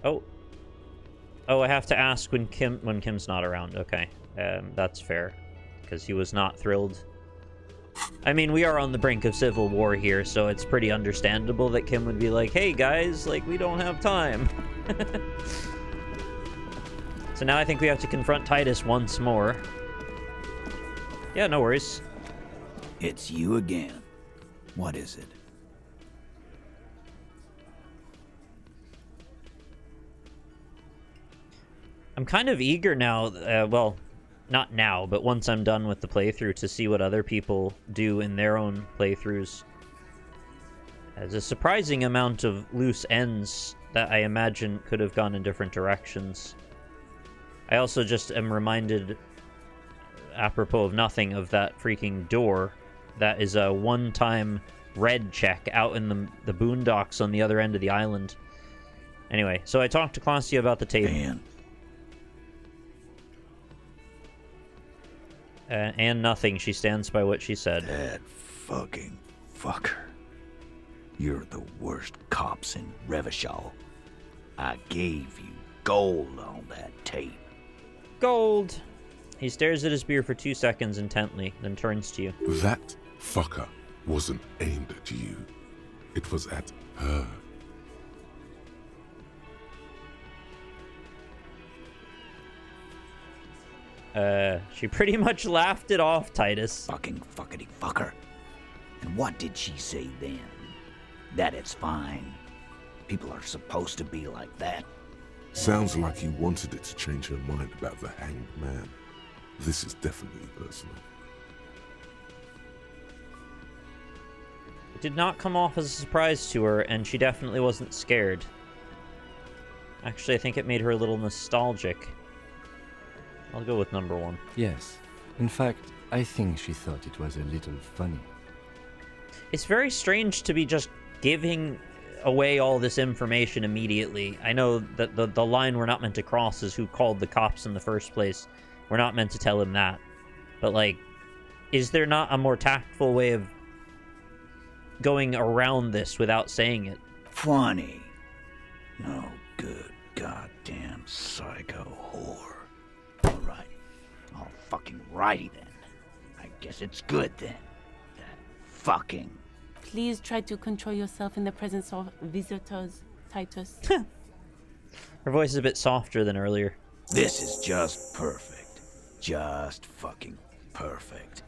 Oh. Oh, I have to ask when Kim's not around. Okay. That's fair. Because he was not thrilled. I mean, we are on the brink of civil war here, so it's pretty understandable that Kim would be like, hey guys, like, we don't have time. So now I think we have to confront Titus once more. Yeah, no worries. It's you again. What is it? I'm kind of eager now, well, not now, but once I'm done with the playthrough, to see what other people do in their own playthroughs. There's a surprising amount of loose ends that I imagine could have gone in different directions. I also just am reminded, apropos of nothing, of that freaking door that is a one-time red check out in the boondocks on the other end of the island. Anyway, so I talked to Kaasje about the tape. Dan. And nothing. She stands by what she said. That fucking fucker. You're the worst cops in Revachol. I gave you gold on that tape. Gold! He stares at his beer for 2 seconds intently, then turns to you. That fucker wasn't aimed at you. It was at her. She pretty much laughed it off, Titus. Fucking fuckity fucker. And what did she say then? That it's fine. People are supposed to be like that. Sounds like you wanted it to change her mind about the hanged man. This is definitely personal. It did not come off as a surprise to her, and she definitely wasn't scared. Actually, I think it made her a little nostalgic. I'll go with number 1. Yes. In fact, I think she thought it was a little funny. It's very strange to be just giving away all this information immediately. I know that the line we're not meant to cross is who called the cops in the first place. We're not meant to tell him that. But, like, is there not a more tactful way of going around this without saying it? Funny. No good goddamn psycho whore. Alright. All fucking righty then. I guess it's good then. That fucking... Please try to control yourself in the presence of visitors, Titus. Her voice is a bit softer than earlier. This is just perfect. Just fucking perfect.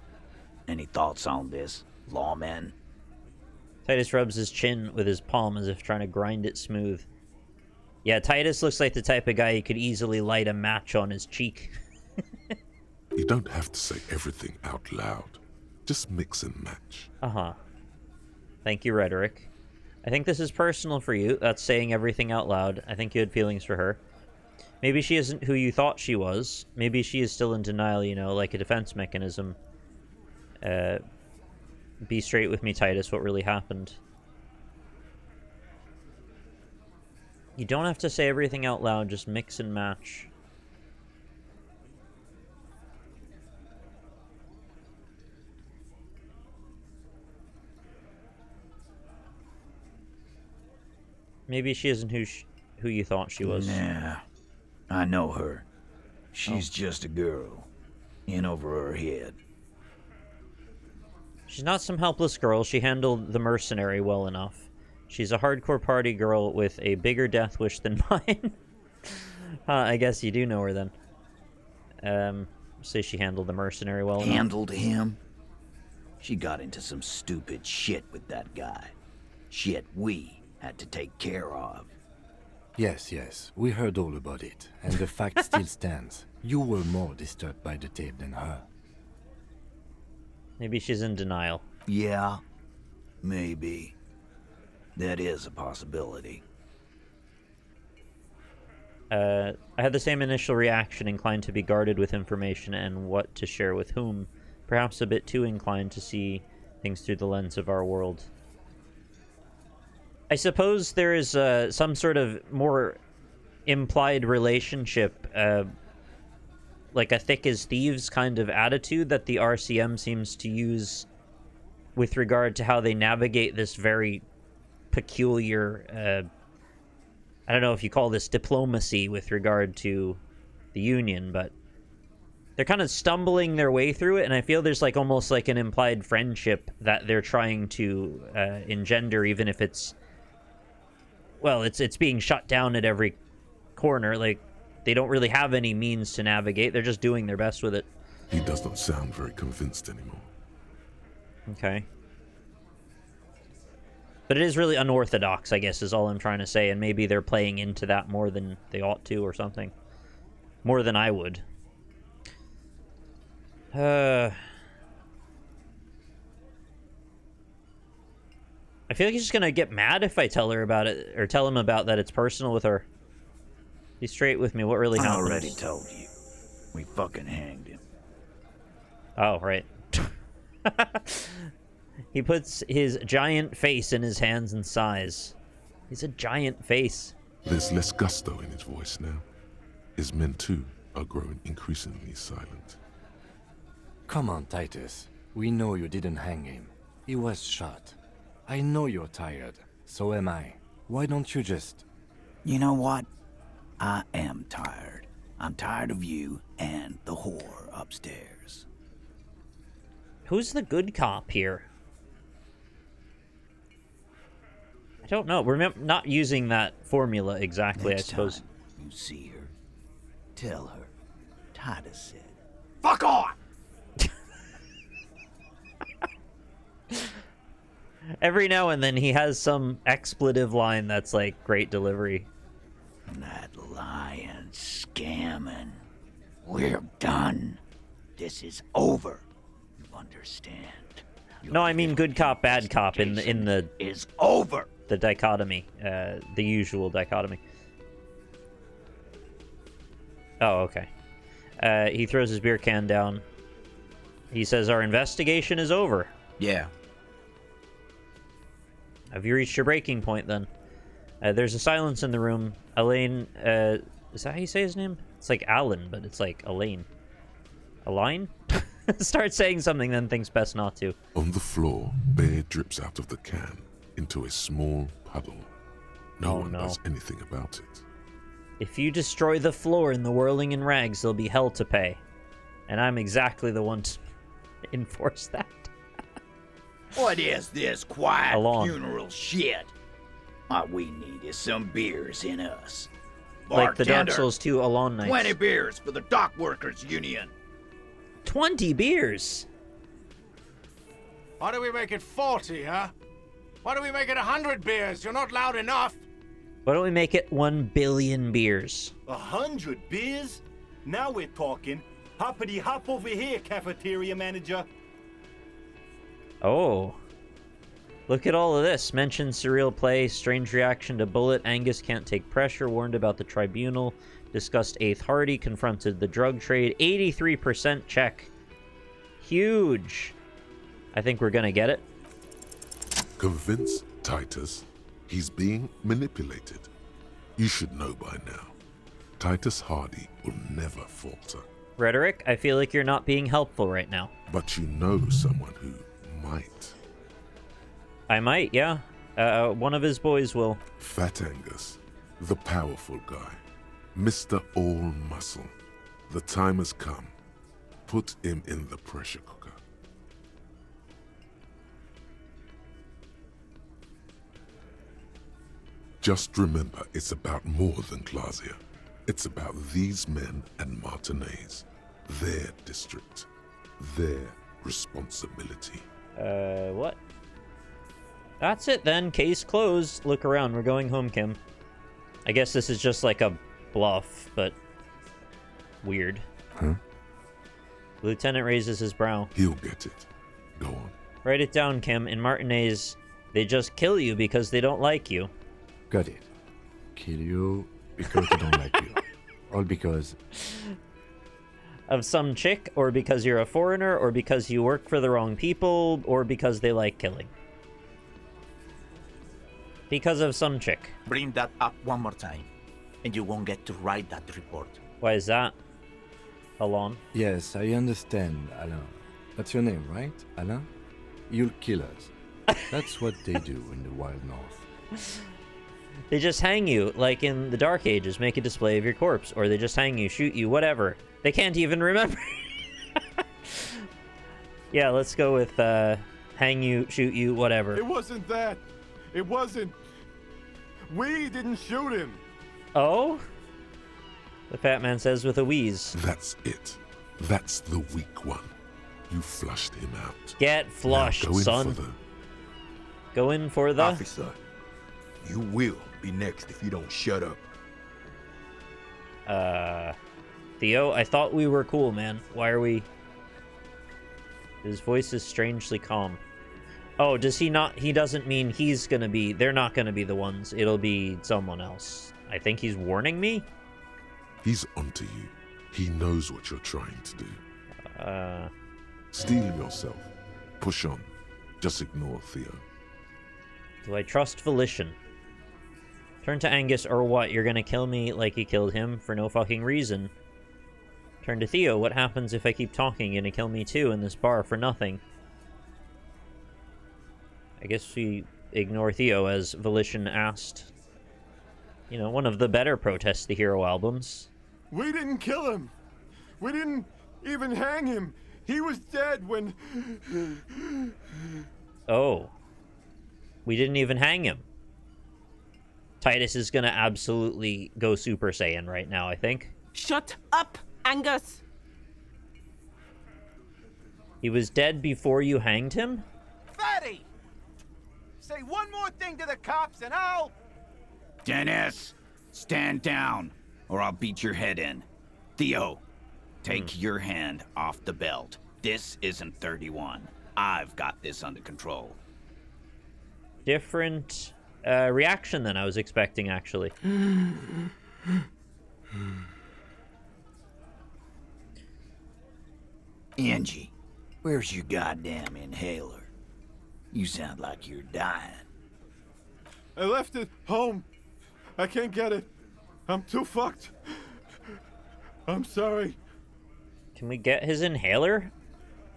Any thoughts on this, lawman? Titus rubs his chin with his palm as if trying to grind it smooth. Yeah, Titus looks like the type of guy who could easily light a match on his cheek. You don't have to say everything out loud. Just mix and match. Uh-huh. Thank you, Rhetoric. I think this is personal for you. That's saying everything out loud. I think you had feelings for her. Maybe she isn't who you thought she was. Maybe she is still in denial, you know, like a defense mechanism. Be straight with me, Titus. What really happened? You don't have to say everything out loud. Just mix and match. Maybe she isn't who you thought she was. Nah, I know her. She's just a girl. In over her head. She's not some helpless girl. She handled the mercenary well enough. She's a hardcore party girl with a bigger death wish than mine. I guess you do know her then. Say she handled the mercenary well enough. Handled him? She got into some stupid shit with that guy. Shit we had to take care of. Yes, we heard all about it, and the fact still stands. You were more disturbed by the tape than her. Maybe she's in denial. Yeah, maybe. That is a possibility. I had the same initial reaction, inclined to be guarded with information and what to share with whom. Perhaps a bit too inclined to see things through the lens of our world. I suppose there is some sort of more implied relationship, like a thick as thieves kind of attitude that the RCM seems to use with regard to how they navigate this very peculiar, I don't know if you call this diplomacy with regard to the Union, but they're kind of stumbling their way through it, and I feel there's like almost like an implied friendship that they're trying to engender, even if it's, well, it's being shut down at every corner. Like, they don't really have any means to navigate. They're just doing their best with it. He does not sound very convinced anymore. Okay. But it is really unorthodox, I guess, is all I'm trying to say, and maybe they're playing into that more than they ought to or something. More than I would. I feel like he's just gonna get mad if I tell her about it, or tell him about that it's personal with her. Be straight with me, what really happened? I already told you. We fucking hanged him. Oh, right. He puts his giant face in his hands and sighs. He's a giant face. There's less gusto in his voice now. His men, too, are growing increasingly silent. Come on, Titus. We know you didn't hang him. He was shot. I know you're tired. So am I. Why don't you just... You know what? I am tired. I'm tired of you and the whore upstairs. Who's the good cop here? I don't know. We're not using that formula exactly, Next I suppose. time you see her, tell her Titus said, "Fuck off!" Every now and then he has some expletive line that's like great delivery. That lying, scamming. We're done. This is over. You understand? No, I mean good cop, bad cop in the is over. The dichotomy, the usual dichotomy. Oh, okay. He throws his beer can down. He says, "Our investigation is over." Yeah. Have you reached your breaking point, then? There's a silence in the room. Elaine, is that how you say his name? It's like Alan, but it's like Elaine. A line? Start saying something, then thinks best not to. On the floor, beer drips out of the can into a small puddle. No one does anything about it. If you destroy the floor in the whirling in rags, there'll be hell to pay. And I'm exactly the one to enforce that. What is this quiet Along. funeral shit? What we need is some beers in us. Like the Dark Bartender, Souls 2 Alon Nights. 20 beers for the Dock Workers Union. 20 beers? Why do we make it 40, huh? Why do we make it 100 beers? You're not loud enough. Why don't we make it 1 billion beers? 100 beers? Now we're talking. Hoppity hop over here, cafeteria manager. Oh. Look at all of this. Mentioned surreal play, strange reaction to bullet, Angus can't take pressure, warned about the tribunal, discussed 8th Hardie, confronted the drug trade, 83% check. Huge. I think we're gonna get it. Convince Titus he's being manipulated. You should know by now. Titus Hardie will never falter. Rhetoric, I feel like you're not being helpful right now. But you know someone who might. I might, yeah. One of his boys will. Fat Angus, the powerful guy. Mr. All Muscle. The time has come. Put him in the pressure cooker. Just remember, it's about more than Kaasje. It's about these men and Martinez. Their district. Their responsibility. What? That's it then. Case closed. Look around. We're going home, Kim. I guess this is just like a bluff, but weird. Huh? Lieutenant raises his brow. He'll get it. Go on. Write it down, Kim. In Martinez, they just kill you because they don't like you. Got it. Kill you because they don't like you. All because... Of some chick, or because you're a foreigner, or because you work for the wrong people, or because they like killing. Because of some chick. Bring that up one more time, and you won't get to write that report. Why is that? Alon? Yes, I understand, Alain. That's your name, right, Alain? You'll kill us. That's what they do in the Wild North. They just hang you, like in the Dark Ages, make a display of your corpse, or they just hang you, shoot you, whatever. They can't even remember. Yeah, let's go with hang you, shoot you, whatever. It wasn't that. It wasn't. We didn't shoot him. Oh? The fat man says with a wheeze. That's it. That's the weak one. You flushed him out. Get flushed, Now go in son. for the... Go in for the... Officer, you will be next if you don't shut up. Theo, I thought we were cool, man. Why are we... His voice is strangely calm. Oh, does he not... He doesn't mean he's gonna be... They're not gonna be the ones. It'll be someone else. I think he's warning me? He's onto you. He knows what you're trying to do. Steel yourself. Push on. Just ignore Theo. Do I trust Volition? Turn to Angus, or what? You're gonna kill me like you killed him for no fucking reason. Turn to Theo. What happens if I keep talking? You're gonna kill me too in this bar for nothing. I guess we ignore Theo, as Volition asked. You know, one of the better Protest the Hero albums. We didn't kill him. We didn't even hang him. He was dead when... Oh. We didn't even hang him. Titus is gonna absolutely go Super Saiyan right now, I think. Shut up, Angus! He was dead before you hanged him? Fatty! Say one more thing to the cops and I'll... Dennis, stand down, or I'll beat your head in. Theo, take your hand off the belt. This isn't 31. I've got this under control. Different reaction than I was expecting, actually. Angie, where's your goddamn inhaler? You sound like you're dying. I left it home. I can't get it. I'm too fucked. I'm sorry. Can we get his inhaler?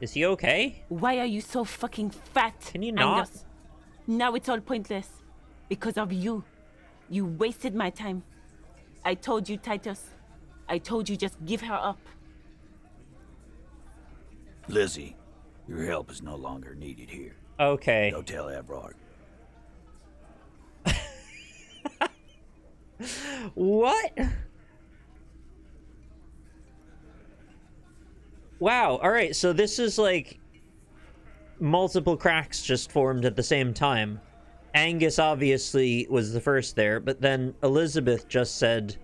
Is he okay? Why are you so fucking fat? Can you not? Angus? Now it's all pointless. Because of you. You wasted my time. I told you, Titus. I told you just give her up. Lizzie, your help is no longer needed here. Okay. Go tell Everard. What? Wow, alright, so this is like multiple cracks just formed at the same time. Angus obviously was the first there, but then Elizabeth just said,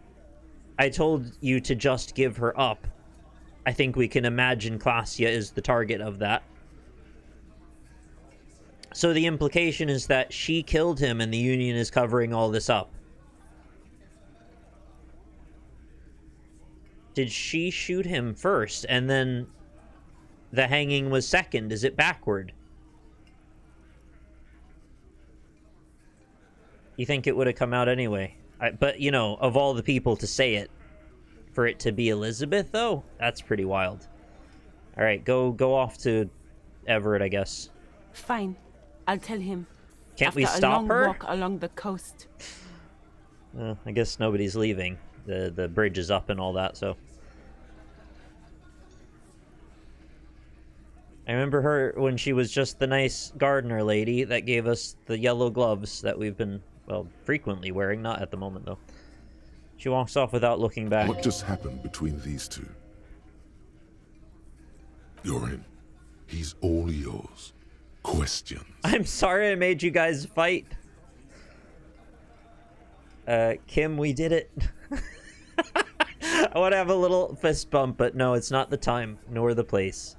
I told you to just give her up. I think we can imagine Kaasje is the target of that. So the implication is that she killed him and the Union is covering all this up. Did she shoot him first and then the hanging was second? Is it backward? You think it would have come out anyway? But, you know, of all the people to say it, for it to be Elizabeth, though? That's pretty wild. Alright, go off to Everett, I guess. Fine. I'll tell him. Can't we After stop a long her? walk along the coast. I guess nobody's leaving. The bridge is up and all that, so... I remember her when she was just the nice gardener lady that gave us the yellow gloves that we've been, well, frequently wearing. Not at the moment, though. She walks off without looking back. What just happened between these two? You're in. He's all yours. Questions. I'm sorry I made you guys fight. Kim, we did it. I want to have a little fist bump, but no, it's not the time, nor the place.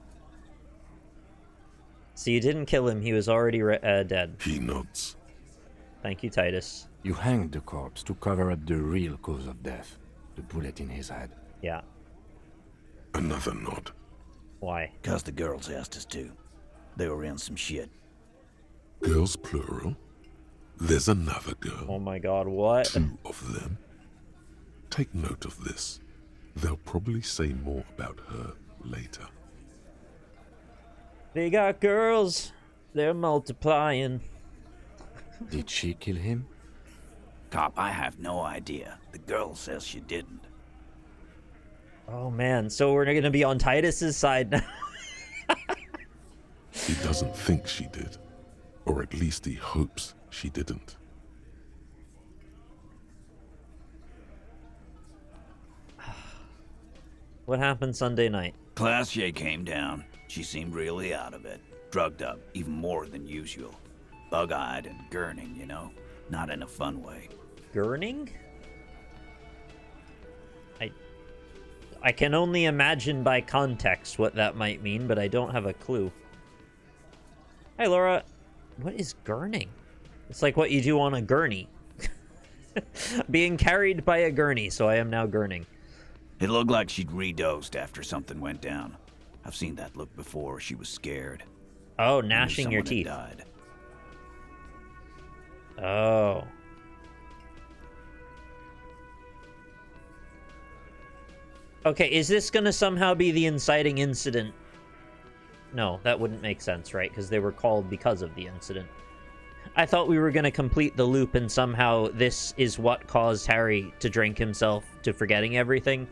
So you didn't kill him, he was already dead. He nods. Thank you, Titus. You hanged the corpse to cover up the real cause of death. The bullet in his head. Yeah. Another nod. Why? Because the girls asked us to. They were in some shit. Girls plural? There's another girl. Oh my god, what? 2 of them. Take note of this. They'll probably say more about her later. They got girls. They're multiplying. Did she kill him? Cop, I have no idea. The girl says she didn't. Oh man, so we're gonna be on Titus's side now. He doesn't think she did. Or at least he hopes she didn't. What happened Sunday night? Kaasje came down. She seemed really out of it. Drugged up, even more than usual. Bug-eyed and gurning, you know? Not in a fun way. Gurning? I can only imagine by context what that might mean, but I don't have a clue. Hi, Laura. What is gurning? It's like what you do on a gurney. Being carried by a gurney, so I am now gurning. It looked like she'd redosed after something went down. I've seen that look before. She was scared. Oh, gnashing your teeth. Died. Oh. Okay, is this gonna somehow be the inciting incident? No, that wouldn't make sense, right? Because they were called because of the incident. I thought we were gonna complete the loop and somehow this is what caused Harry to drink himself to forgetting everything.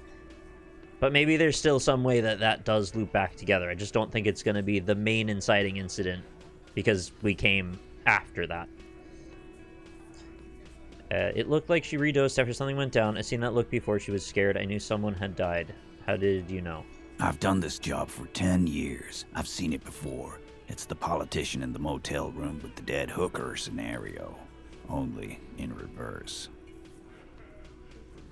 But maybe there's still some way that that does loop back together. I just don't think it's gonna be the main inciting incident because we came after that. It looked like she redosed after something went down. I seen that look before. She was scared. I knew someone had died. How did you know? I've done this job for 10 years. I've seen it before. It's the politician in the motel room with the dead hooker scenario. Only in reverse.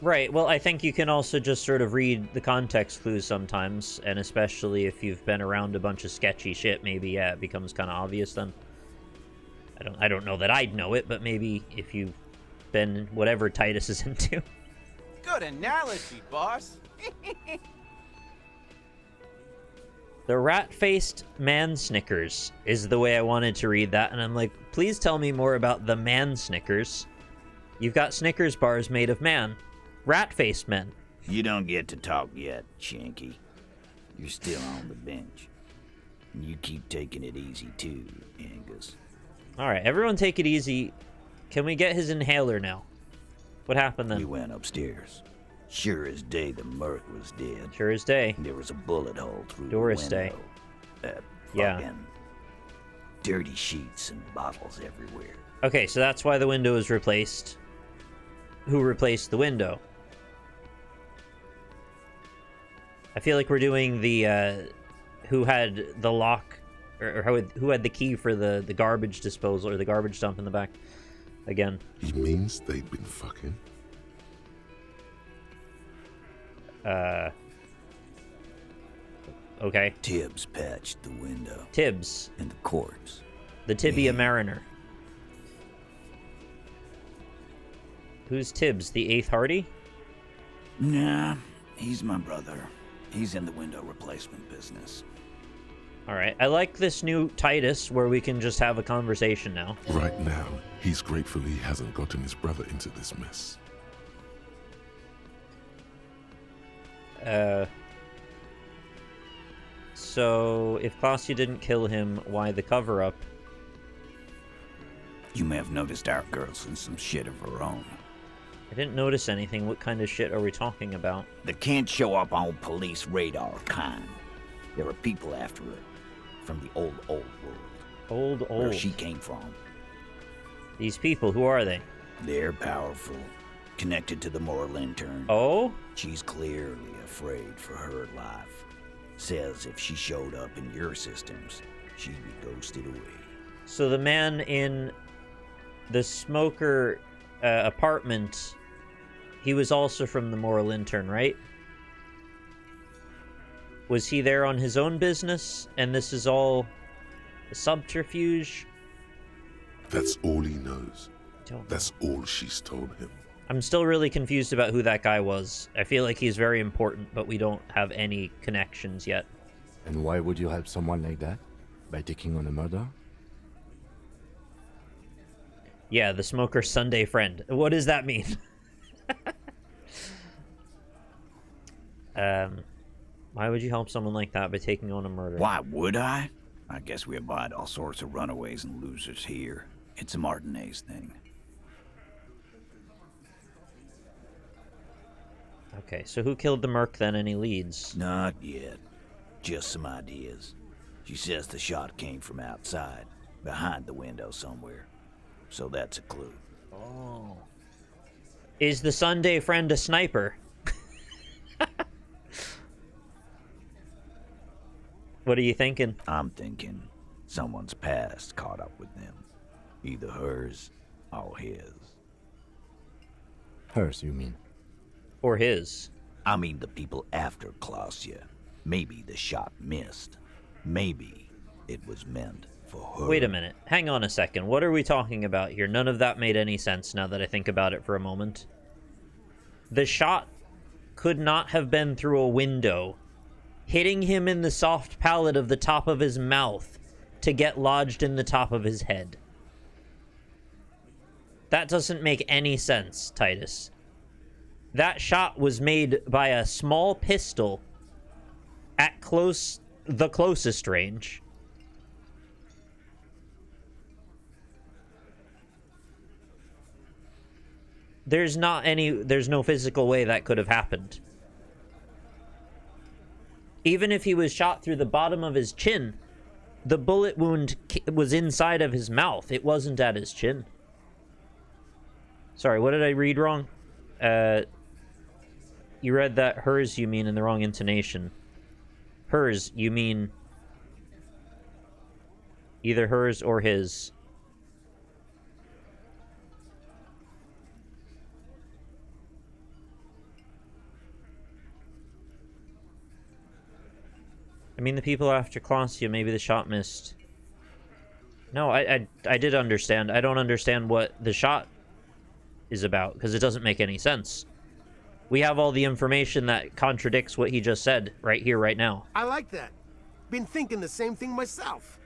Right, well, I think you can also just sort of read the context clues sometimes, and especially if you've been around a bunch of sketchy shit, maybe, yeah, it becomes kind of obvious then. I don't know that I'd know it, but maybe if you've been whatever Titus is into. Good analogy, boss. The rat-faced man Snickers is the way I wanted to read that, and I'm like, please tell me more about the man Snickers. You've got Snickers bars made of man. Rat-faced men. You don't get to talk yet, Shanky. You're still on the bench. You keep taking it easy too, Angus. Alright, everyone take it easy. Can we get his inhaler now? What happened then? We went upstairs. Sure as day the Merc was dead. Sure as day. There was a bullet hole through Doris the day. window. Yeah. Fucking dirty sheets and bottles everywhere. Okay, so that's why the window was replaced. Who replaced the window? I feel like we're doing the, who had the lock, or who had the key for the garbage disposal, or the garbage dump in the back, again. He means they'd been fucking? Okay. Tibbs patched the window. Tibbs. And the corpse. The Tibia Mariner. Who's Tibbs? The 8th Hardie? Nah, he's my brother. He's in the window replacement business. Alright, I like this new Titus where we can just have a conversation now. Right now, he's grateful he hasn't gotten his brother into this mess. So, if Kaasje didn't kill him, why the cover-up? You may have noticed our girl's in some shit of her own. I didn't notice anything. What kind of shit are we talking about? They can't show up on police radar kind. There are people after her. From the old world. Where she came from. These people, who are they? They're powerful. Connected to the moral intern. Oh? She's clearly afraid for her life. Says if she showed up in your systems, she'd be ghosted away. So the man in the smoker apartment, he was also from the moral intern, right? Was he there on his own business, and this is all a subterfuge? That's all he knows. That's all she's told him. I'm still really confused about who that guy was. I feel like he's very important, but we don't have any connections yet. And why would you help someone like that? By taking on a murder? Yeah, the smoker's Sunday friend. What does that mean? Why would you help someone like that by taking on a murder? Why would I? I guess we abide all sorts of runaways and losers here. It's a Martinez thing. Okay, so who killed the Merc then? Any leads? Not yet. Just some ideas. She says the shot came from outside, behind the window somewhere. So that's a clue. Oh. Is the Sunday friend a sniper? What are you thinking? I'm thinking someone's past caught up with them. Either hers or his. Hers, you mean? Or his? I mean the people after Kaasje. Maybe the shot missed. Maybe it was meant for her. Wait a minute. Hang on a second. What are we talking about here? None of that made any sense now that I think about it for a moment. The shot could not have been through a window, hitting him in the soft palate of the top of his mouth to get lodged in the top of his head. That doesn't make any sense, Titus. That shot was made by a small pistol at the closest range. There's no physical way that could have happened. Even if he was shot through the bottom of his chin, the bullet wound was inside of his mouth. It wasn't at his chin. Sorry, what did I read wrong? You read that hers, you mean, in the wrong intonation. Hers, you mean either hers or his. I mean, the people after Kaasje, maybe the shot missed. No, I did understand. I don't understand what the shot is about, because it doesn't make any sense. We have all the information that contradicts what he just said right here, right now. I like that. Been thinking the same thing myself.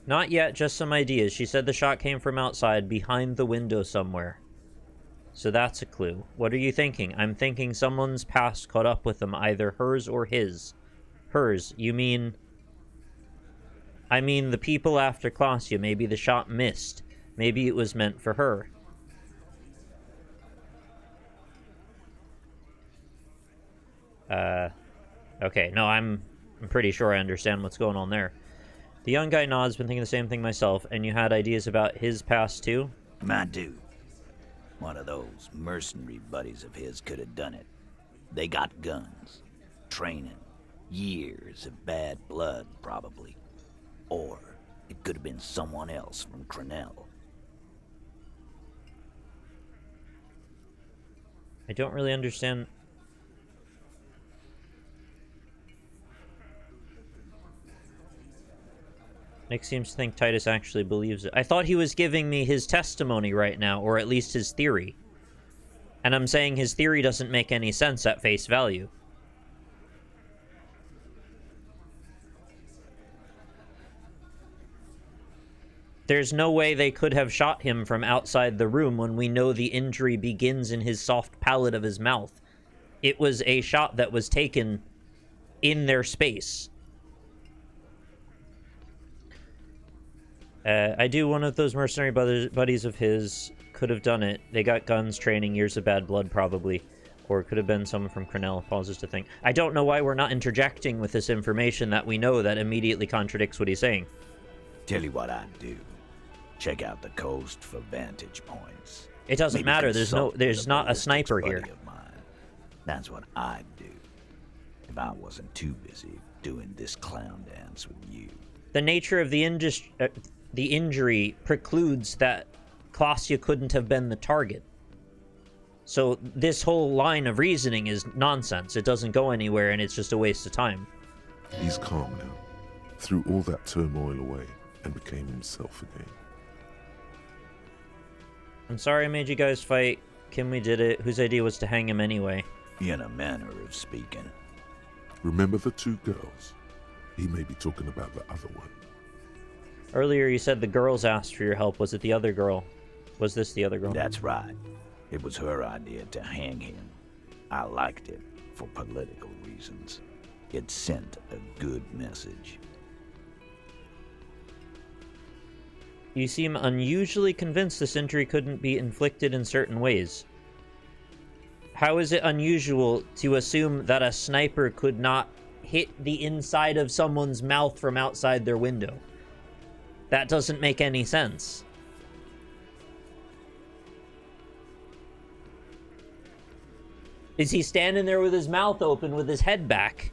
Not yet, just some ideas. She said the shot came from outside, behind the window somewhere. So that's a clue. What are you thinking? I'm thinking someone's past caught up with them, either hers or his. Hers. You mean... I mean the people after Kaasje. Maybe the shot missed. Maybe it was meant for her. Okay, no, I'm pretty sure I understand what's going on there. The young guy nods, been thinking the same thing myself, and you had ideas about his past too? I do. One of those mercenary buddies of his could have done it. They got guns, training, years of bad blood, probably. Or it could have been someone else from Crenel. I don't really understand. Nick seems to think Titus actually believes it. I thought he was giving me his testimony right now, or at least his theory. And I'm saying his theory doesn't make any sense at face value. There's no way they could have shot him from outside the room when we know the injury begins in his soft palate of his mouth. It was a shot that was taken in their space. I do one of those mercenary buddies of his could have done it. They got guns, training, years of bad blood, probably. Or it could have been someone from Crenel. Pauses to think. I don't know why we're not interjecting with this information that we know that immediately contradicts what he's saying. Tell you what I'd do. Check out the coast for vantage points. It doesn't matter. There's not a sniper here. That's what I'd do. If I wasn't too busy doing this clown dance with you. The nature of the injury precludes that Kaasje couldn't have been the target. So this whole line of reasoning is nonsense. It doesn't go anywhere, and it's just a waste of time. He's calm now. Threw all that turmoil away and became himself again. I'm sorry I made you guys fight. Kimmy did it. Whose idea was to hang him anyway? In a manner of speaking. Remember the two girls? He may be talking about the other one. Earlier you said the girls asked for your help. Was it the other girl? Was this the other girl? That's right. It was her idea to hang him. I liked it for political reasons. It sent a good message. You seem unusually convinced this injury couldn't be inflicted in certain ways. How is it unusual to assume that a sniper could not hit the inside of someone's mouth from outside their window? That doesn't make any sense. Is he standing there with his mouth open with his head back?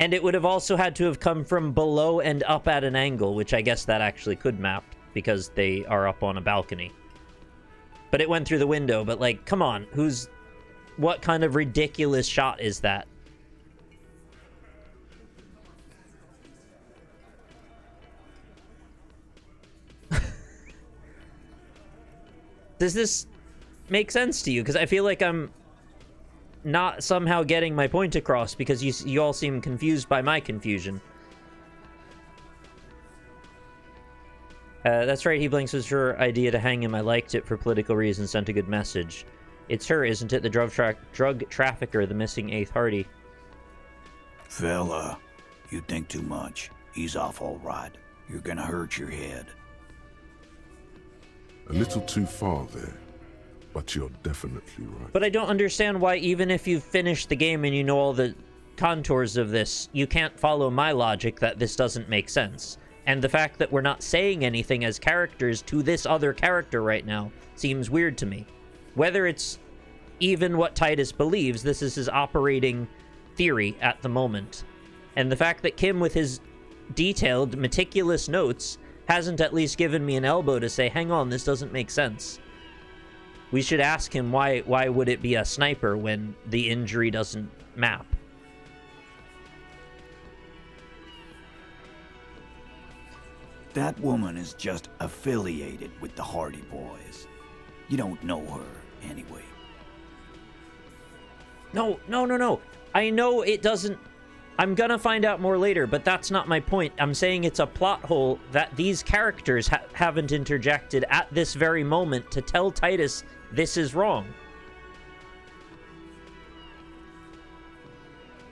And it would have also had to have come from below and up at an angle, which I guess that actually could map because they are up on a balcony. But it went through the window, but like, come on, what kind of ridiculous shot is that? Does this make sense to you? Because I feel like I'm not somehow getting my point across because you all seem confused by my confusion. That's right, he blinks. Was her idea to hang him. I liked it for political reasons, sent a good message. It's her, isn't it? The drug trafficker, the missing 8th Hardie. Fella, you think too much. He's off all right. You're gonna hurt your head. A little too far there, but you're definitely right. But I don't understand why, even if you've finished the game and you know all the contours of this, you can't follow my logic that this doesn't make sense. And the fact that we're not saying anything as characters to this other character right now seems weird to me. Whether it's even what Titus believes, this is his operating theory at the moment. And the fact that Kim, with his detailed, meticulous notes, hasn't at least given me an elbow to say, hang on, this doesn't make sense. We should ask him why would it be a sniper when the injury doesn't map. That woman is just affiliated with the Hardie boys. You don't know her anyway. No. I know it doesn't... I'm gonna find out more later, but that's not my point. I'm saying it's a plot hole that these characters haven't interjected at this very moment to tell Titus this is wrong.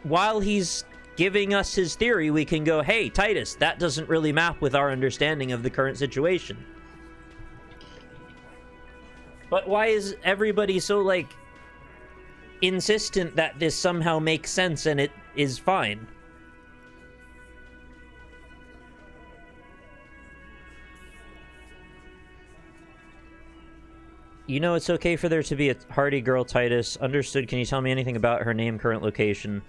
While he's giving us his theory, we can go, hey, Titus, that doesn't really map with our understanding of the current situation. But why is everybody so, like, insistent that this somehow makes sense and it is fine? You know it's okay for there to be a Hardie girl, Titus. Understood. Can you tell me anything about her name, current location?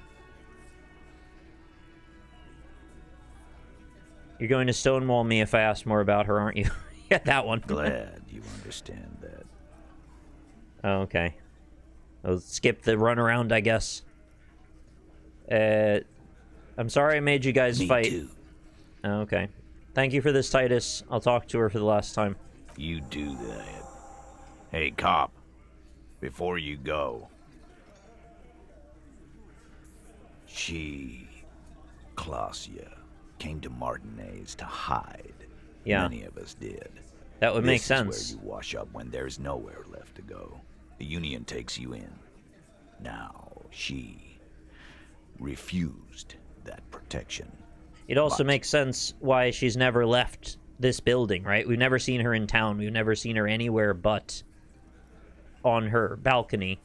You're going to stonewall me if I ask more about her, aren't you? Yeah, that one. Glad you understand that. Oh, okay. I'll skip the runaround, I guess. I'm sorry I made you guys fight. Me too. Oh, okay. Thank you for this, Titus. I'll talk to her for the last time. You do that. Hey, cop. Before you go. Kaasje, came to Martinez to hide. Yeah. Many of us did. That would make This sense. is where you wash up when there's nowhere left to go. The Union takes you in. Now, she refused that protection. It also makes sense why she's never left this building, right? We've never seen her in town. We've never seen her anywhere but on her balcony.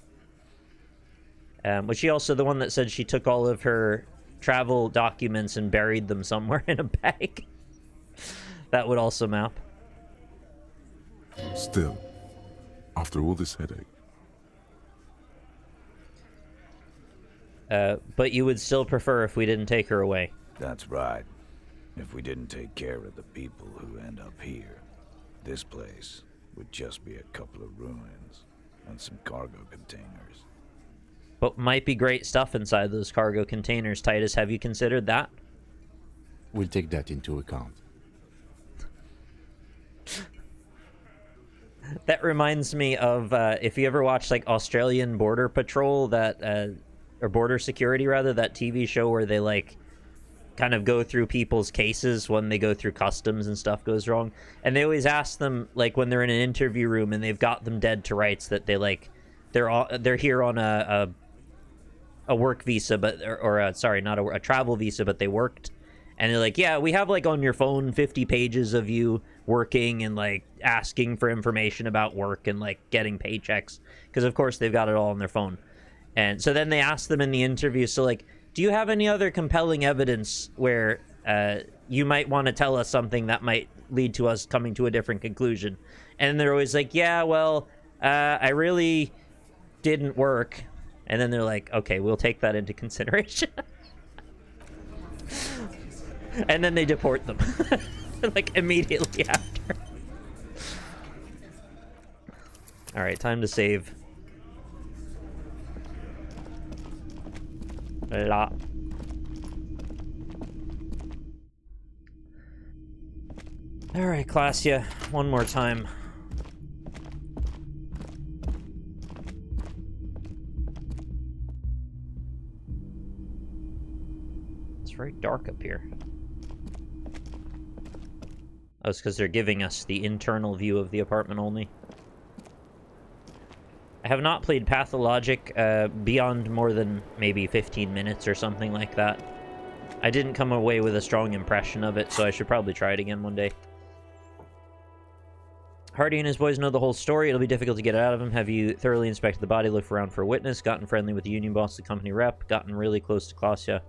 Was she also the one that said she took all of her travel documents and buried them somewhere in a bag? That would also map. Still, after all this headache. But you would still prefer if we didn't take her away. That's right. If we didn't take care of the people who end up here, this place would just be a couple of ruins and some cargo containers. But might be great stuff inside those cargo containers, Titus. Have you considered that? We'll take that into account. That reminds me of if you ever watched like Australian Border Patrol, that or Border Security rather, that TV show where they like kind of go through people's cases when they go through customs and stuff goes wrong, and they always ask them, like, when they're in an interview room and they've got them dead to rights, that they like they're here on a work visa, but sorry, not a travel visa, but they worked. And they're like, yeah, we have, like, on your phone 50 pages of you working and, like, asking for information about work and, like, getting paychecks. Because, of course, they've got it all on their phone. And so then they ask them in the interview, so, like, do you have any other compelling evidence where you might want to tell us something that might lead to us coming to a different conclusion? And they're always like, yeah, well, I really didn't work. And then they're like, okay, we'll take that into consideration. And then they deport them. Like, immediately after. Alright, time to save. La. Alright, Kaasje, one more time. It's very dark up here. Oh, it's because they're giving us the internal view of the apartment only. I have not played Pathologic beyond more than maybe 15 minutes or something like that. I didn't come away with a strong impression of it, so I should probably try it again one day. Hardie and his boys know the whole story. It'll be difficult to get it out of him. Have you thoroughly inspected the body, looked around for a witness, gotten friendly with the union boss, the company rep, gotten really close to Kaasje?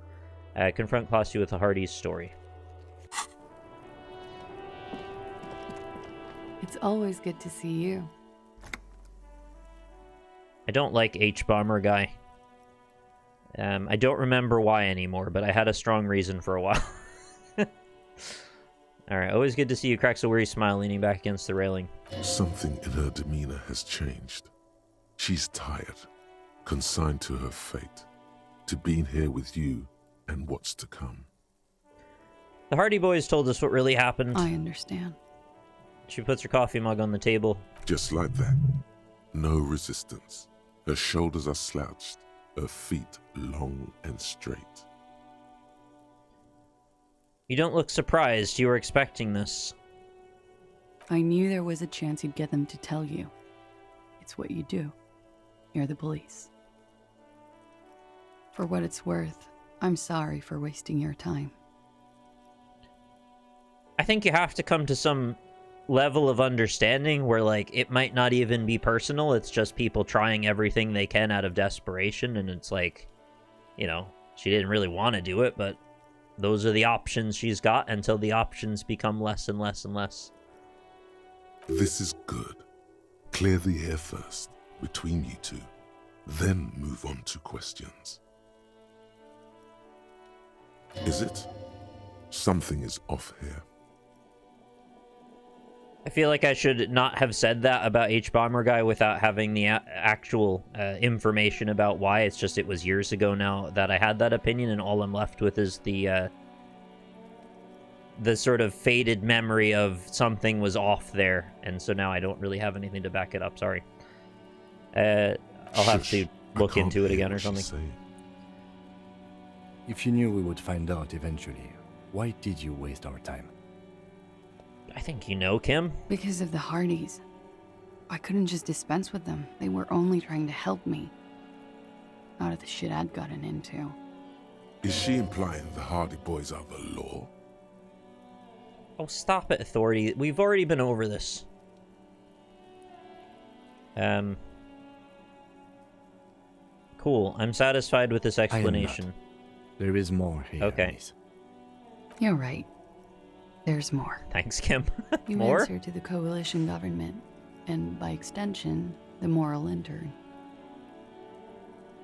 Confront Kaasje with the Hardie's story. It's always good to see you. I don't like H-Bomber guy. I don't remember why anymore, but I had a strong reason for a while. Alright, always good to see you. Cracks a weary smile, leaning back against the railing. Something in her demeanor has changed. She's tired, consigned to her fate, to being here with you and what's to come. The Hardie boys told us what really happened. I understand. She puts her coffee mug on the table. Just like that. No resistance. Her shoulders are slouched, her feet long and straight. You don't look surprised. You were expecting this. I knew there was a chance you'd get them to tell you. It's what you do. You're the police. For what it's worth, I'm sorry for wasting your time. I think you have to come to some level of understanding where, like, it might not even be personal. It's just people trying everything they can out of desperation, and it's like, you know, she didn't really want to do it, but those are the options she's got until the options become less and less and less. This is good. Clear the air first, between you two. Then move on to questions. Is it? Something is off here. I feel like I should not have said that about H-Bomber Guy without having the actual information about why. It's just it was years ago now that I had that opinion, and all I'm left with is the sort of faded memory of something was off there, and so now I don't really have anything to back it up. Sorry. I'll have to look into it again or something. If you knew we would find out eventually, why did you waste our time? I think you know, Kim. Because of the Hardies. I couldn't just dispense with them. They were only trying to help me. Out of the shit I'd gotten into. Is she implying the Hardie boys are the law? Oh, stop it, Authority. We've already been over this. Cool. I'm satisfied with this explanation. There is more here. Okay. You're right. There's more. Thanks, Kim. You More? answer to the coalition government, and by extension, the moral intern.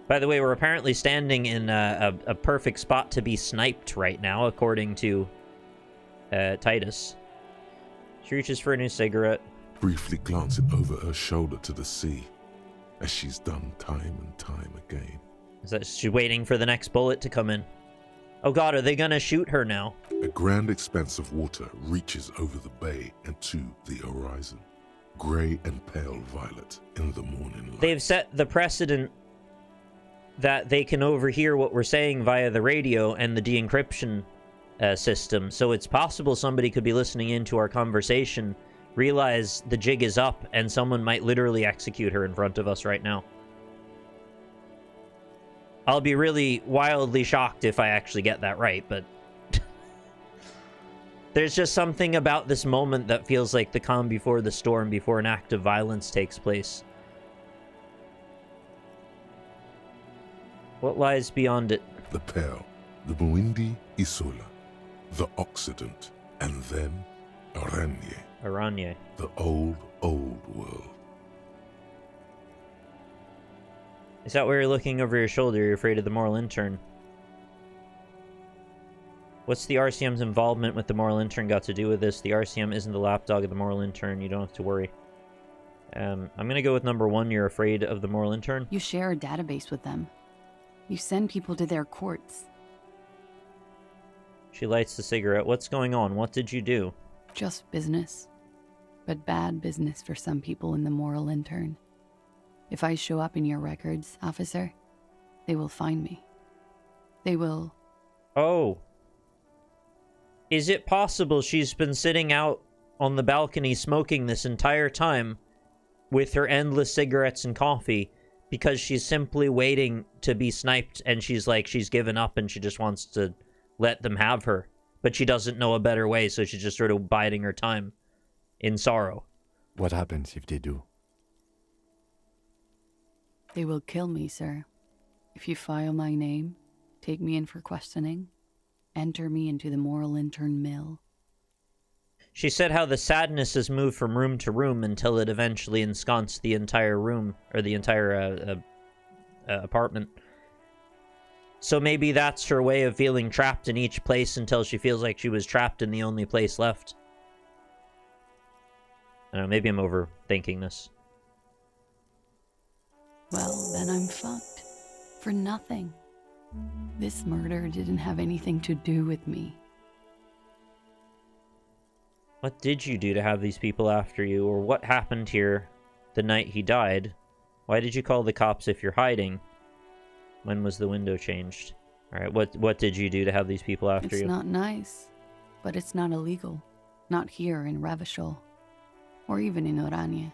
By the way, we're apparently standing in a perfect spot to be sniped right now, according to Titus. She reaches for a new cigarette. Briefly glancing over her shoulder to the sea, as she's done time and time again. Is that she's waiting for the next bullet to come in? Oh god, are they gonna shoot her now? A grand expanse of water reaches over the bay and to the horizon. Grey and pale violet in the morning light. They've set the precedent that they can overhear what we're saying via the radio and the de-encryption system. So it's possible somebody could be listening into our conversation, realize the jig is up, and someone might literally execute her in front of us right now. I'll be really wildly shocked if I actually get that right, but there's just something about this moment that feels like the calm before the storm, before an act of violence takes place. What lies beyond it? The Pearl, the Muindi Isola, the Occident, and then Aranye. Aranye. The old, old world. Is that where you're looking over your shoulder? You're afraid of the moral intern. What's the RCM's involvement with the moral intern got to do with this? The RCM isn't the lapdog of the moral intern. You don't have to worry. I'm gonna go with number one. You're afraid of the moral intern? You share a database with them. You send people to their courts. She lights the cigarette. What's going on? What did you do? Just business. But bad business for some people in the moral intern. If I show up in your records, officer, they will find me. They will... Oh. Is it possible she's been sitting out on the balcony smoking this entire time with her endless cigarettes and coffee because she's simply waiting to be sniped, and she's given up and she just wants to let them have her, but she doesn't know a better way, so she's just sort of biding her time in sorrow? What happens if they do? They will kill me, sir. If you file my name, take me in for questioning, enter me into the moral intern mill. She said how the sadness has moved from room to room until it eventually ensconced the entire room, or the entire apartment. So maybe that's her way of feeling trapped in each place until she feels like she was trapped in the only place left. I don't know, maybe I'm overthinking this. Well, then I'm fucked. For nothing. This murder didn't have anything to do with me. What did you do to have these people after you, or what happened here the night he died? Why did you call the cops if you're hiding? When was the window changed? Alright, what did you do to have these people after you? It's not nice. But it's not illegal. Not here in Revachol. Or even in Oranje.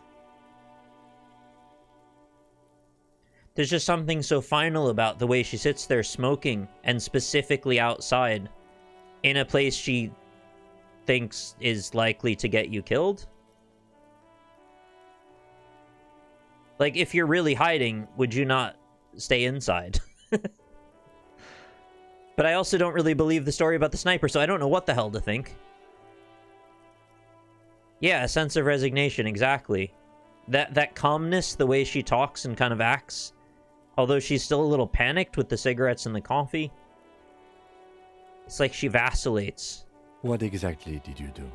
There's just something so final about the way she sits there smoking, and specifically outside, in a place she thinks is likely to get you killed. Like, if you're really hiding, would you not stay inside? But I also don't really believe the story about the sniper, so I don't know what the hell to think. Yeah, a sense of resignation, exactly. That calmness, the way she talks and kind of acts, although she's still a little panicked with the cigarettes and the coffee. It's like she vacillates. What exactly did you do?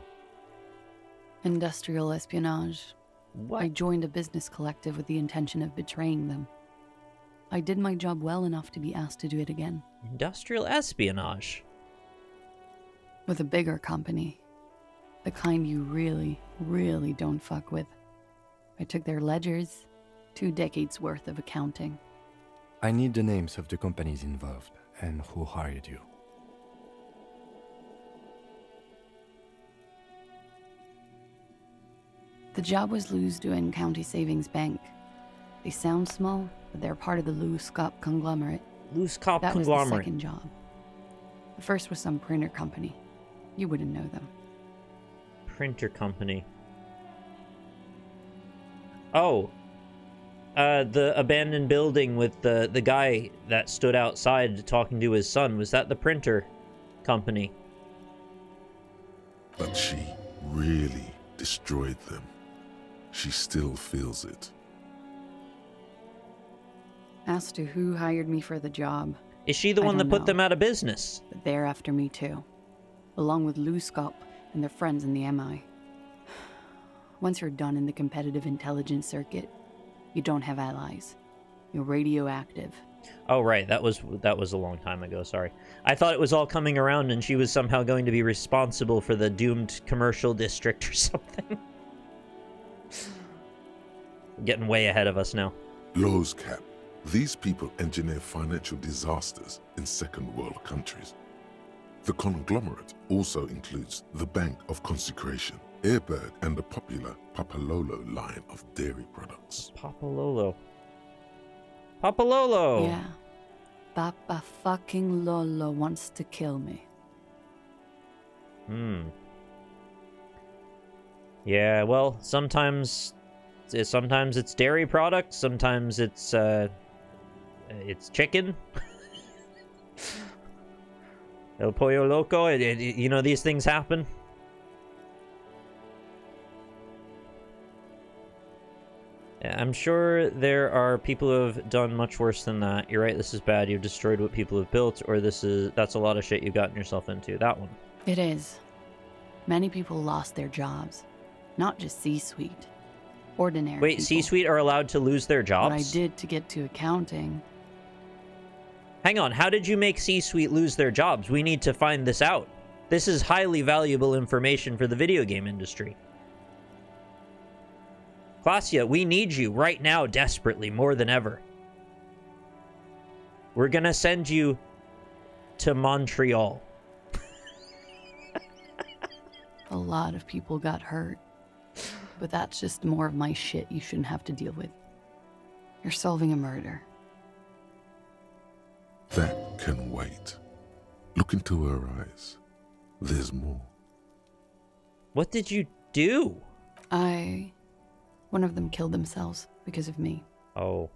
Industrial espionage. What? I joined a business collective with the intention of betraying them. I did my job well enough to be asked to do it again. Industrial espionage? With a bigger company. The kind you really, really don't fuck with. I took their ledgers, 2 decades worth of accounting. I need the names of the companies involved and who hired you. The job was Lou's County Savings Bank. They sound small, but they're part of the Loos-Cop conglomerate. Loos-Cop That conglomerate. was the second job. The first was some printer company. You wouldn't know them. Printer company. Oh. The abandoned building with the guy that stood outside talking to his son. Was that the printer company? But she really destroyed them. She still feels it. As to who hired me for the job... Is she the one that put them out of business? But they're after me too. Along with Loos-Cop and their friends in the MI. Once you're done in the competitive intelligence circuit, you don't have allies. You're radioactive. Oh, right. That was a long time ago, sorry. I thought it was all coming around and she was somehow going to be responsible for the doomed commercial district or something. Getting way ahead of us now. Lowe's Cap. These people engineer financial disasters in second world countries. The conglomerate also includes the Bank of Consecration, Airbird, and the popular Papalolo line of dairy products. Papalolo. Papalolo! Yeah. Papa fucking Lolo wants to kill me. Yeah, well, sometimes it's dairy products, sometimes it's chicken. El Pollo Loco, you know, these things happen. Yeah, I'm sure there are people who have done much worse than that. You're right, this is bad. You've destroyed what people have built, or that's a lot of shit you've gotten yourself into. That one. It is. Many people lost their jobs. Not just C-suite. Ordinary Wait, people. C-suite are allowed to lose their jobs? What I did to get to accounting. Hang on, how did you make C-suite lose their jobs? We need to find this out. This is highly valuable information for the video game industry. Kaasje, we need you right now desperately, more than ever. We're gonna send you to Montreal. A lot of people got hurt. But that's just more of my shit you shouldn't have to deal with. You're solving a murder. That can wait. Look into her eyes. There's more. What did you do? One of them killed themselves because of me. Oh.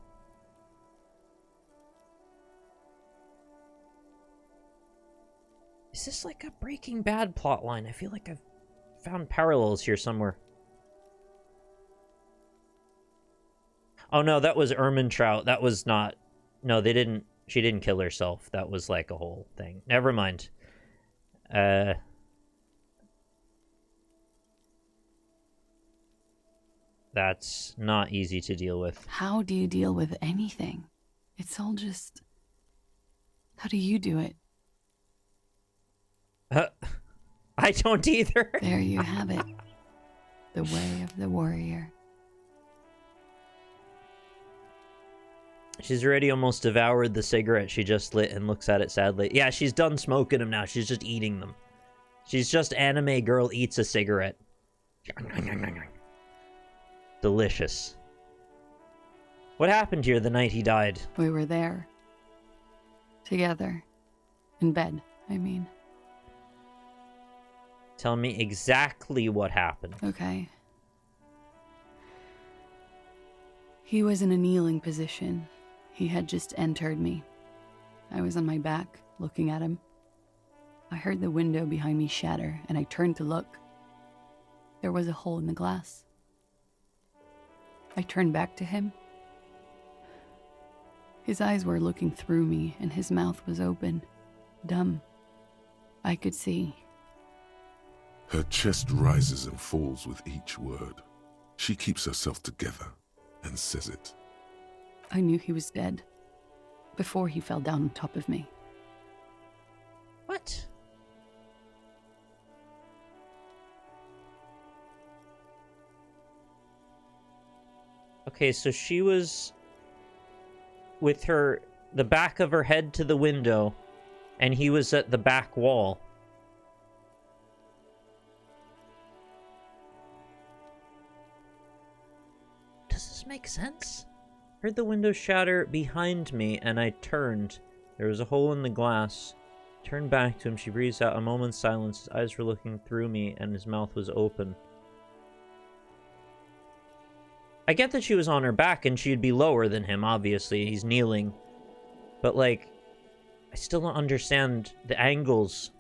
Is this like a Breaking Bad plotline? I feel like I've found parallels here somewhere. Oh no, that was Ermintrout. That was not... No, she didn't kill herself. That was like a whole thing. Never mind. That's not easy to deal with. How do you deal with anything? It's all just... How do you do it? I don't either. There you have it. The way of the warrior. She's already almost devoured the cigarette she just lit and looks at it sadly. Yeah, she's done smoking them now. She's just eating them. She's just anime girl eats a cigarette. Delicious. What happened here the night he died? We were there. Together. In bed, I mean. Tell me exactly what happened. Okay. He was in a kneeling position. He had just entered me. I was on my back, looking at him. I heard the window behind me shatter, and I turned to look. There was a hole in the glass. I turned back to him. His eyes were looking through me, and his mouth was open, dumb. I could see. Her chest rises and falls with each word. She keeps herself together and says it. I knew he was dead before he fell down on top of me. What? Okay, so she was with the back of her head to the window, and he was at the back wall. Does this make sense? Heard the window shatter behind me, and I turned. There was a hole in the glass. Turned back to him. She breathes out a moment's silence. His eyes were looking through me, and his mouth was open. I get that she was on her back, and she'd be lower than him, obviously. He's kneeling. But, like, I still don't understand the angles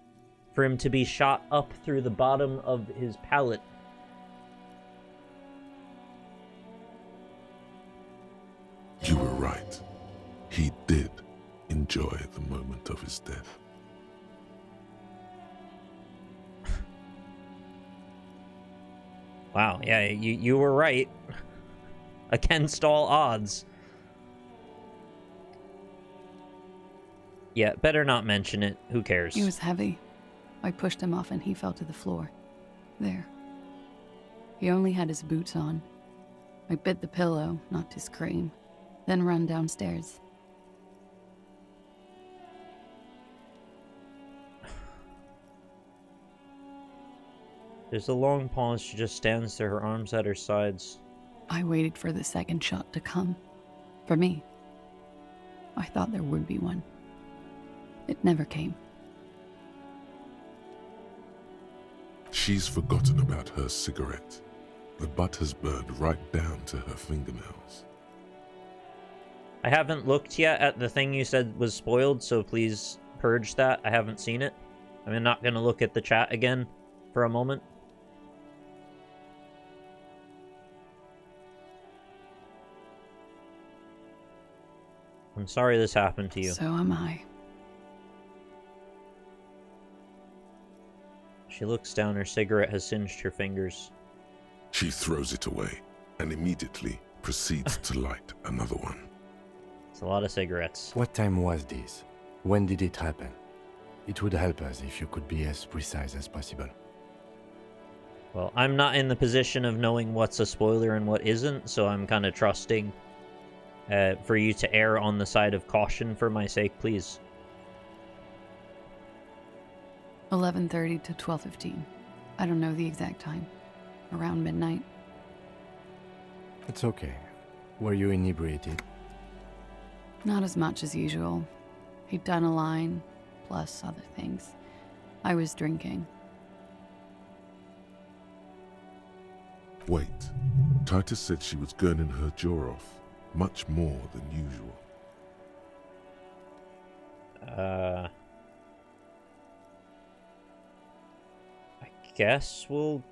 for him to be shot up through the bottom of his palate. You were right. He did enjoy the moment of his death. Wow, yeah, you were right. Against all odds. Yeah, better not mention it. Who cares? He was heavy. I pushed him off and he fell to the floor. There. He only had his boots on. I bit the pillow, not to scream, then ran downstairs. There's a long pause. She just stands there, her arms at her sides. I waited for the second shot to come. For me. I thought there would be one. It never came. She's forgotten about her cigarette. The butt has burned right down to her fingernails. I haven't looked yet at the thing you said was spoiled, so please purge that. I haven't seen it. I'm not going to look at the chat again for a moment. I'm sorry this happened to you. So am I. She looks down. Her cigarette has singed her fingers. She throws it away and immediately proceeds to light another one. It's a lot of cigarettes. What time was this? When did it happen? It would help us if you could be as precise as possible. Well, I'm not in the position of knowing what's a spoiler and what isn't, so I'm kind of trusting for you to err on the side of caution for my sake, please. 11:30 to 12:15. I don't know the exact time. Around midnight. It's okay. Were you inebriated? Not as much as usual. He'd done a line, plus other things. I was drinking. Wait. Titus said she was gurning her jaw off. Much more than usual. I guess we'll...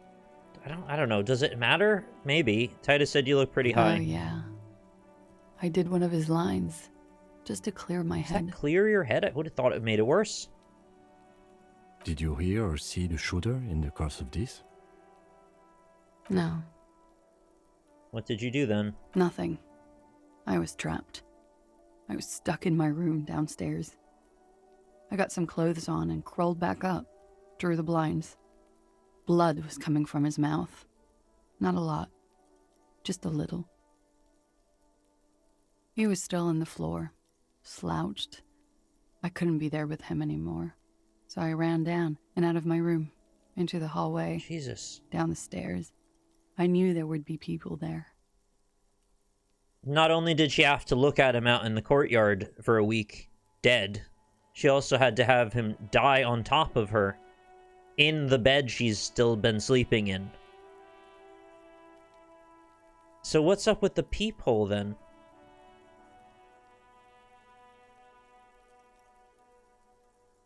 I don't know. Does it matter? Maybe. Titus said you look pretty high. Oh, yeah. I did one of his lines. Just to clear my Does head. that clear your head? I would have thought it made it worse. Did you hear or see the shooter in the course of this? No. What did you do then? Nothing. I was trapped. I was stuck in my room downstairs. I got some clothes on and crawled back up, drew the blinds. Blood was coming from his mouth. Not a lot. Just a little. He was still on the floor, slouched. I couldn't be there with him anymore, so I ran down and out of my room into the hallway. Jesus. Down the stairs. I knew there would be people there. Not only did she have to look at him out in the courtyard for a week, dead, she also had to have him die on top of her, in the bed she's still been sleeping in. So what's up with the peephole, then?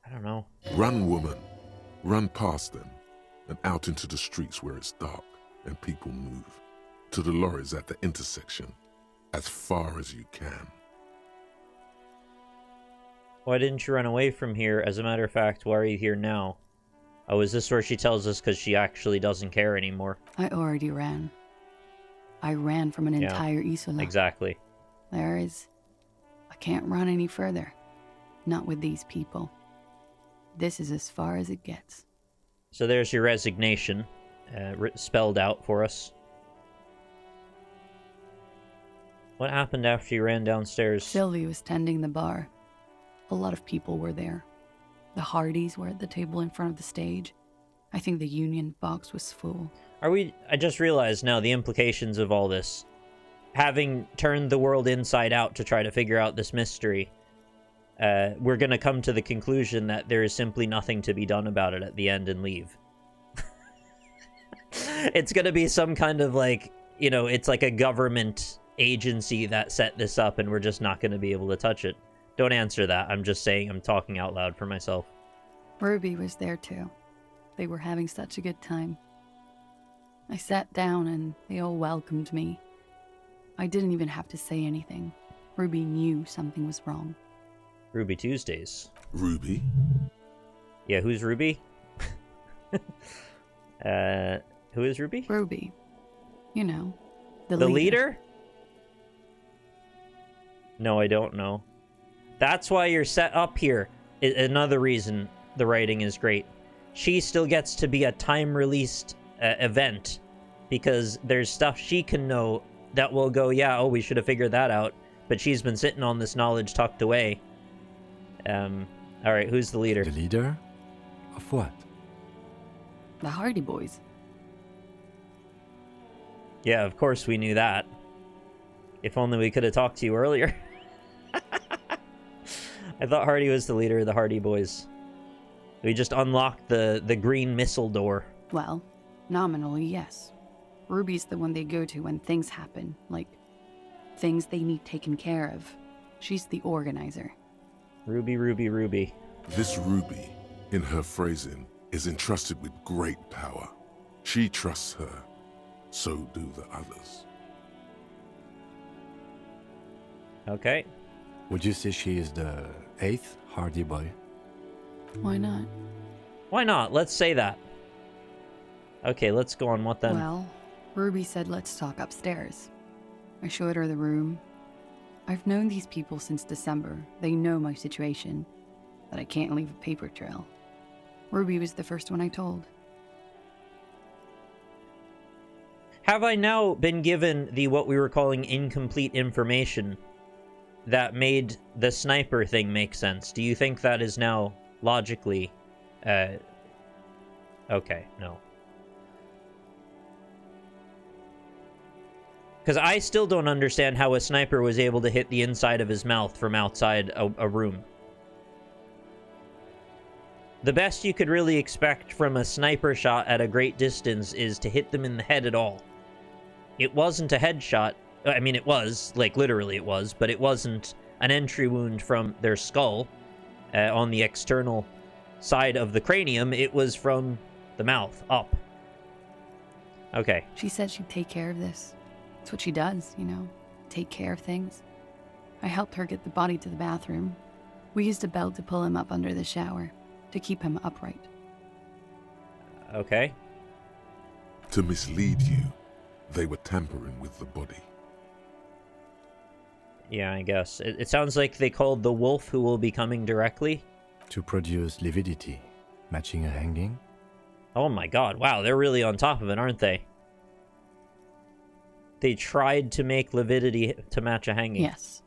I don't know. Run, woman. Run past them and out into the streets where it's dark and people move. To the lorries at the intersection. As far as you can. Why didn't you run away from here? As a matter of fact, why are you here now? Oh, is this where she tells us because she actually doesn't care anymore? I already ran. I ran from an entire Isola. Exactly. I can't run any further. Not with these people. This is as far as it gets. So there's your resignation, spelled out for us. What happened after you ran downstairs? Sylvie was tending the bar. A lot of people were there. The Hardies were at the table in front of the stage. I think the Union box was full. I just realized now the implications of all this. Having turned the world inside out to try to figure out this mystery, we're going to come to the conclusion that there is simply nothing to be done about it at the end and leave. It's going to be some kind of like, you know, it's like a government agency that set this up and we're just not going to be able to touch it. Don't answer that. I'm just saying, I'm talking out loud for myself. Ruby was there too. They were having such a good time. I sat down and they all welcomed me. I didn't even have to say anything. Ruby knew something was wrong. Ruby Tuesdays. Ruby? Yeah, who's Ruby? Who is Ruby? Ruby. You know, the leader? No, I don't know. That's why you're set up here. Another reason the writing is great. She still gets to be a time-released event because there's stuff she can know that will go, yeah, oh, we should have figured that out. But she's been sitting on this knowledge tucked away. Alright, who's the leader? The leader? Of what? The Hardie boys. Yeah, of course we knew that. If only we could have talked to you earlier. I thought Hardie was the leader of the Hardie boys. We just unlocked the green missile door. Well, nominally, yes. Ruby's the one they go to when things happen, like things they need taken care of. She's the organizer. Ruby, Ruby, Ruby. This Ruby, in her phrasing, is entrusted with great power. She trusts her. So do the others. Okay. Would you say she is the 8th Hardie boy? Why not? Why not? Let's say that. Okay, let's go on. What then? Well, Ruby said let's talk upstairs. I showed her the room. I've known these people since December. They know my situation, that I can't leave a paper trail. Ruby was the first one I told. Have I now been given the what we were calling incomplete information that made the sniper thing make sense? Do you think that is now logically... Okay, no. Because I still don't understand how a sniper was able to hit the inside of his mouth from outside a room. The best you could really expect from a sniper shot at a great distance is to hit them in the head at all. It wasn't a headshot. I mean, it was, like, literally it was, but it wasn't an entry wound from their skull on the external side of the cranium. It was from the mouth up. Okay. She said she'd take care of this. It's what she does, you know, take care of things. I helped her get the body to the bathroom. We used a belt to pull him up under the shower, to keep him upright. Okay. To mislead you, they were tampering with the body. Yeah, I guess. It sounds like they called the wolf who will be coming directly. To produce lividity, matching a hanging. Oh my god, wow, they're really on top of it, aren't they? They tried to make lividity to match a hanging. Yes.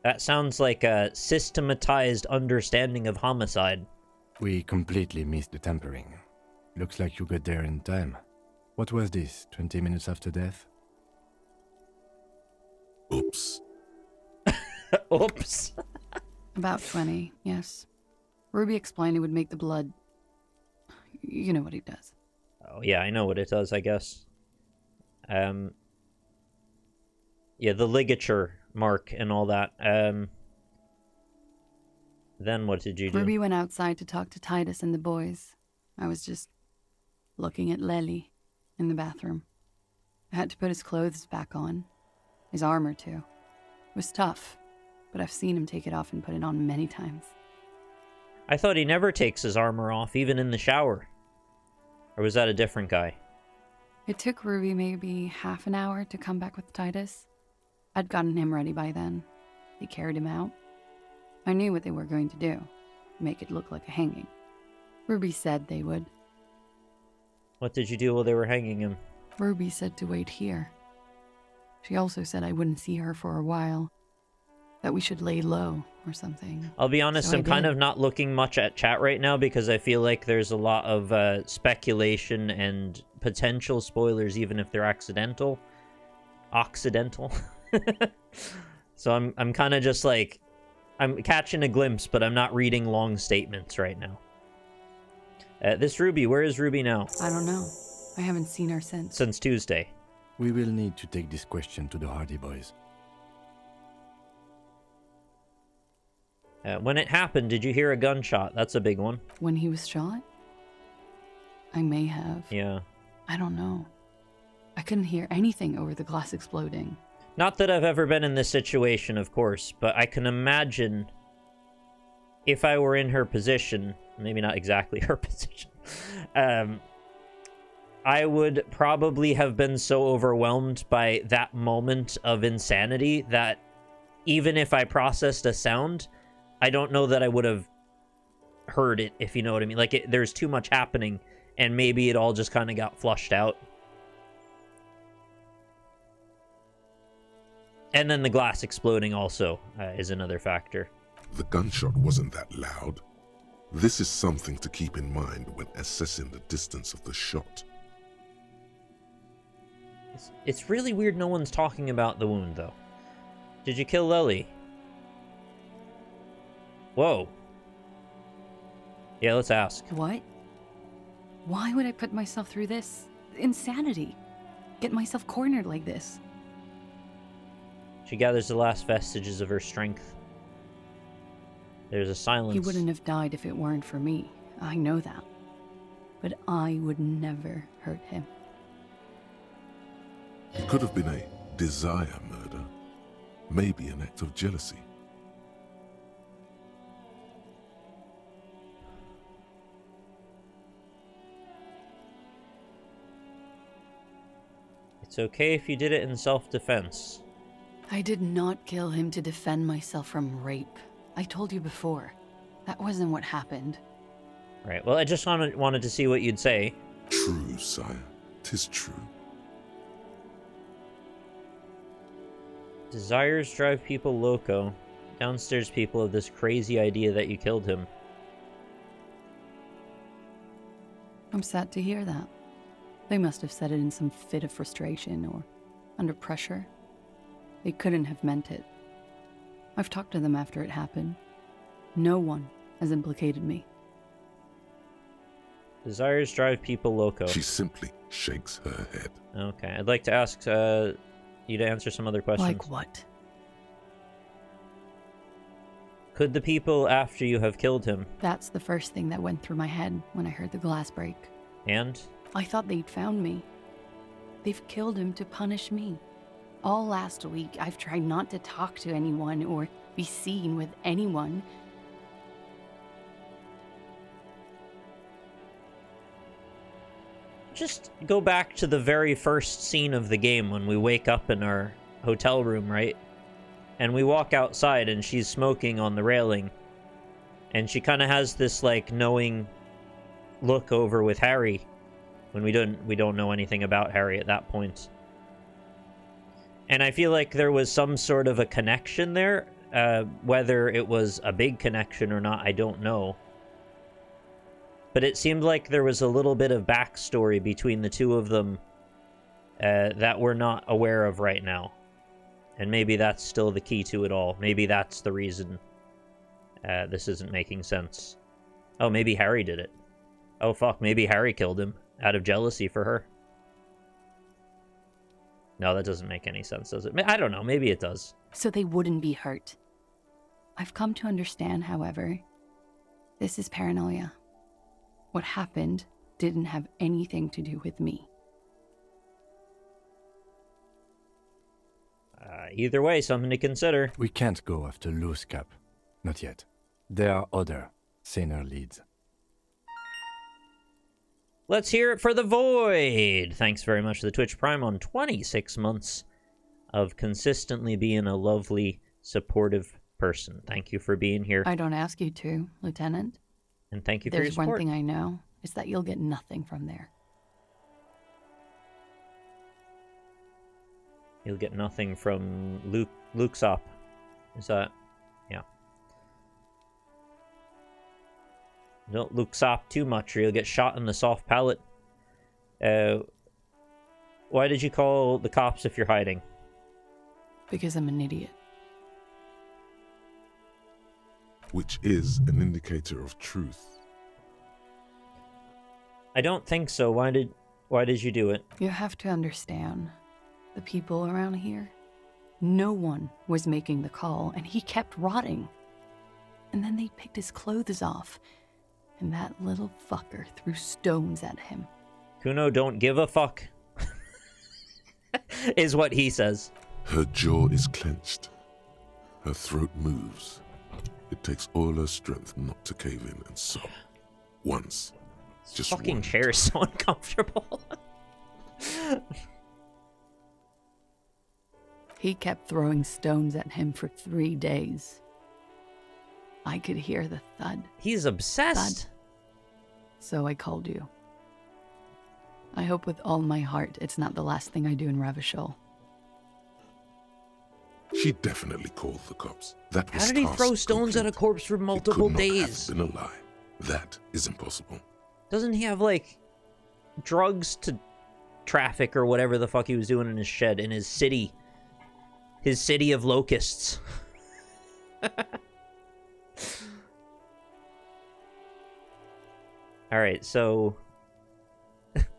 That sounds like a systematized understanding of homicide. We completely missed the tampering. Looks like you got there in time. What was this, 20 minutes after death? Oops. Oops. About 20, yes. Ruby explained it would make the blood... You know what he does. Oh, yeah, I know what it does, I guess. Yeah, the ligature mark and all that. Then what did you do? Ruby went outside to talk to Titus and the boys. I was just looking at Lely in the bathroom. I had to put his clothes back on. His armor, too. It was tough, but I've seen him take it off and put it on many times. I thought he never takes his armor off, even in the shower. Or was that a different guy? It took Ruby maybe half an hour to come back with Titus. I'd gotten him ready by then. They carried him out. I knew what they were going to do. Make it look like a hanging. Ruby said they would. What did you do while they were hanging him? Ruby said to wait here. She also said I wouldn't see her for a while. That we should lay low or something. I'll be honest, So I I'm kind did. of not looking much at chat right now because I feel like there's a lot of speculation and potential spoilers, even if they're accidental. Occidental. So I'm kind of just like, I'm catching a glimpse, but I'm not reading long statements right now. This Ruby, where is Ruby now? I don't know. I haven't seen her since. Since Tuesday. We will need to take this question to the Hardie boys. When it happened, did you hear a gunshot? That's a big one. When he was shot? I may have. Yeah. I don't know. I couldn't hear anything over the glass exploding. Not that I've ever been in this situation, of course, but I can imagine if I were in her position, maybe not exactly her position, I would probably have been so overwhelmed by that moment of insanity that even if I processed a sound, I don't know that I would have heard it, if you know what I mean. Like, there's too much happening, and maybe it all just kind of got flushed out. And then the glass exploding also is another factor. The gunshot wasn't that loud. This is something to keep in mind when assessing the distance of the shot. It's really weird no one's talking about the wound, though. Did you kill Lily? Whoa. Yeah, let's ask. What? Why would I put myself through this? Insanity. Get myself cornered like this. She gathers the last vestiges of her strength. There's a silence. He wouldn't have died if it weren't for me. I know that. But I would never hurt him. It could have been a desire murder. Maybe an act of jealousy. It's okay if you did it in self-defense. I did not kill him to defend myself from rape. I told you before. That wasn't what happened. Right, well, I just wanted to see what you'd say. True, sire. 'Tis true. Desires drive people loco. Downstairs people have this crazy idea that you killed him. I'm sad to hear that. They must have said it in some fit of frustration or under pressure. They couldn't have meant it. I've talked to them after it happened. No one has implicated me. Desires drive people loco. She simply shakes her head. Okay, I'd like to ask you to answer some other questions. Like what? Could the people after you have killed him? That's the first thing that went through my head when I heard the glass break. And? I thought they'd found me. They've killed him to punish me. All last week, I've tried not to talk to anyone or be seen with anyone. Just go back to the very first scene of the game when we wake up in our hotel room, right? And we walk outside and she's smoking on the railing. And she kind of has this, like, knowing look over with Harry. When we don't know anything about Harry at that point. And I feel like there was some sort of a connection there. Whether it was a big connection or not, I don't know. But it seemed like there was a little bit of backstory between the two of them that we're not aware of right now. And maybe that's still the key to it all. Maybe that's the reason this isn't making sense. Oh, maybe Harry did it. Oh, fuck, maybe Harry killed him out of jealousy for her. No, that doesn't make any sense, does it? I don't know, maybe it does. So they wouldn't be hurt. I've come to understand, however, this is paranoia. What happened didn't have anything to do with me. Either way, something to consider. We can't go after Loose Cap. Not yet. There are other, saner leads. Let's hear it for the Void! Thanks very much for the Twitch Prime on 26 months of consistently being a lovely, supportive person. Thank you for being here. I don't ask you to, Lieutenant. And thank you for your There's support. one thing I know, is that you'll get nothing from there. You'll get nothing from Luke's up. Is that... yeah. Don't Luke's up too much or you'll get shot in the soft palate. Why did you call the cops if you're hiding? Because I'm an idiot. Which is an indicator of truth. I don't think so. Why did you do it? You have to understand, the people around here, no one was making the call, and he kept rotting. And then they picked his clothes off, and that little fucker threw stones at him. Kuno don't give a fuck, is what he says. Her jaw is clenched. Her throat moves. It takes all her strength not to cave in and sob. Once. Just fucking one chair is so uncomfortable. He kept throwing stones at him for 3 days. I could hear the thud. He's obsessed. Thud. So I called you. I hope with all my heart it's not the last thing I do in Revachol. She definitely called the cops. That was How did he task throw stones complete. at a corpse for multiple It could days? not have been a lie. That is impossible. Doesn't he have, like, drugs to traffic or whatever the fuck he was doing in his shed, in his city? His city of locusts. Alright, so...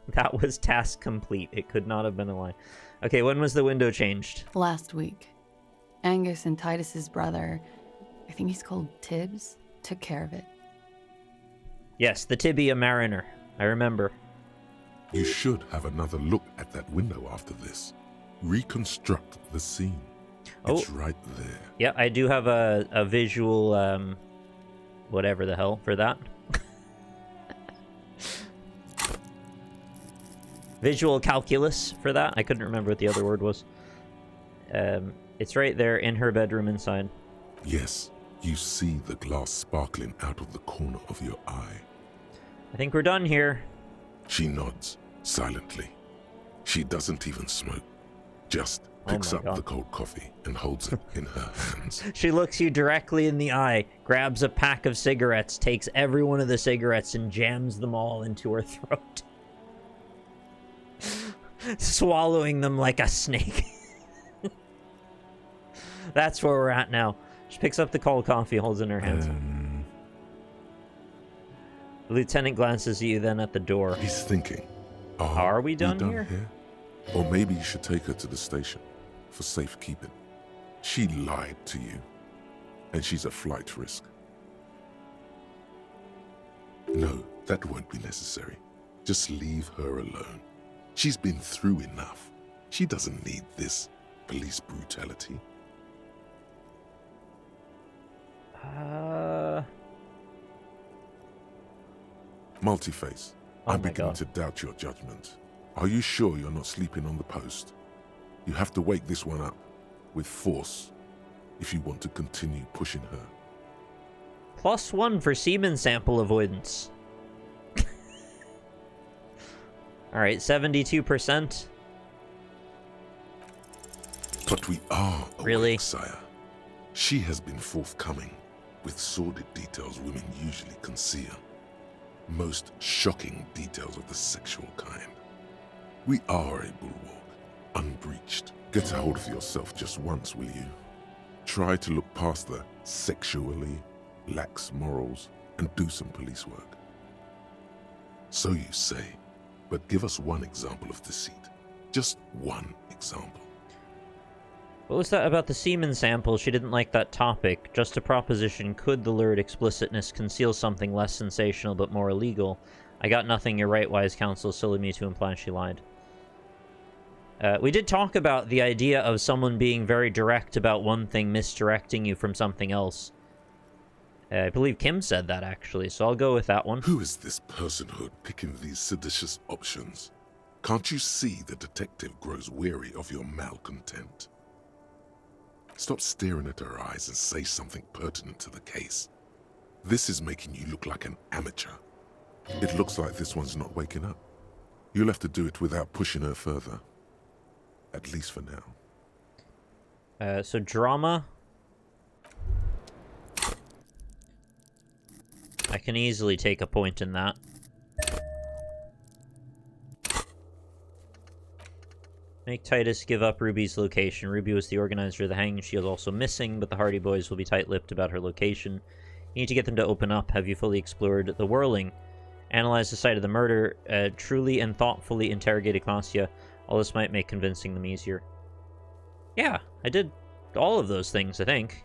that was task complete. It could not have been a lie. Okay, when was the window changed? Last week. Angus and Titus's brother, I think he's called Tibbs, took care of it. Yes, the Tibia Mariner. I remember. You should have another look at that window after this. Reconstruct the scene. It's right there. Yeah, I do have a visual, whatever the hell for that. Visual calculus for that. I couldn't remember what the other word was. It's right there in her bedroom inside. Yes, you see the glass sparkling out of the corner of your eye. I think we're done here. She nods, silently. She doesn't even smoke. Just picks up the cold coffee and holds it in her hands. She looks you directly in the eye, grabs a pack of cigarettes, takes every one of the cigarettes and jams them all into her throat. Swallowing them like a snake. That's where we're at now. She picks up the cold coffee, holds it in her hands. The lieutenant glances at you, then at the door. He's thinking, are we done here? Or maybe you should take her to the station for safekeeping. She lied to you, and she's a flight risk. No, that won't be necessary. Just leave her alone. She's been through enough. She doesn't need this police brutality. Multiface, I'm beginning to doubt your judgment. Are you sure you're not sleeping on the post? You have to wake this one up with force if you want to continue pushing her. +1 for semen sample avoidance. Alright, 72%. But we are really awake, sire. She has been forthcoming with sordid details women usually conceal. most shocking details of the sexual kind. We are a bulwark, unbreached. Get a hold of yourself just once, will you? Try to look past the sexually lax morals and do some police work. So you say, but give us one example of deceit. Just one example. What was that about the semen sample? She didn't like that topic. Just a proposition. Could the lurid explicitness conceal something less sensational but more illegal? I got nothing. You're right, wise counsel. Silly me to imply she lied. We did talk about the idea of someone being very direct about one thing, misdirecting you from something else. I believe Kim said that, actually, so I'll go with that one. Who is this personhood picking these seditious options? Can't you see the detective grows weary of your malcontent? Stop staring at her eyes and say something pertinent to the case. This is making you look like an amateur. It looks like this one's not waking up. You'll have to do it without pushing her further. At least for now. So drama. I can easily take a point in that. Make Titus give up Ruby's location. Ruby was the organizer of the hang. She is also missing, but the Hardie boys will be tight-lipped about her location. You need to get them to open up. Have you fully explored the whirling? Analyze the site of the murder. Truly and thoughtfully interrogated Kaasje. All this might make convincing them easier. Yeah, I did all of those things, I think.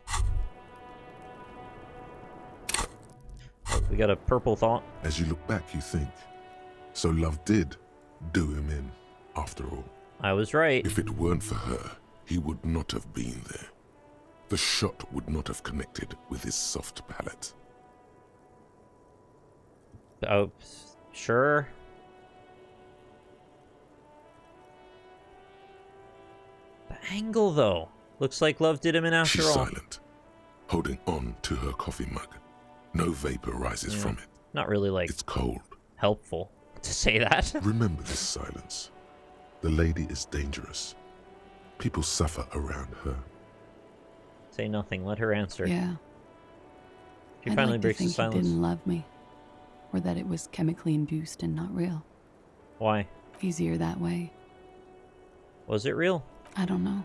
Oh, we got a purple thought. As you look back, you think. So love did do him in, after all. I was right. If it weren't for her, he would not have been there. The shot would not have connected with his soft palate. Oh, sure. The angle, though. Looks like love did him in after all. She's silent, holding on to her coffee mug. No vapor rises from it. Not really, like, it's cold. Helpful to say that. Remember this silence. The lady is dangerous. People suffer around her. Say nothing. Let her answer. Yeah. She finally breaks the silence. silence. He didn't love me, or that it was chemically induced and not real. Why? Easier that way. Was it real? I don't know.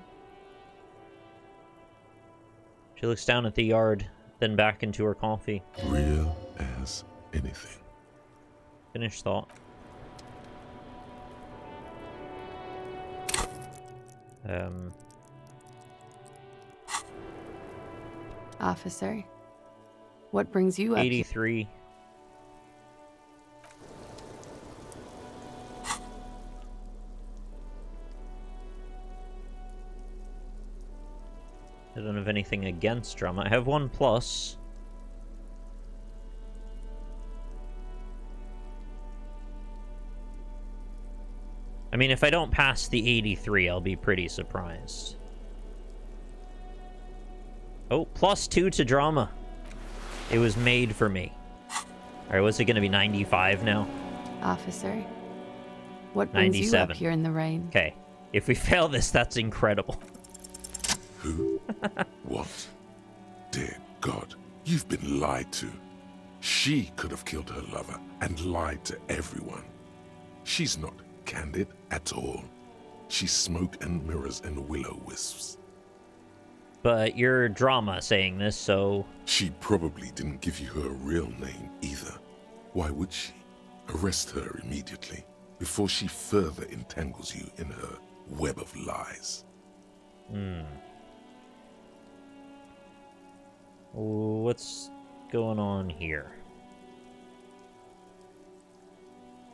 She looks down at the yard, then back into her coffee. Real as anything. Finished thought. Officer, what brings you up? 83. I don't have anything against drama. I have 1 plus. I mean, if I don't pass the 83, I'll be pretty surprised. Oh, +2 to drama. It was made for me. Alright, what's it gonna be, 95 now? Officer, what brings 97. you up here in the rain? Okay, if we fail this, that's incredible. Who? What? Dear God, you've been lied to. She could have killed her lover and lied to everyone. She's not candid at all. She's smoke and mirrors and willow-wisps. But you're drama saying this, so... She probably didn't give you her real name either. Why would she? Arrest her immediately, before she further entangles you in her web of lies. What's going on here?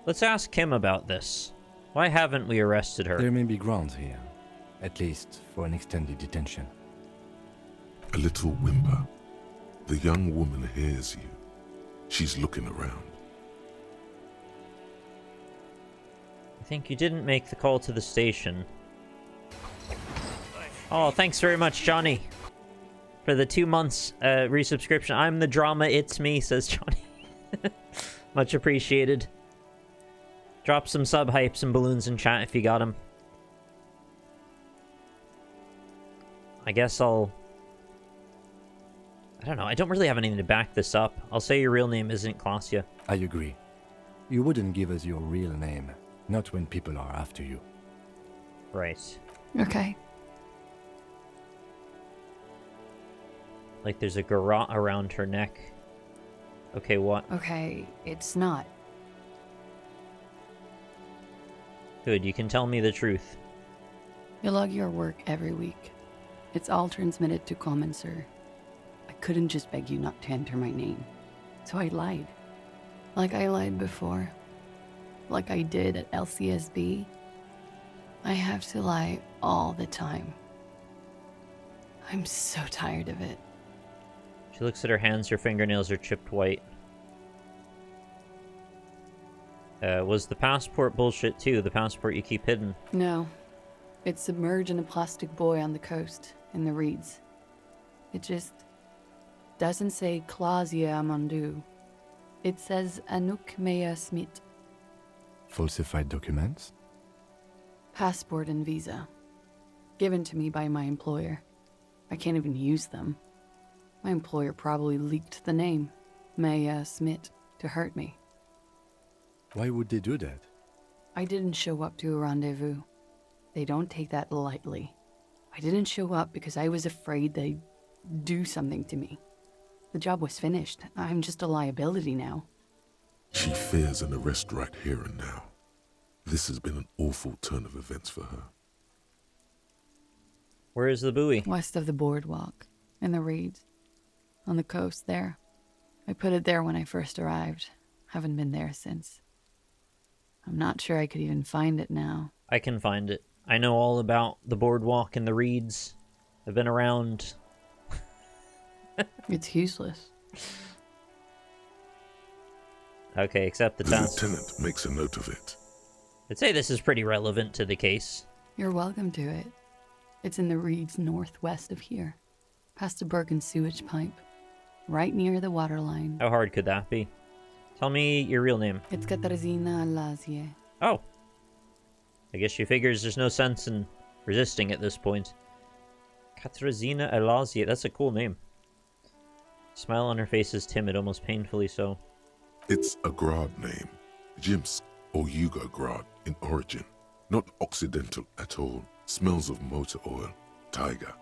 Let's ask Kim about this. Why haven't we arrested her? There may be grounds here, at least for an extended detention. A little whimper. The young woman hears you. She's looking around. I think you didn't make the call to the station. Oh, thanks very much, Johnny, for the 2 months resubscription. I'm the drama, it's me, says Johnny. Much appreciated. Drop some sub-hypes and balloons in chat if you got them. I guess I'll... I don't know, I don't really have anything to back this up. I'll say your real name isn't Kaasje. I agree. You wouldn't give us your real name, not when people are after you. Right. Okay. Like there's a garrote around her neck. Okay, what? Okay, it's not. Good, you can tell me the truth. You log your work every week. It's all transmitted to Common, sir. I couldn't just beg you not to enter my name. So I lied. Like I lied before. Like I did at LCSB. I have to lie all the time. I'm so tired of it. She looks at her hands, her fingernails are chipped white. Was the passport bullshit too? The passport you keep hidden? No. It's submerged in a plastic buoy on the coast, in the reeds. It just doesn't say Kaasje Amandu. It says Anouk Mea Smit. Falsified documents? Passport and visa. Given to me by my employer. I can't even use them. My employer probably leaked the name, Mea Smit, to hurt me. Why would they do that? I didn't show up to a rendezvous. They don't take that lightly. I didn't show up because I was afraid they'd do something to me. The job was finished. I'm just a liability now. She fears an arrest right here and now. This has been an awful turn of events for her. Where is the buoy? West of the boardwalk, in the reeds. On the coast there. I put it there when I first arrived. Haven't been there since. I'm not sure I could even find it now. I can find it. I know all about the boardwalk and the reeds. I've been around. It's useless. Okay, accept the task. The lieutenant makes a note of it. I'd say this is pretty relevant to the case. You're welcome to it. It's in the reeds northwest of here. Past a broken sewage pipe. Right near the waterline. How hard could that be? Tell me your real name. It's Katarzyna Elysium. Oh. I guess she figures there's no sense in resisting at this point. Katarzyna Elysium. That's a cool name. Smile on her face is timid, almost painfully so. It's a Grad name. Jimsk or Yugo-Grad in origin. Not Occidental at all. Smells of motor oil, tiger,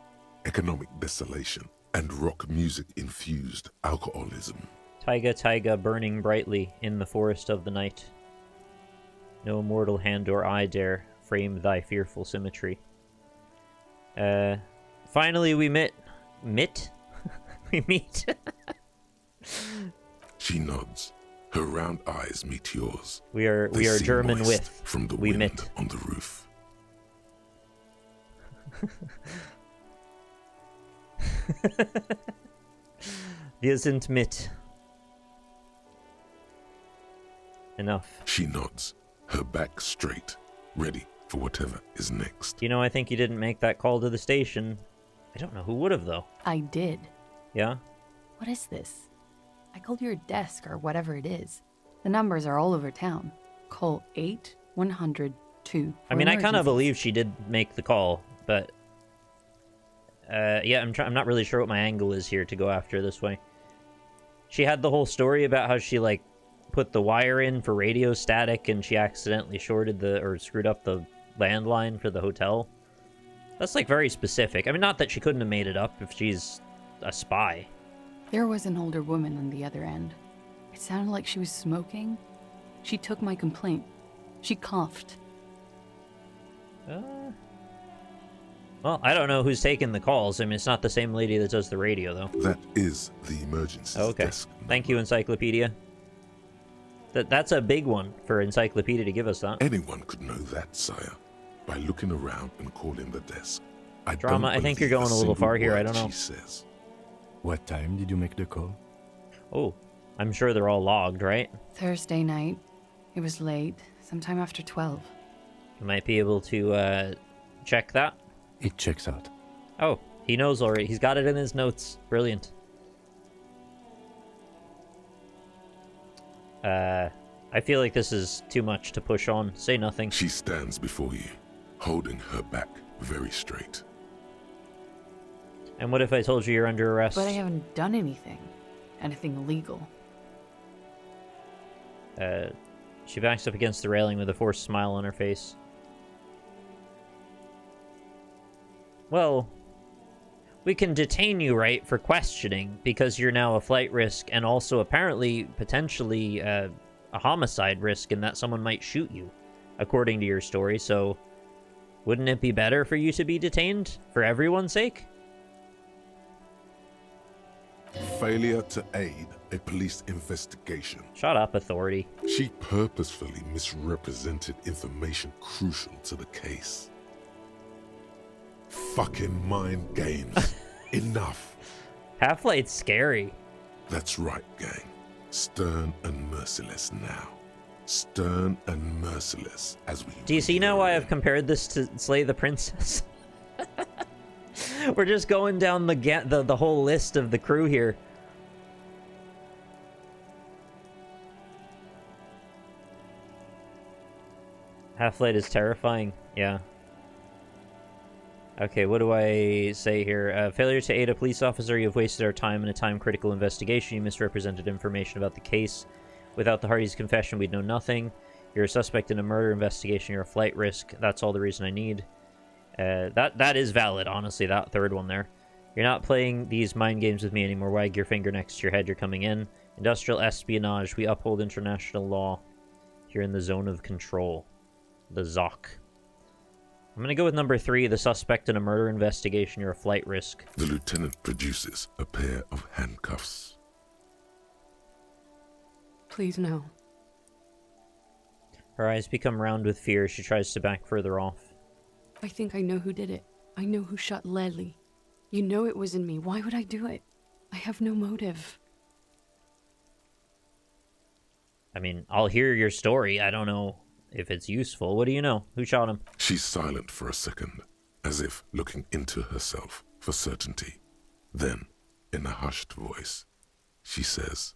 economic desolation, and rock music infused alcoholism. Taiga, taiga, burning brightly in the forest of the night. No mortal hand or eye dare frame thy fearful symmetry. Finally we met. We meet. She nods. Her round eyes meet yours. We are They German moist with. from the We wind met. on the roof. Wir sind mit. Enough. She nods, her back straight, ready for whatever is next. You know, I think you didn't make that call to the station. I don't know who would have, though. I did. Yeah? What is this? I called your desk or whatever it is. The numbers are all over town. Call 8-100-2. I mean, I kind of believe she did make the call, but... yeah, I'm not really sure what my angle is here to go after this way. She had the whole story about how she, like, put the wire in for radio static and she accidentally shorted or screwed up the landline for the hotel. That's, like, very specific. I mean, not that she couldn't have made it up if she's a spy. There was an older woman on the other end. It sounded like she was smoking. She took my complaint. She coughed. Well, I don't know who's taking the calls. I mean, it's not the same lady that does the radio, though. That is the emergency desk. Thank you, Encyclopedia. That's a big one for Encyclopedia to give us that. Anyone could know that, sire, by looking around and calling the desk. Drama, I think you're going a little far here. I don't know. She says. What time did you make the call? Oh, I'm sure they're all logged, right? Thursday night. It was late, sometime after 12. You might be able to check that. It checks out. Oh, he knows already. He's got it in his notes. Brilliant. I feel like this is too much to push on. Say nothing. She stands before you, holding her back very straight. And what if I told you you're under arrest? But I haven't done anything. Anything illegal. She backs up against the railing with a forced smile on her face. Well, we can detain you, right, for questioning, because you're now a flight risk and also apparently, potentially, a homicide risk in that someone might shoot you, according to your story, so wouldn't it be better for you to be detained, for everyone's sake? Failure to aid a police investigation. Shut up, authority. She purposefully misrepresented information crucial to the case. Fucking mind games. Enough. Half-Light's scary. That's right, gang. Stern and merciless now. Stern and merciless as we... Do you see now why I've compared this to Slay the Princess? We're just going down the whole list of the crew here. Half-Light is terrifying. Yeah. Okay, what do I say here? Failure to aid a police officer. You have wasted our time in a time-critical investigation. You misrepresented information about the case. Without the Hardie's confession, we'd know nothing. You're a suspect in a murder investigation. You're a flight risk. That's all the reason I need. That is valid, honestly, that third one there. You're not playing these mind games with me anymore. Wag your finger next to your head. You're coming in. Industrial espionage. We uphold international law. You're in the zone of control. The ZOC. I'm gonna go with number 3, the suspect in a murder investigation. You're a flight risk. The lieutenant produces a pair of handcuffs. Please, no. Her eyes become round with fear. She tries to back further off. I think I know who did it. I know who shot Leslie. You know it wasn't me. Why would I do it? I have no motive. I mean, I'll hear your story. I don't know if it's useful. What do you know? Who shot him? She's silent for a second, as if looking into herself for certainty. Then, in a hushed voice, she says,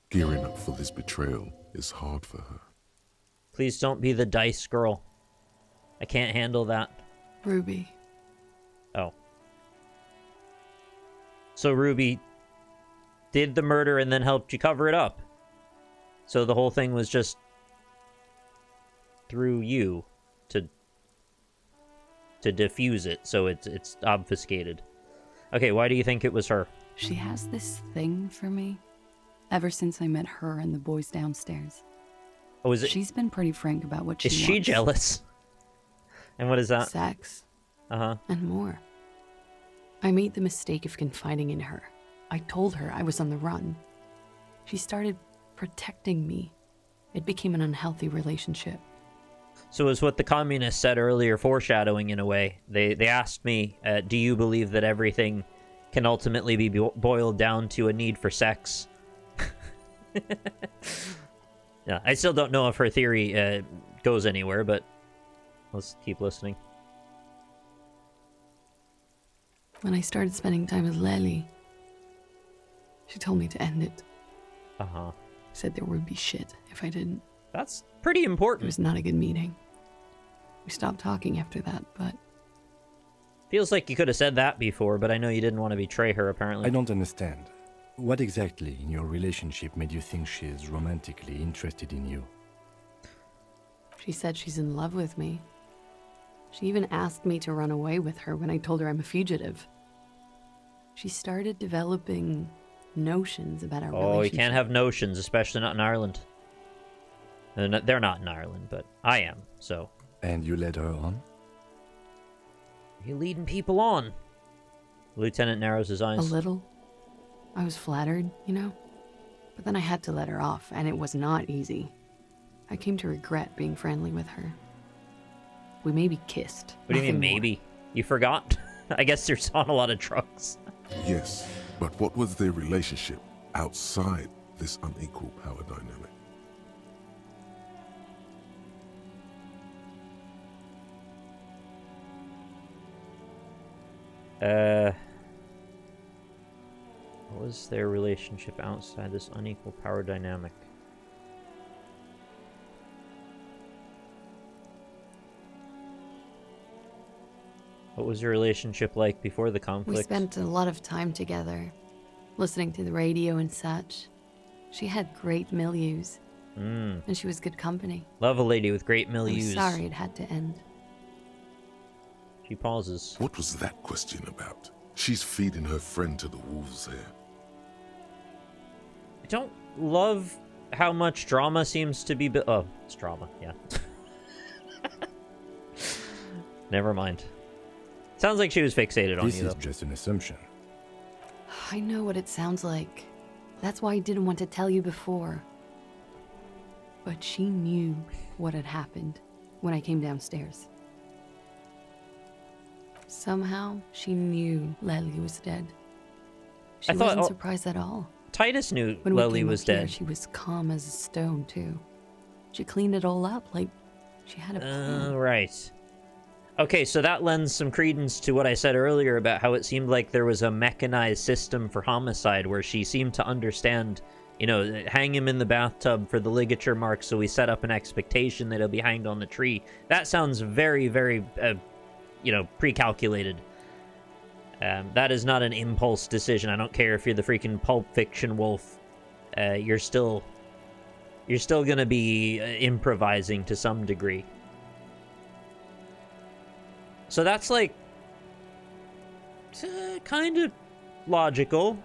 "Gearing up for this betrayal is hard for her." Please don't be the dice girl. I can't handle that. Ruby. Oh. So Ruby did the murder and then helped you cover it up. So the whole thing was just through you to diffuse it, so it's obfuscated. Okay, why do you think it was her? She has this thing for me. Ever since I met her and the boys downstairs. Oh, is it? She's been pretty frank about what she wants. Is she wants. jealous? And what is that? Sex. Uh-huh. And more. I made the mistake of confiding in her. I told her I was on the run. She started protecting me. It became an unhealthy relationship. So it's what the communists said earlier, foreshadowing in a way. They asked me, do you believe that everything can ultimately be boiled down to a need for sex? Yeah, I still don't know if her theory goes anywhere, but let's keep listening. When I started spending time with Lely, she told me to end it. Uh-huh. Said there would be shit if I didn't. That's pretty important. It was not a good meeting. We stopped talking after that, but... Feels like you could have said that before, but I know you didn't want to betray her, apparently. I don't understand. What exactly in your relationship made you think she is romantically interested in you? She said she's in love with me. She even asked me to run away with her when I told her I'm a fugitive. She started developing notions about our relationship. Oh, you can't have notions, especially not in Ireland. They're not in Ireland, but I am, so... And you led her on? You're leading people on. The lieutenant narrows his eyes. A little. I was flattered, you know? But then I had to let her off, and it was not easy. I came to regret being friendly with her. We maybe kissed. What do you mean, maybe? You forgot? I guess you're on a lot of drugs. Yes, but what was their relationship outside this unequal power dynamic? What was their relationship outside this unequal power dynamic? What was your relationship like before the conflict? We spent a lot of time together, listening to the radio and such. She had great milieus. Mm. And she was good company. Love a lady with great I'm milieus. sorry it had to end. She pauses. What was that question about? She's feeding her friend to the wolves here. I don't love how much drama seems to be oh, it's drama, yeah. Never mind. Sounds like she was fixated on This you, though. is just an assumption. I know what it sounds like. That's why I didn't want to tell you before. But she knew what had happened when I came downstairs. Somehow, she knew Lely was dead. She wasn't surprised at all. Titus knew When we Lely came was up here, dead. she was calm as a stone, too. She cleaned it all up like she had a plan. Right. Okay, so that lends some credence to what I said earlier about how it seemed like there was a mechanized system for homicide where she seemed to understand, you know, hang him in the bathtub for the ligature mark, so we set up an expectation that he'll be hanged on the tree. That sounds very, very, you know, pre-calculated. That is not an impulse decision. I don't care if you're the freaking Pulp Fiction wolf. You're still gonna be improvising to some degree. So that's like kind of logical.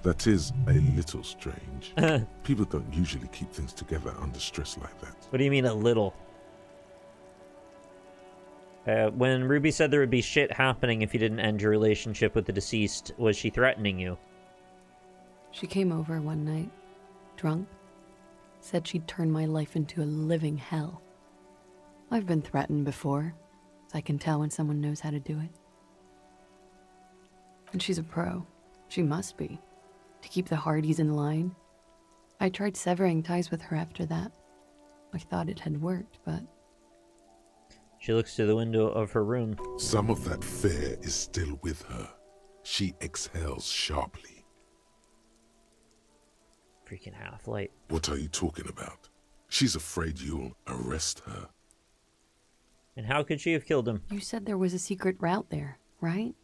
That is a little strange. People don't usually keep things together under stress like that. What do you mean a little? When Ruby said there would be shit happening if you didn't end your relationship with the deceased, was she threatening you? She came over one night, drunk, said she'd turn my life into a living hell. I've been threatened before, so I can tell when someone knows how to do it. And she's a pro. She must be. To keep the Hardies in line. I tried severing ties with her after that. I thought it had worked, but... She looks through the window of her room. Some of that fear is still with her. She exhales sharply. Freaking half-light. What are you talking about? She's afraid you'll arrest her. And how could she have killed him? You said there was a secret route there, right?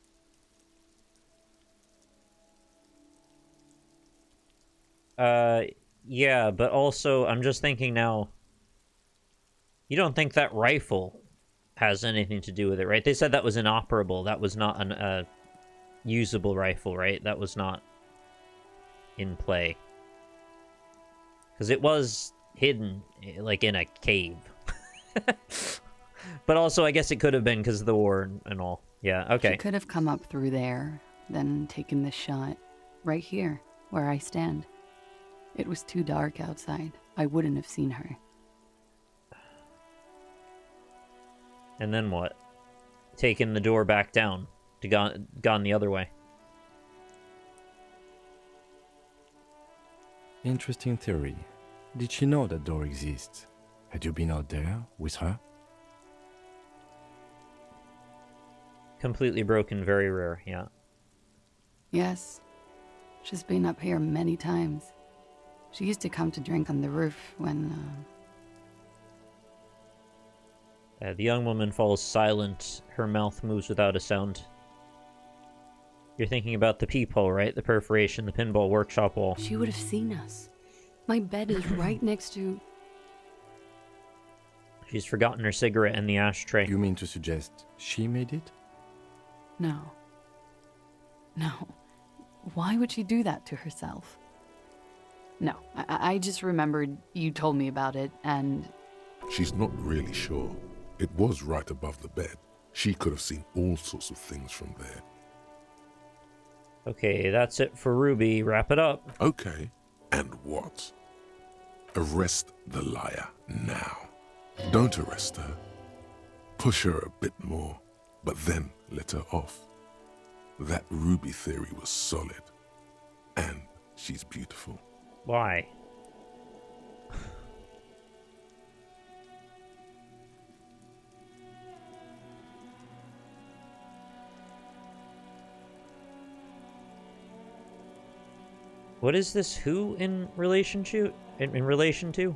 Yeah, but also, I'm just thinking now, you don't think that rifle has anything to do with it, right? They said that was inoperable. That was not an usable rifle, right? That was not in play. Because it was hidden, like, in a cave. But also, I guess it could have been because of the war and all. Yeah, okay. She could have come up through there, then taken this shot. Right here, where I stand. It was too dark outside. I wouldn't have seen her. And then what? Taken the door back down. Gone the other way. Interesting theory. Did she know that door exists? Had you been out there with her? Completely broken, very rare, yeah. Yes. She's been up here many times. She used to come to drink on the roof when, The young woman falls silent. Her mouth moves without a sound. You're thinking about the peephole, right? The perforation, the pinball workshop wall. She would have seen us. My bed is right next to... She's forgotten her cigarette in the ashtray. You mean to suggest she made it? No. No. Why would she do that to herself? No, I just remembered you told me about it, and... She's not really sure. It was right above the bed. She could have seen all sorts of things from there. Okay, that's it for Ruby. Wrap it up. Okay, and what? Arrest the liar now. Don't arrest her. Push her a bit more, but then let her off. That Ruby theory was solid. And she's beautiful. Why? What is this who in relation to? In relation to?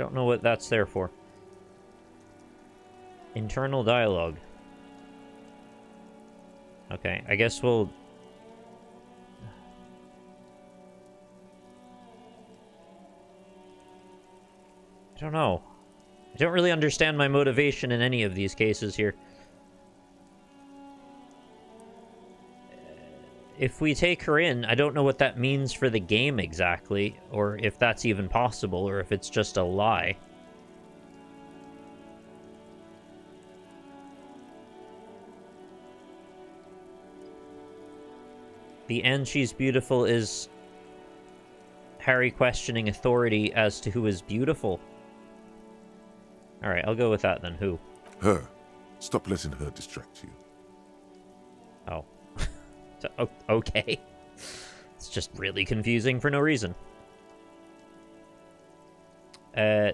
don't know what that's there for. Internal dialogue. Okay, I guess we'll... I don't know. I don't really understand my motivation in any of these cases here. If we take her in, I don't know what that means for the game exactly, or if that's even possible, or if it's just a lie. The "and she's beautiful" is Harry questioning authority as to who is beautiful. Alright, I'll go with that then. Who? Her. Stop letting her distract you. Oh. Okay. It's just really confusing for no reason. Yeah,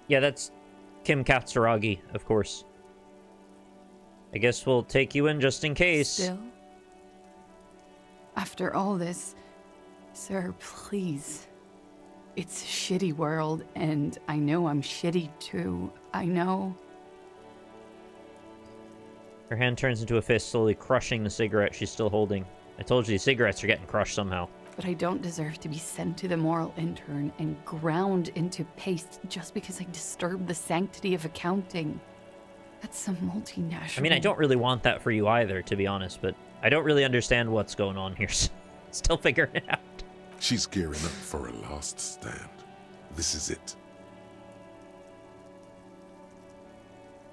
that's Kim Katsuragi, of course. I guess we'll take you in just in case. Still? After all this, sir, please. It's a shitty world, and I know I'm shitty too. I know. Her hand turns into a fist, slowly crushing the cigarette she's still holding. I told you these cigarettes are getting crushed somehow. But I don't deserve to be sent to the moral intern and ground into paste just because I disturbed the sanctity of accounting. That's some multinational... I mean, I don't really want that for you either, to be honest, but I don't really understand what's going on here. Still figuring it out. She's gearing up for a last stand. This is it.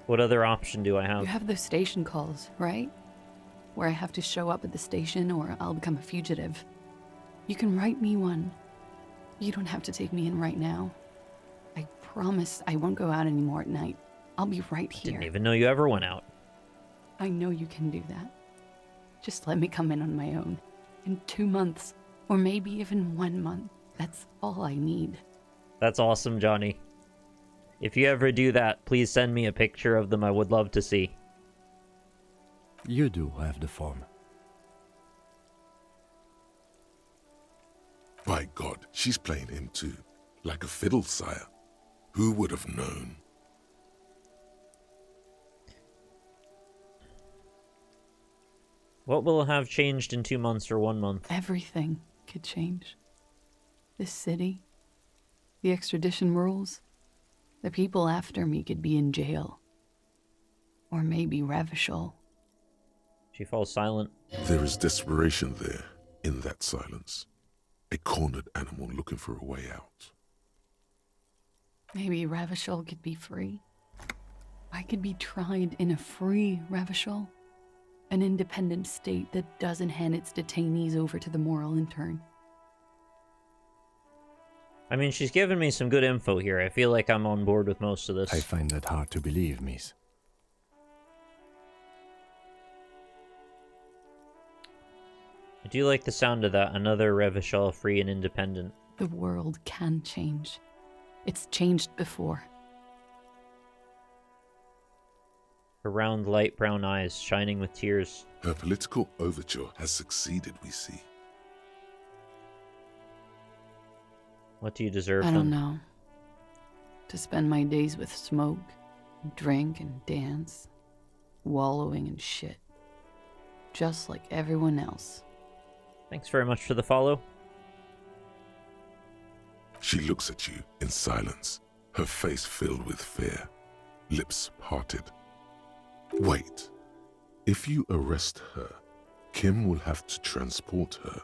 What other option do I have? You have those station calls, right? Where I have to show up at the station or I'll become a fugitive. You can write me one. You don't have to take me in right now. I promise I won't go out anymore at night. I'll be right here. Didn't even know you ever went out. I know you can do that. Just let me come in on my own. In 2 months, or maybe even 1 month. That's all I need. That's awesome, Johnny. If you ever do that, please send me a picture of them. I would love to see. You do have the form. By God, she's playing him too. Like a fiddle, sire. Who would have known? What will have changed in 2 months or 1 month? Everything could change. This city, the extradition rules, the people after me could be in jail. Or maybe Revachol. She falls silent. There is desperation there, in that silence. A cornered animal looking for a way out. Maybe Revachol could be free. I could be tried in a free Revachol. An independent state that doesn't hand its detainees over to the moral intern. I mean, she's given me some good info here. I feel like I'm on board with most of this. I find that hard to believe, miss. I do like the sound of that. Another Revachol, free and independent. The world can change. It's changed before. Her round, light brown eyes shining with tears. Her political overture has succeeded, we see. What do you deserve, I then? don't know. To spend my days with smoke, drink and dance, wallowing in shit. Just like everyone else. Thanks very much for the follow. She looks at you in silence, her face filled with fear, lips parted. Wait. If you arrest her, Kim will have to transport her.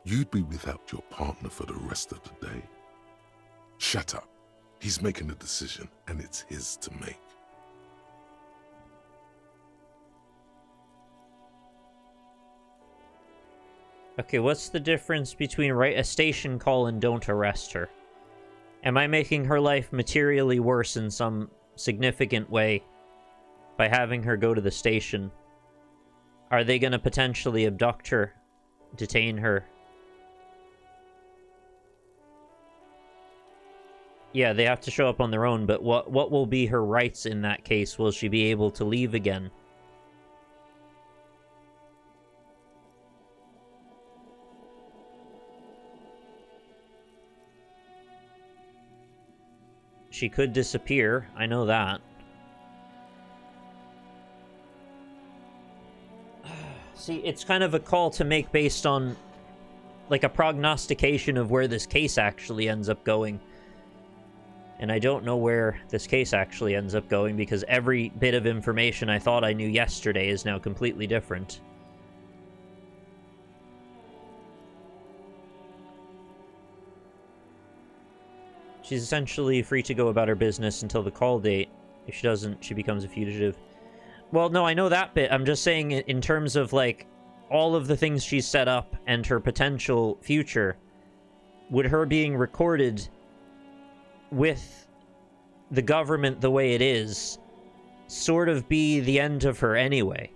You'd be without your partner for the rest of the day. Shut up. He's making a decision, and it's his to make. Okay, what's the difference between write a station call and don't arrest her? Am I making her life materially worse in some significant way by having her go to the station? Are they going to potentially abduct her, detain her? Yeah, they have to show up on their own, but what will be her rights in that case? Will she be able to leave again? She could disappear. I know that. See, it's kind of a call to make based on, like, a prognostication of where this case actually ends up going. And I don't know where this case actually ends up going because every bit of information I thought I knew yesterday is now completely different. She's essentially free to go about her business until the call date. If she doesn't, she becomes a fugitive. Well, no, I know that bit. I'm just saying in terms of, like, all of the things she's set up and her potential future, would her being recorded with the government the way it is sort of be the end of her anyway?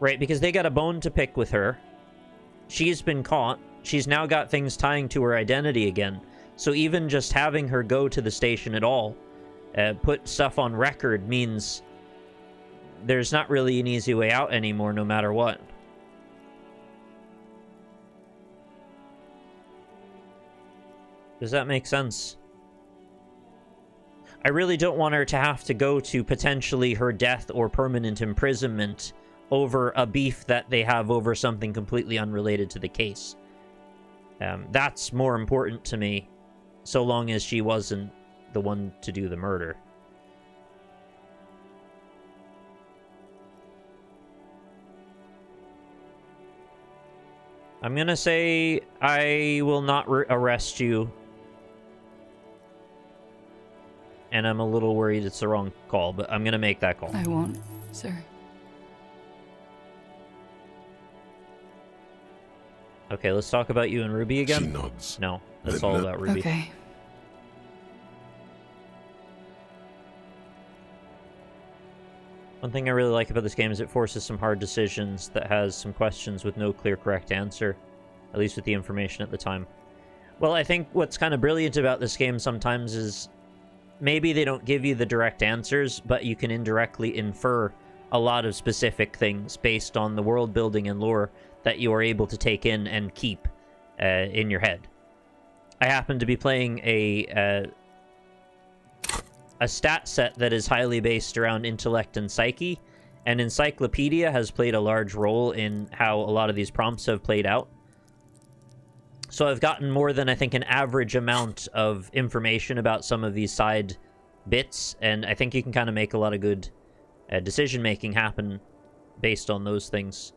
Right? Because they got a bone to pick with her. She's been caught. She's now got things tying to her identity again. So even just having her go to the station at all, put stuff on record, means there's not really an easy way out anymore, no matter what. Does that make sense? I really don't want her to have to go to potentially her death or permanent imprisonment over a beef that they have over something completely unrelated to the case. That's more important to me, so long as she wasn't the one to do the murder. I'm gonna say I will not arrest you. And I'm a little worried it's the wrong call, but I'm gonna make that call. I won't, sir. Okay, let's talk about you and Ruby again. She nods. No, that's all about Ruby. Okay. One thing I really like about this game is it forces some hard decisions that has some questions with no clear correct answer, at least with the information at the time. Well, I think what's kind of brilliant about this game sometimes is maybe they don't give you the direct answers, but you can indirectly infer a lot of specific things based on the world building and lore that you are able to take in and keep in your head. I happen to be playing a stat set that is highly based around intellect and psyche, and Encyclopedia has played a large role in how a lot of these prompts have played out. So I've gotten more than, I think, an average amount of information about some of these side bits, and I think you can kind of make a lot of good decision-making happen based on those things.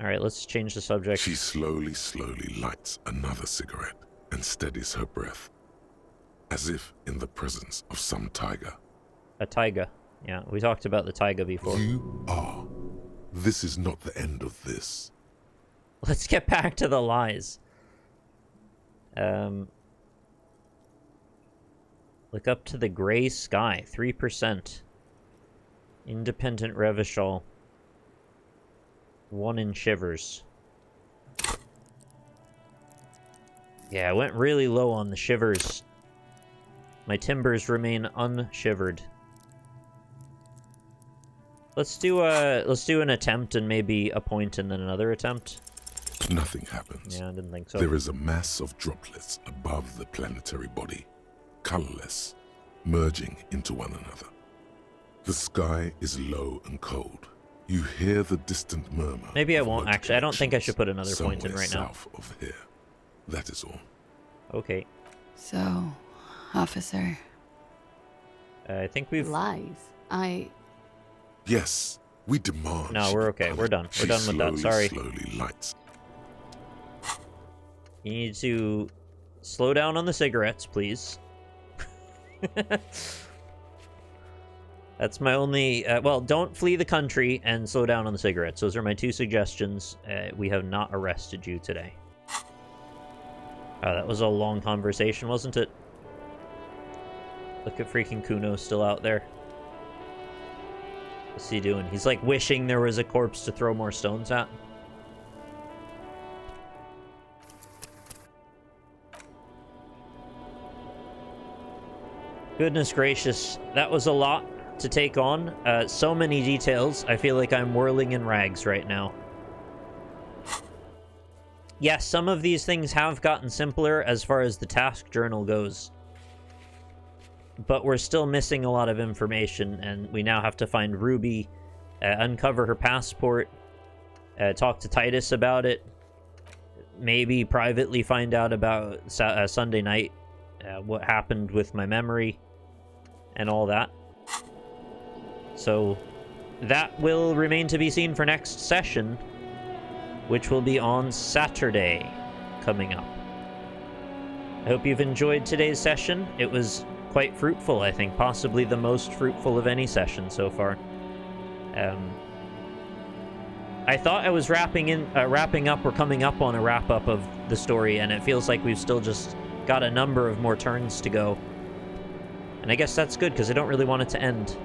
Alright, let's change the subject. She slowly lights another cigarette and steadies her breath, as if in the presence of some tiger. A taiga. Yeah, we talked about the taiga before. You are. This is not the end of this. Let's get back to the lies. Look up to the gray sky. 3%. Independent Revachol. 1 in shivers. Yeah, I went really low on the shivers. My timbers remain unshivered. Let's do an attempt and maybe a point and then another attempt. Nothing happens. Yeah, I didn't think so. There is a mass of droplets above the planetary body, colorless, merging into one another. The sky is low and cold. You hear the distant murmur. Maybe I won't actually. I don't think I should put another point in right now. South of here. That is all. Okay. So, officer. I think we've... Lies. Yes, we demand. No, we're okay. We're done. We're done with that. Sorry. Slowly lights. You need to slow down on the cigarettes, please. That's my only... well, don't flee the country and slow down on the cigarettes. Those are my 2 suggestions. We have not arrested you today. Oh, that was a long conversation, wasn't it? Look at freaking Kuno still out there. What's he doing? He's like wishing there was a corpse to throw more stones at. Goodness gracious, that was a lot to take on. So many details. I feel like I'm whirling in rags right now. yes, some of these things have gotten simpler as far as the task journal goes. But we're still missing a lot of information, and we now have to find Ruby, uncover her passport, talk to Titus about it, maybe privately find out about Sunday night, what happened with my memory, and all that. So that will remain to be seen for next session, which will be on Saturday coming up. I hope you've enjoyed today's session. It was quite fruitful, I think, possibly the most fruitful of any session so far. I thought I was wrapping up or coming up on a wrap-up of the story, and it feels like we've still just got a number of more turns to go. And I guess that's good, because I don't really want it to end.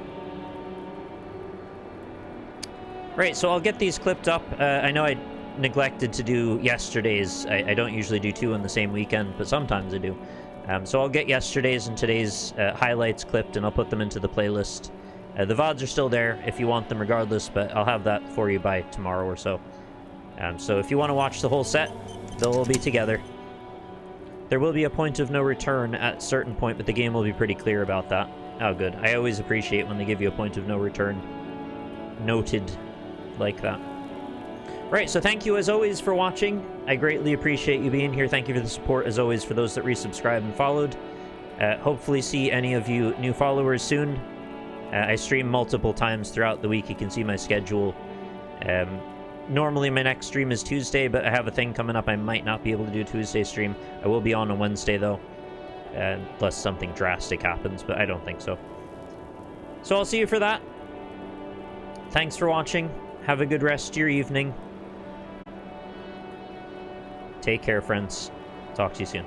Right, so I'll get these clipped up. I know I neglected to do yesterday's. I don't usually do two on the same weekend, but sometimes I do. So I'll get yesterday's and today's highlights clipped, and I'll put them into the playlist. The VODs are still there if you want them regardless, but I'll have that for you by tomorrow or so. So if you want to watch the whole set, they'll all be together. There will be a point of no return at a certain point, but the game will be pretty clear about that. Oh, good. I always appreciate when they give you a point of no return noted like that. Right, so thank you as always for watching. I greatly appreciate you being here. Thank you for the support as always for those that resubscribed and followed. Hopefully see any of you new followers soon. I stream multiple times throughout the week. You can see my schedule. Normally my next stream is Tuesday, but I have a thing coming up. I might not be able to do a Tuesday stream. I will be on Wednesday though, unless something drastic happens, but I don't think so. So I'll see you for that. Thanks for watching. Have a good rest of your evening. Take care, friends. Talk to you soon.